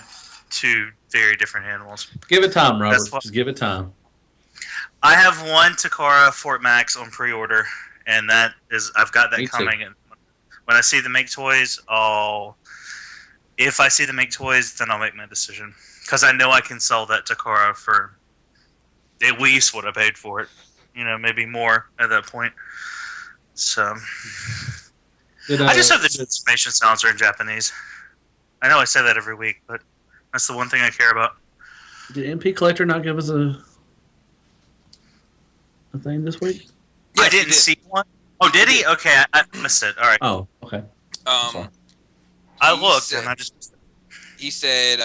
two very different animals. Give it time, Robert. Just give it time. I have one Takara Fort Max on pre-order, and I've got that coming. And when I see the Make Toys, if I see the Make Toys, then I'll make my decision. Because I know I can sell that Takara for at least what I paid for it. Maybe more at that point. So, I just hope the transformation sounds are in Japanese. I know I say that every week, but that's the one thing I care about. Did MP Collector not give us a thing this week? Yeah, I didn't see one. Oh, did he? Okay, I missed it. All right. Oh, okay. I looked and I just... He said,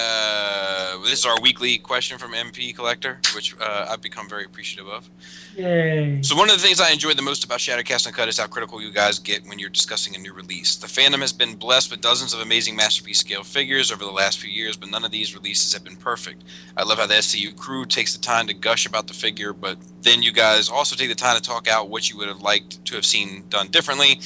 this is our weekly question from MP Collector, which I've become very appreciative of. Yay. So one of the things I enjoy the most about Shadowcast Uncut is how critical you guys get when you're discussing a new release. The fandom has been blessed with dozens of amazing Masterpiece scale figures over the last few years, but none of these releases have been perfect. I love how the SCU crew takes the time to gush about the figure, but then you guys also take the time to talk out what you would have liked to have seen done differently.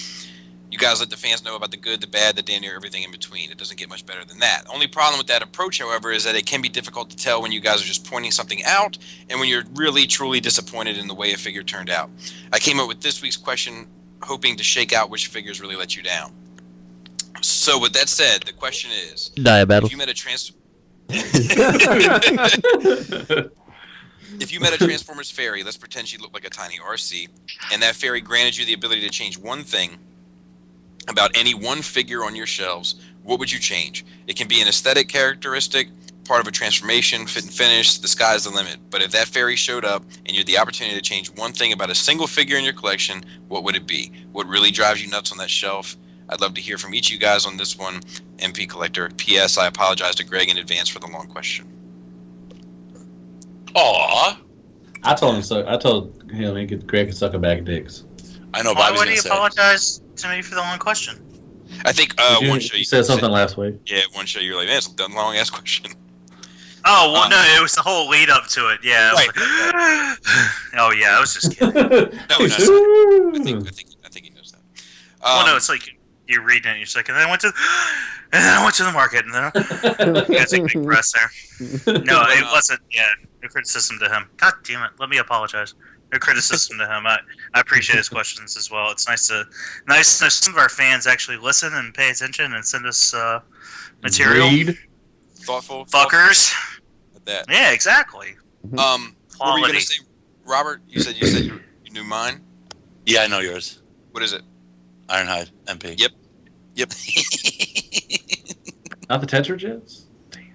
You guys let the fans know about the good, the bad, the damn near everything in between. It doesn't get much better than that. Only problem with that approach, however, is that it can be difficult to tell when you guys are just pointing something out and when you're really, truly disappointed in the way a figure turned out. I came up with this week's question hoping to shake out which figures really let you down. So with that said, the question is... Diabattle. If you met a Transformers fairy, let's pretend she looked like a tiny RC, and that fairy granted you the ability to change one thing about any one figure on your shelves, what would you change? It can be an aesthetic characteristic, part of a transformation, fit and finish, the sky's the limit. But if that fairy showed up and you had the opportunity to change one thing about a single figure in your collection, what would it be? What really drives you nuts on that shelf? I'd love to hear from each of you guys on this one. MP Collector. P.S. I apologize to Greg in advance for the long question. Aw. I told him Greg could suck a bag of dicks. I know. Why would he apologize to me for the long question? I think one show you said something last week. Yeah, one show you were like, man, it's a long ass question. Oh, well, no, it was the whole lead up to it. Yeah. Right. Oh, yeah, I was just kidding. I think he knows that. Well, no, it's like you're reading it, you're just like, and then I went to the market, and then you guys take big breaths there. No, it wasn't. Yeah, no criticism to him. God damn it, let me apologize. No criticism to him. I appreciate his questions as well. It's nice to some of our fans actually listen and pay attention and send us material. Read. Thoughtful fuckers. That. Yeah, exactly. What were you gonna say, Robert? You said you knew mine. Yeah, I know yours. What is it? Ironhide MP. Yep. Not the Tetra Jets?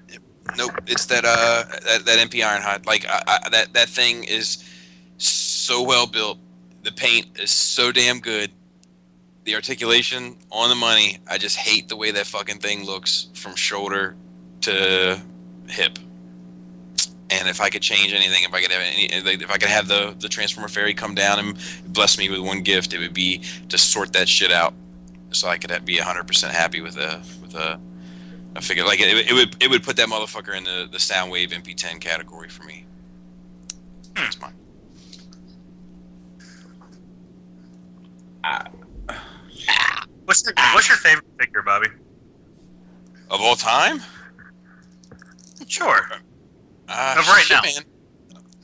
Yep. Nope. It's that MP Ironhide. Like that thing is so well built. The paint is so damn good. The articulation on the money. I just hate the way that fucking thing looks from shoulder to hip. And if I could change anything, if I could have the Transformer Fairy come down and bless me with one gift, it would be to sort that shit out, so I could be 100% happy with a figure. Like it would put that motherfucker in the Soundwave MP10 category for me. That's mine. What's your favorite figure, Bobby? Of all time? Sure. Of right now. Man.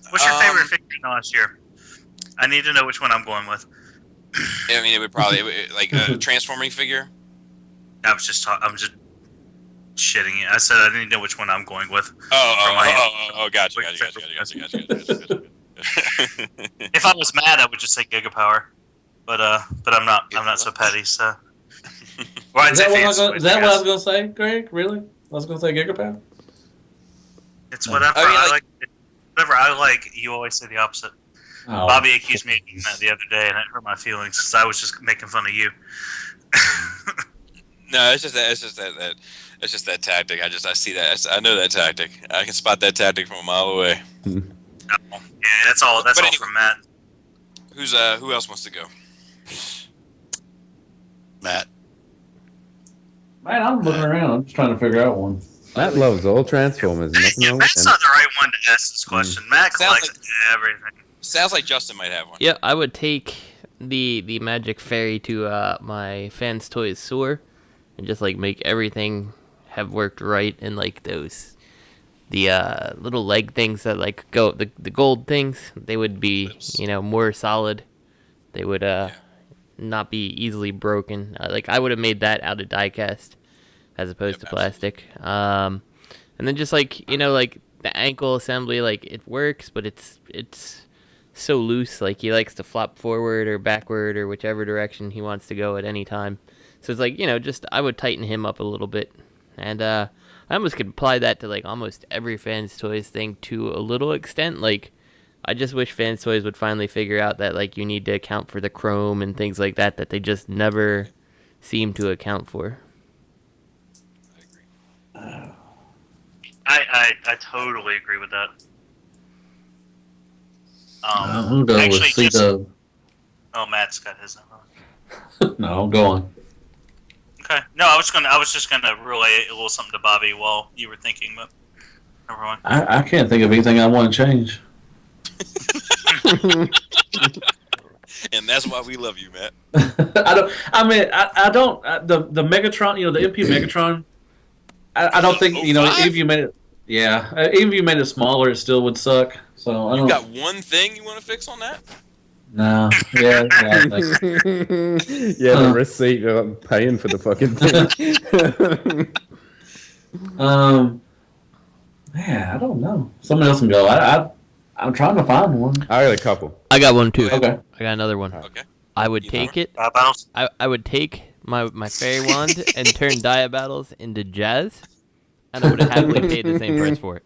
What's your favorite figure in the last year? I need to know which one I'm going with. I mean, it would probably like a transforming figure. I'm just shitting you. I said I didn't know which one I'm going with. Gotcha. If I was mad, I would just say Gigapower, but I'm not. I'm not so petty. So. Is that what I was gonna say, Greg? Really? I was gonna say Gigapower. It's whatever I like. Whatever I like, you always say the opposite. Oh. Bobby accused me of doing that the other day, and it hurt my feelings because I was just making fun of you. No, it's just that tactic. I see that. I know that tactic. I can spot that tactic from a mile away. Yeah, that's all. That's all from Matt. Who else wants to go? Matt. Man, I'm looking around. I'm just trying to figure out one. Matt loves all Transformers. Yeah, Matt's not the right one to ask this question. Matt collects everything. Sounds like Justin might have one. Yeah, I would take the Magic Fairy to my Fans Toys store and just like make everything have worked right, and like the little leg things that like go the gold things, they would be more solid. They would not be easily broken. Like I would have made that out of die cast as opposed to plastic. And then just like like the ankle assembly, like it works, but it's so loose. Like he likes to flop forward or backward or whichever direction he wants to go at any time. So it's like just I would tighten him up a little bit, and I almost could apply that to like almost every Fans Toys thing to a little extent. Like I just wish Fans Toys would finally figure out that like you need to account for the chrome and things like that they just never seem to account for. I totally agree with that. Matt's got his on. No, go on. Okay. No, I was just gonna relay a little something to Bobby while you were thinking, but never mind. I can't think of anything I want to change. And that's why we love you, Matt. I don't. The Megatron, the MP Megatron. I don't think even if you made it. Yeah, even if you made it smaller, it still would suck. So I don't. You got one thing you want to fix on that? No. Yeah. The receipt of paying for the fucking thing. Yeah, I don't know. Somebody else can go. I'm trying to find one. I got a couple. I got one too. Okay. I got another one. Okay. I would take it. I would take my fairy wand and turn Dia Battles into jazz, and I would have happily paid the same price for it.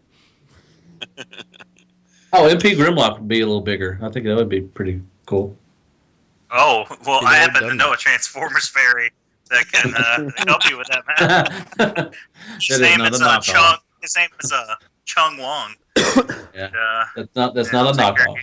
Oh, MP Grimlock would be a little bigger. I think that would be pretty cool. Oh, well, I happen to know a Transformers fairy that can help you with that, man. His name is Chung. His name is Chung Wong. Yeah, that's not a knockoff.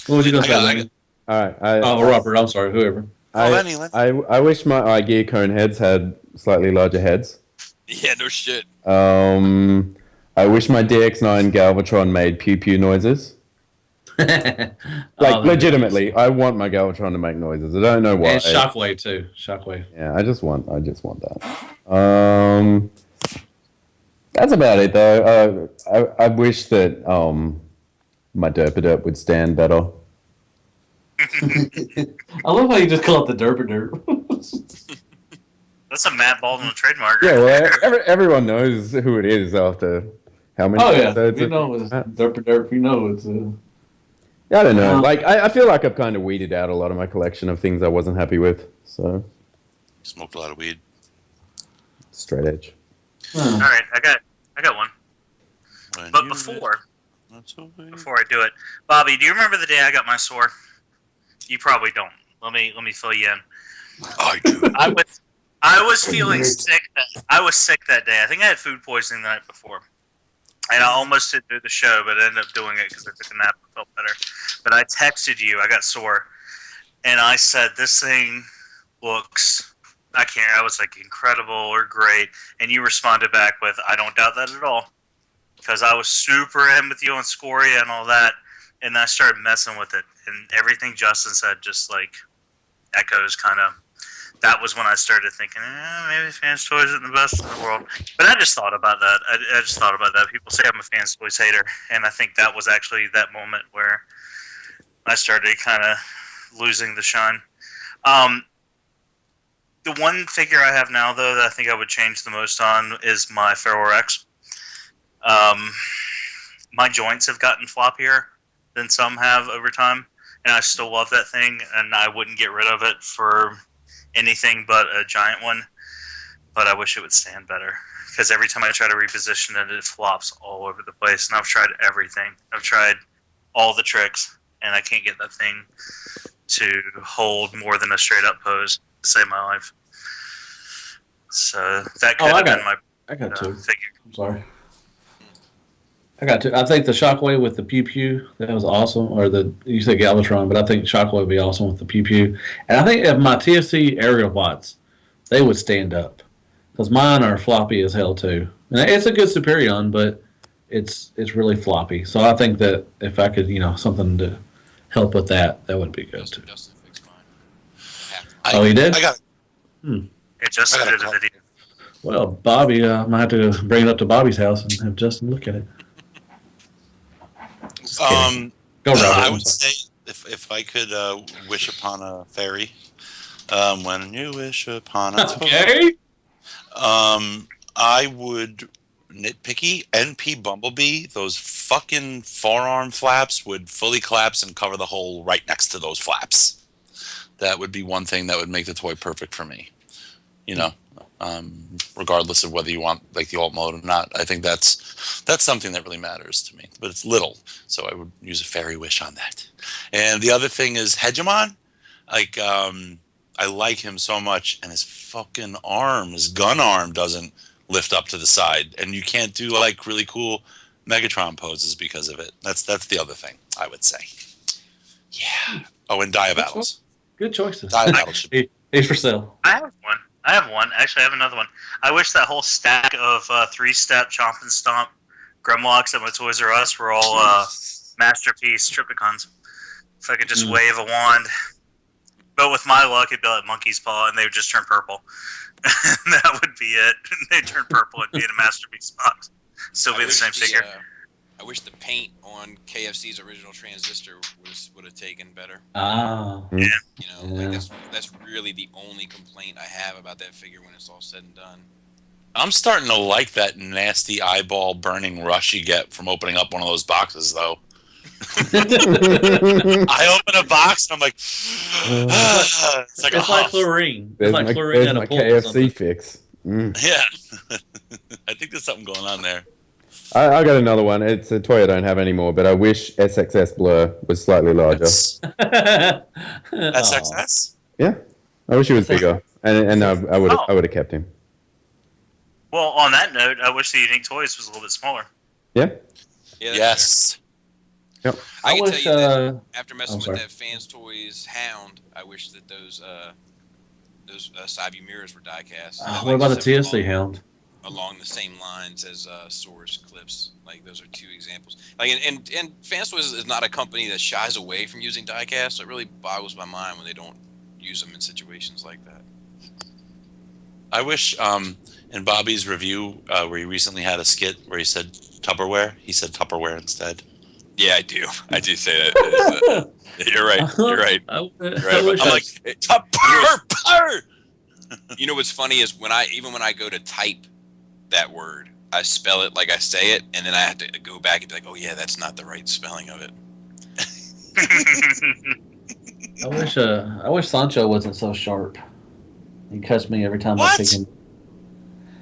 What was you gonna say? All right. Robert. I'm sorry. Whoever. I wish my Gear Cone heads had slightly larger heads. Yeah, no shit. I wish my DX9 Galvatron made pew pew noises. Legitimately, I want my Galvatron to make noises. I don't know why. And Shockwave too. Shockwave. Yeah, I just want that. That's about it though. I wish that my Derp would stand better. I love how you just call it the Derp. That's a Matt Baldwin trademark. Yeah, well, everyone knows who it is after how many episodes. You know it's Derp. You know it's. Yeah, I don't know. I feel like I've kind of weeded out a lot of my collection of things I wasn't happy with. So. Smoked a lot of weed. Straight edge. All right, I got one. But before I do it, Bobby, do you remember the day I got my sore? You probably don't. Let me fill you in. I do. I was feeling sick. I was sick that day. I think I had food poisoning the night before, and I almost didn't do the show, but I ended up doing it because I took a nap and felt better. But I texted you. I got sore, and I said, "This thing looks." I was like, incredible or great. And you responded back with, I don't doubt that at all. Because I was super in with you on Scoria and all that. And I started messing with it. And everything Justin said just like echoes kind of. That was when I started thinking, maybe Fans Toys isn't the best in the world. But I just thought about that. I just thought about that. People say I'm a Fans Toys hater. And I think that was actually that moment where I started kind of losing the shine. The one figure I have now, though, that I think I would change the most on is my Feral Rex. My joints have gotten floppier than some have over time, and I still love that thing, and I wouldn't get rid of it for anything but a giant one, but I wish it would stand better, because every time I try to reposition it, it flops all over the place, and I've tried everything. I've tried all the tricks, and I can't get that thing to hold more than a straight-up pose to save my life. So that could have been my figure. I'm sorry. I got two. I think the Shockwave with the pew pew, that was awesome. Or you said Galvatron, but I think Shockwave would be awesome with the pew pew. And I think if my TFC aerial bots, they would stand up, because mine are floppy as hell too. And it's a good Superion, but it's really floppy. So I think that if I could, something to help with that would be good too. Justin fixed mine. Oh, he did? I got it. It just did a video. Well, Bobby, I might have to bring it up to Bobby's house and have Justin look at it. Go, Robert. I would say if I could wish upon a fairy, when you wish upon a toy, I would nitpicky NP Bumblebee. Those fucking forearm flaps would fully collapse and cover the hole right next to those flaps. That would be one thing that would make the toy perfect for me. Regardless of whether you want like the alt mode or not. I think that's something that really matters to me. But it's little, so I would use a fairy wish on that. And the other thing is Hegemon. Like I like him so much, and his fucking arm, his gun arm, doesn't lift up to the side, and you can't do like really cool Megatron poses because of it. That's the other thing I would say. Yeah. Oh, and Dia Battles. Good choices. Dia Battles should be. He's for sale. I have one. Actually, I have another one. I wish that whole stack of 3-step Chomp and Stomp Grimlocks at my Toys R Us were all Masterpiece Triptychons. If I could just wave a wand. But with my luck, it'd be like Monkey's Paw, and they would just turn purple. And that would be it. They'd turn purple and be in a Masterpiece box. Still be the same figure. I wish the paint on KFC's original Transistor would have taken better. Ah. Yeah. That's really the only complaint I have about that figure when it's all said and done. I'm starting to like that nasty eyeball burning rush you get from opening up one of those boxes, though. I open a box and I'm like, it's like chlorine. There's like my, chlorine there's my KFC fix. Yeah. I think there's something going on there. I got another one. It's a toy I don't have anymore, but I wish SXS Blur was slightly larger. SXS? Yeah. I wish he was bigger, and I would have kept him. Well, on that note, I wish the Unique Toys was a little bit smaller. Yeah. Yes. Yep. I can wish, tell you that after messing sorry. with that Fans Toys Hound, I wish that those side view mirrors were die cast. What about the TFC Hound? Along the same lines as Source Clips, like those are two examples. Like and Fans Toys is not a company that shies away from using die cast. So it really boggles my mind when they don't use them in situations like that. I wish in Bobby's review where he recently had a skit where he said Tupperware, he said Tupperware instead. Yeah, I do. I do say that. You're right. You're right. You're right. I'm like Tupperware. You know what's funny is when I go to type that word, I spell it like I say it, and then I have to go back and be like, oh yeah, that's not the right spelling of it. I wish Sancho wasn't so sharp. He cuts me every time I pick him.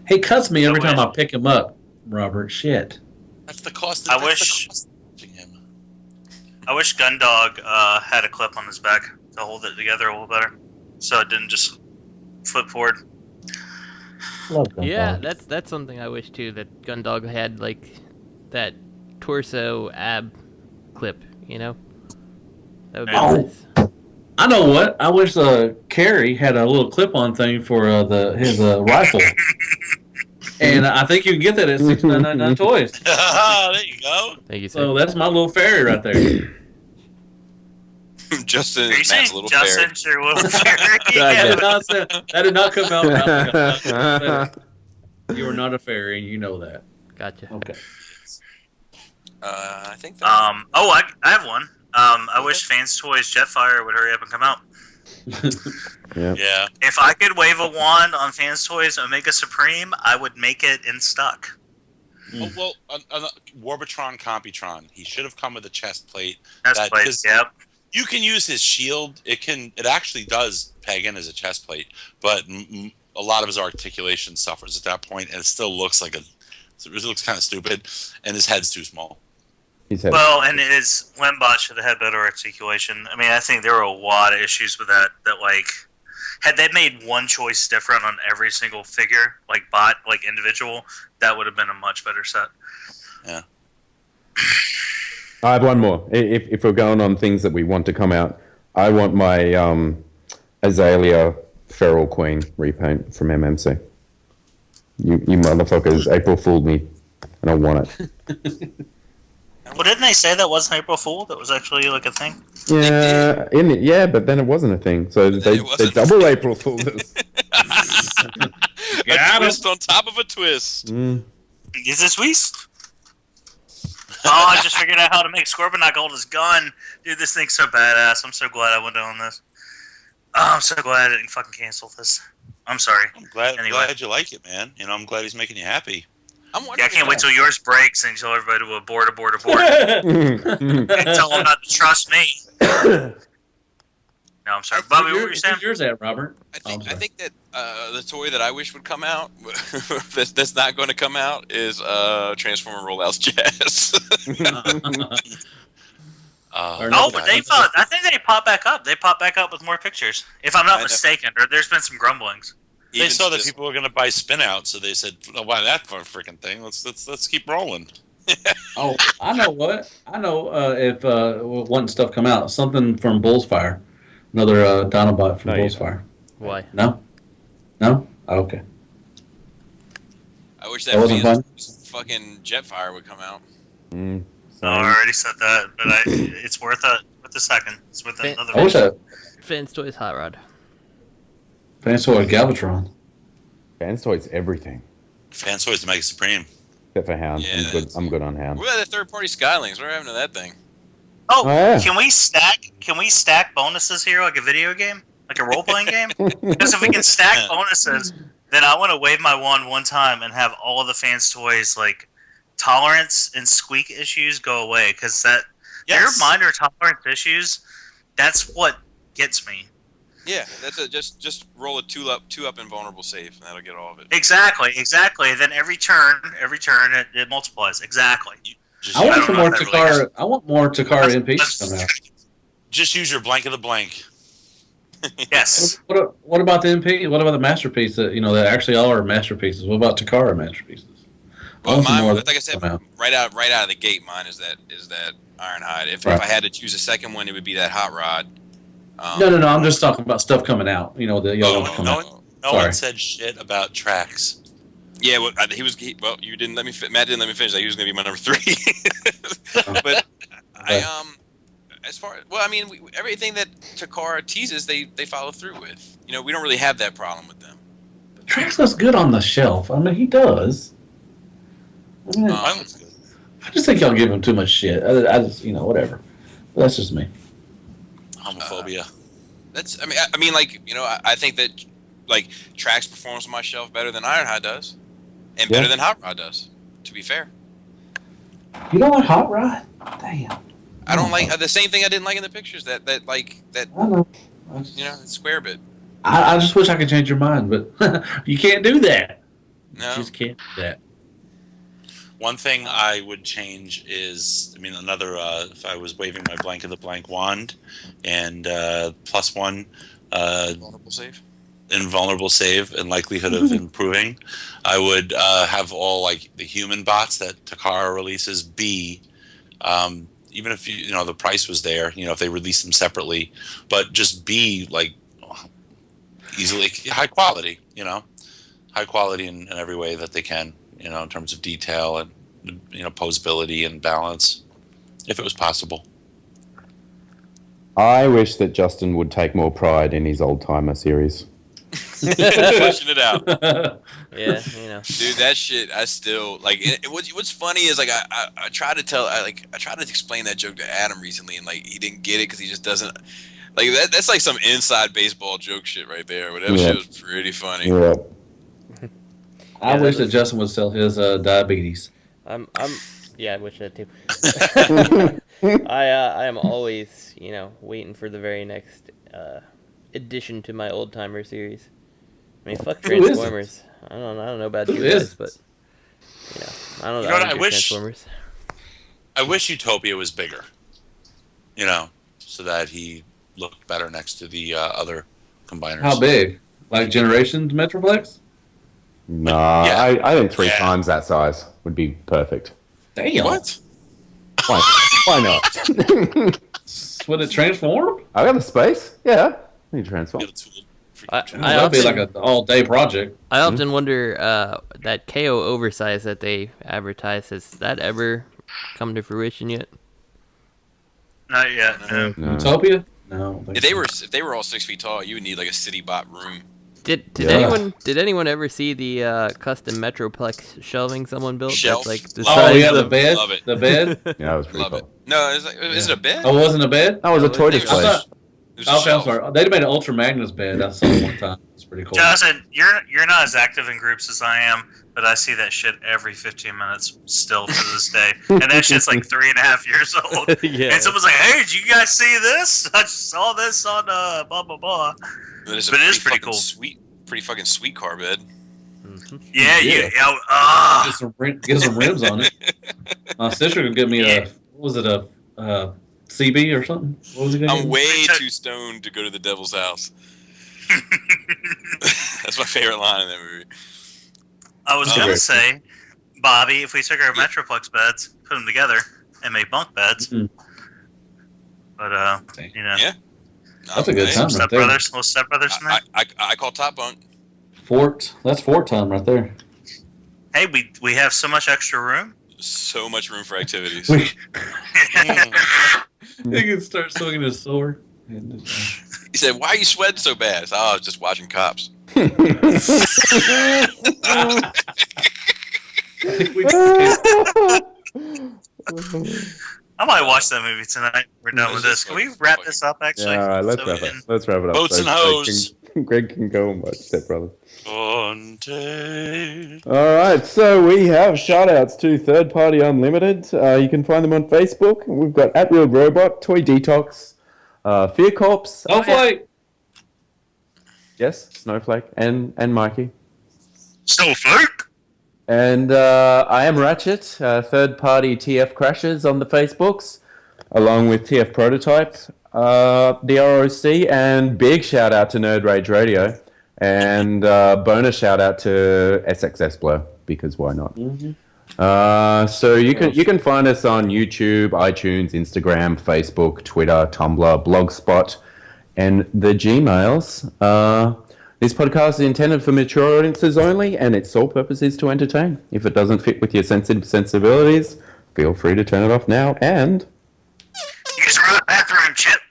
He cuts me every time I pick him up, Robert. Shit. That's the cost. I wish Gundog had a clip on his back to hold it together a little better, so it didn't just flip forward. Yeah, that's something I wish too. That Gundog had like that torso ab clip. You know, that would be nice. I know what. I wish Carrie had a little clip-on thing for his rifle. And I think you can get that at 6999 Toys. There you go. Thank you, sir. So that's my little fairy right there. Justin, Are you saying little Justin's fairy. your little fairy? That did not come out. You are not a fairy, and you know that. Gotcha. Okay. I think. I have one. I wish Fans Toys Jetfire would hurry up and come out. Yeah. If I could wave a wand on Fans Toys Omega Supreme, I would make it in stock. Oh, well, Warbitron Computron. He should have come with a chest plate. Yep. You can use his shield. It actually does peg in as a chest plate, but a lot of his articulation suffers at that point, and it still looks like it looks kind of stupid, and his head's too small. Well, and his Lembot should have had better articulation. I mean, I think there were a lot of issues with that. That like, had they made one choice different on every single figure, like bot, like individual, that would have been a much better set. Yeah. I have one more. If we're going on things that we want to come out, I want my Azalea Feral Queen repaint from MMC. You motherfuckers, April fooled me, and I want it. Well, didn't they say that wasn't April Fool? That was actually like a thing. Yeah, but then it wasn't a thing. So they double April fooled us. A twist on top of a twist. Is this twist? Oh, I just figured out how to make Scorponok hold his gun. Dude, this thing's so badass. I'm so glad I went on this. Oh, I'm so glad I didn't fucking cancel this. I'm sorry. I'm glad you like it, man. You know, I'm glad he's making you happy. I can't wait till yours breaks and tell everybody to abort. And tell them not to trust me. No, I'm sorry. Bobby, what were you saying? Where's yours at, Robert? I think that the toy that I wish would come out, that's not going to come out, is Transformer Rollouts Jazz. But I think they pop back up. They pop back up with more pictures, if I'm not mistaken. Or there's been some grumblings. They saw that people were going to buy Spin Out, so they said, "Oh, why that for a freaking thing? Let's keep rolling." Oh, I know what. I know if wanting stuff come out, something from Bullsfire, another Dinobot from Bullsfire. Why? No. Oh, okay. I wish that fucking Jetfire would come out. I already said that, but it's worth it. With the second, it's worth another. I wish Fans Toys Hot Rod. Fans Toys Galvatron. Fans Toys everything. Fans Toys Mega Supreme. Except for Hound. Yeah, I'm good on Hound. What about the third-party Skylings? What happened to that thing? Oh, yeah. Can we stack bonuses here like a video game, like a role-playing game? Because if we can stack bonuses, then I want to wave my wand one time and have all of the Fans Toys like tolerance and squeak issues go away. Because their minor tolerance issues, that's what gets me. Yeah, that's just roll a two up invulnerable save, and that'll get all of it. Exactly. Then every turn it multiplies. Exactly. I want some more Takara. I want more Takara MPs to come out. Just use your blank of the blank. Yes. What about the MP? What about the masterpiece that that actually all are masterpieces? What about Takara masterpieces? Well, mine, like I said, right out of the gate, mine is that Ironhide. If I had to choose a second one, it would be that Hot Rod. No. I'm just talking about stuff coming out. The yellow ones coming out. No one said shit about tracks. Yeah, well, you didn't let me. Matt didn't let me finish. He was going to be my number 3. But as far everything that Takara teases, they follow through with. We don't really have that problem with them. Trax looks good on the shelf. I mean, he does. I just think y'all give him too much shit. I just, whatever. But that's just me. Homophobia. I think that Trax performs on my shelf better than Ironhide does, and better than Hot Rod does. To be fair. You don't like Hot Rod? Damn. I don't like the same thing I didn't like in the pictures. That I know. Square bit. I just wish I could change your mind, but you can't do that. No. You just can't do that. One thing I would change is, another, if I was waving my blank of the blank wand, and +1 invulnerable save and likelihood of improving, I would have all the human bots that Takara releases be, even if the price was there, if they released them separately, but just be easily high quality, high quality in every way that they can. In terms of detail and, posability and balance, if it was possible. I wish that Justin would take more pride in his old-timer series. Pushing it out. Yeah, Dude, that shit, I still, what's funny is, I tried to explain that joke to Adam recently, and, he didn't get it because he just doesn't, that's some inside baseball joke shit right there, but that shit was pretty funny. Yeah. I wish that Justin would sell his diabetes. I wish that too. I am always, waiting for the very next addition to my old timer series. Fuck Transformers. I don't know about you guys, but I don't know. I wish Transformers. I wish Utopia was bigger. So that he looked better next to the other combiners. How big? Like Generations Metroplex? Nah, yeah. I think 3 times that size would be perfect. Damn. What? Why not? Would it transform? I got the space. Yeah. You transform. That'd be like an all-day project. I often wonder that KO oversize that they advertise, has that ever come to fruition yet? Not yet. No. Utopia? No. If they were all 6 feet tall, you would need a city bot room. Did anyone ever see the custom Metroplex shelving someone built? Shelf? That's the size of the bed. Love it. The bed. Yeah, that was pretty cool. No, is it a bed? Oh, it wasn't a bed. That was a toy display. Okay, I'm sorry. They made an Ultra Magnus bed. I saw it one time. It's pretty cool. Justin, you're not as active in groups as I am, but I see that shit every 15 minutes still to this day, and that shit's 3.5 years old. Yeah. And someone's like, "Hey, did you guys see this? I just saw this on blah blah blah." But it is pretty cool. Pretty fucking sweet car bed. Mm-hmm. Get some rims on it. My sister could give me a CB or something. What was it? I'm way too stoned to go to the devil's house. That's my favorite line in that movie. I was gonna say, Bobby, if we took our Metroplex beds, put them together, and made bunk beds, but yeah, that's a good time. Little stepbrothers. I call top bunk. That's Fort time right there. Hey, we have so much extra room. So much room for activities. He can start swinging his sword. He said, "Why are you sweating so bad?" Oh, I was just watching Cops. I might watch that movie tonight. We're done with this. Can we wrap this up, actually? Yeah, all right, let's wrap it up. Boats and hoes. Greg can go and watch Step Brothers. All right, so we have shout-outs to Third Party Unlimited. You can find them on Facebook. We've got @RealRobot, Toy Detox, Fear Corps. Snowflake! Yes, Snowflake, and Mikey. Snowflake! And I am Ratchet, third-party TF Crashes on the Facebooks, along with TF Prototype. the ROC, and big shout out to Nerd Rage Radio, and bonus shout out to SXS Blur, because why not? So you can find us on YouTube, iTunes, Instagram, Facebook, Twitter, Tumblr, Blogspot, and the Gmails. This podcast is intended for mature audiences only, and its sole purpose is to entertain. If it doesn't fit with your sensitive sensibilities, feel free to turn it off now and... Use the right bathroom, Chip.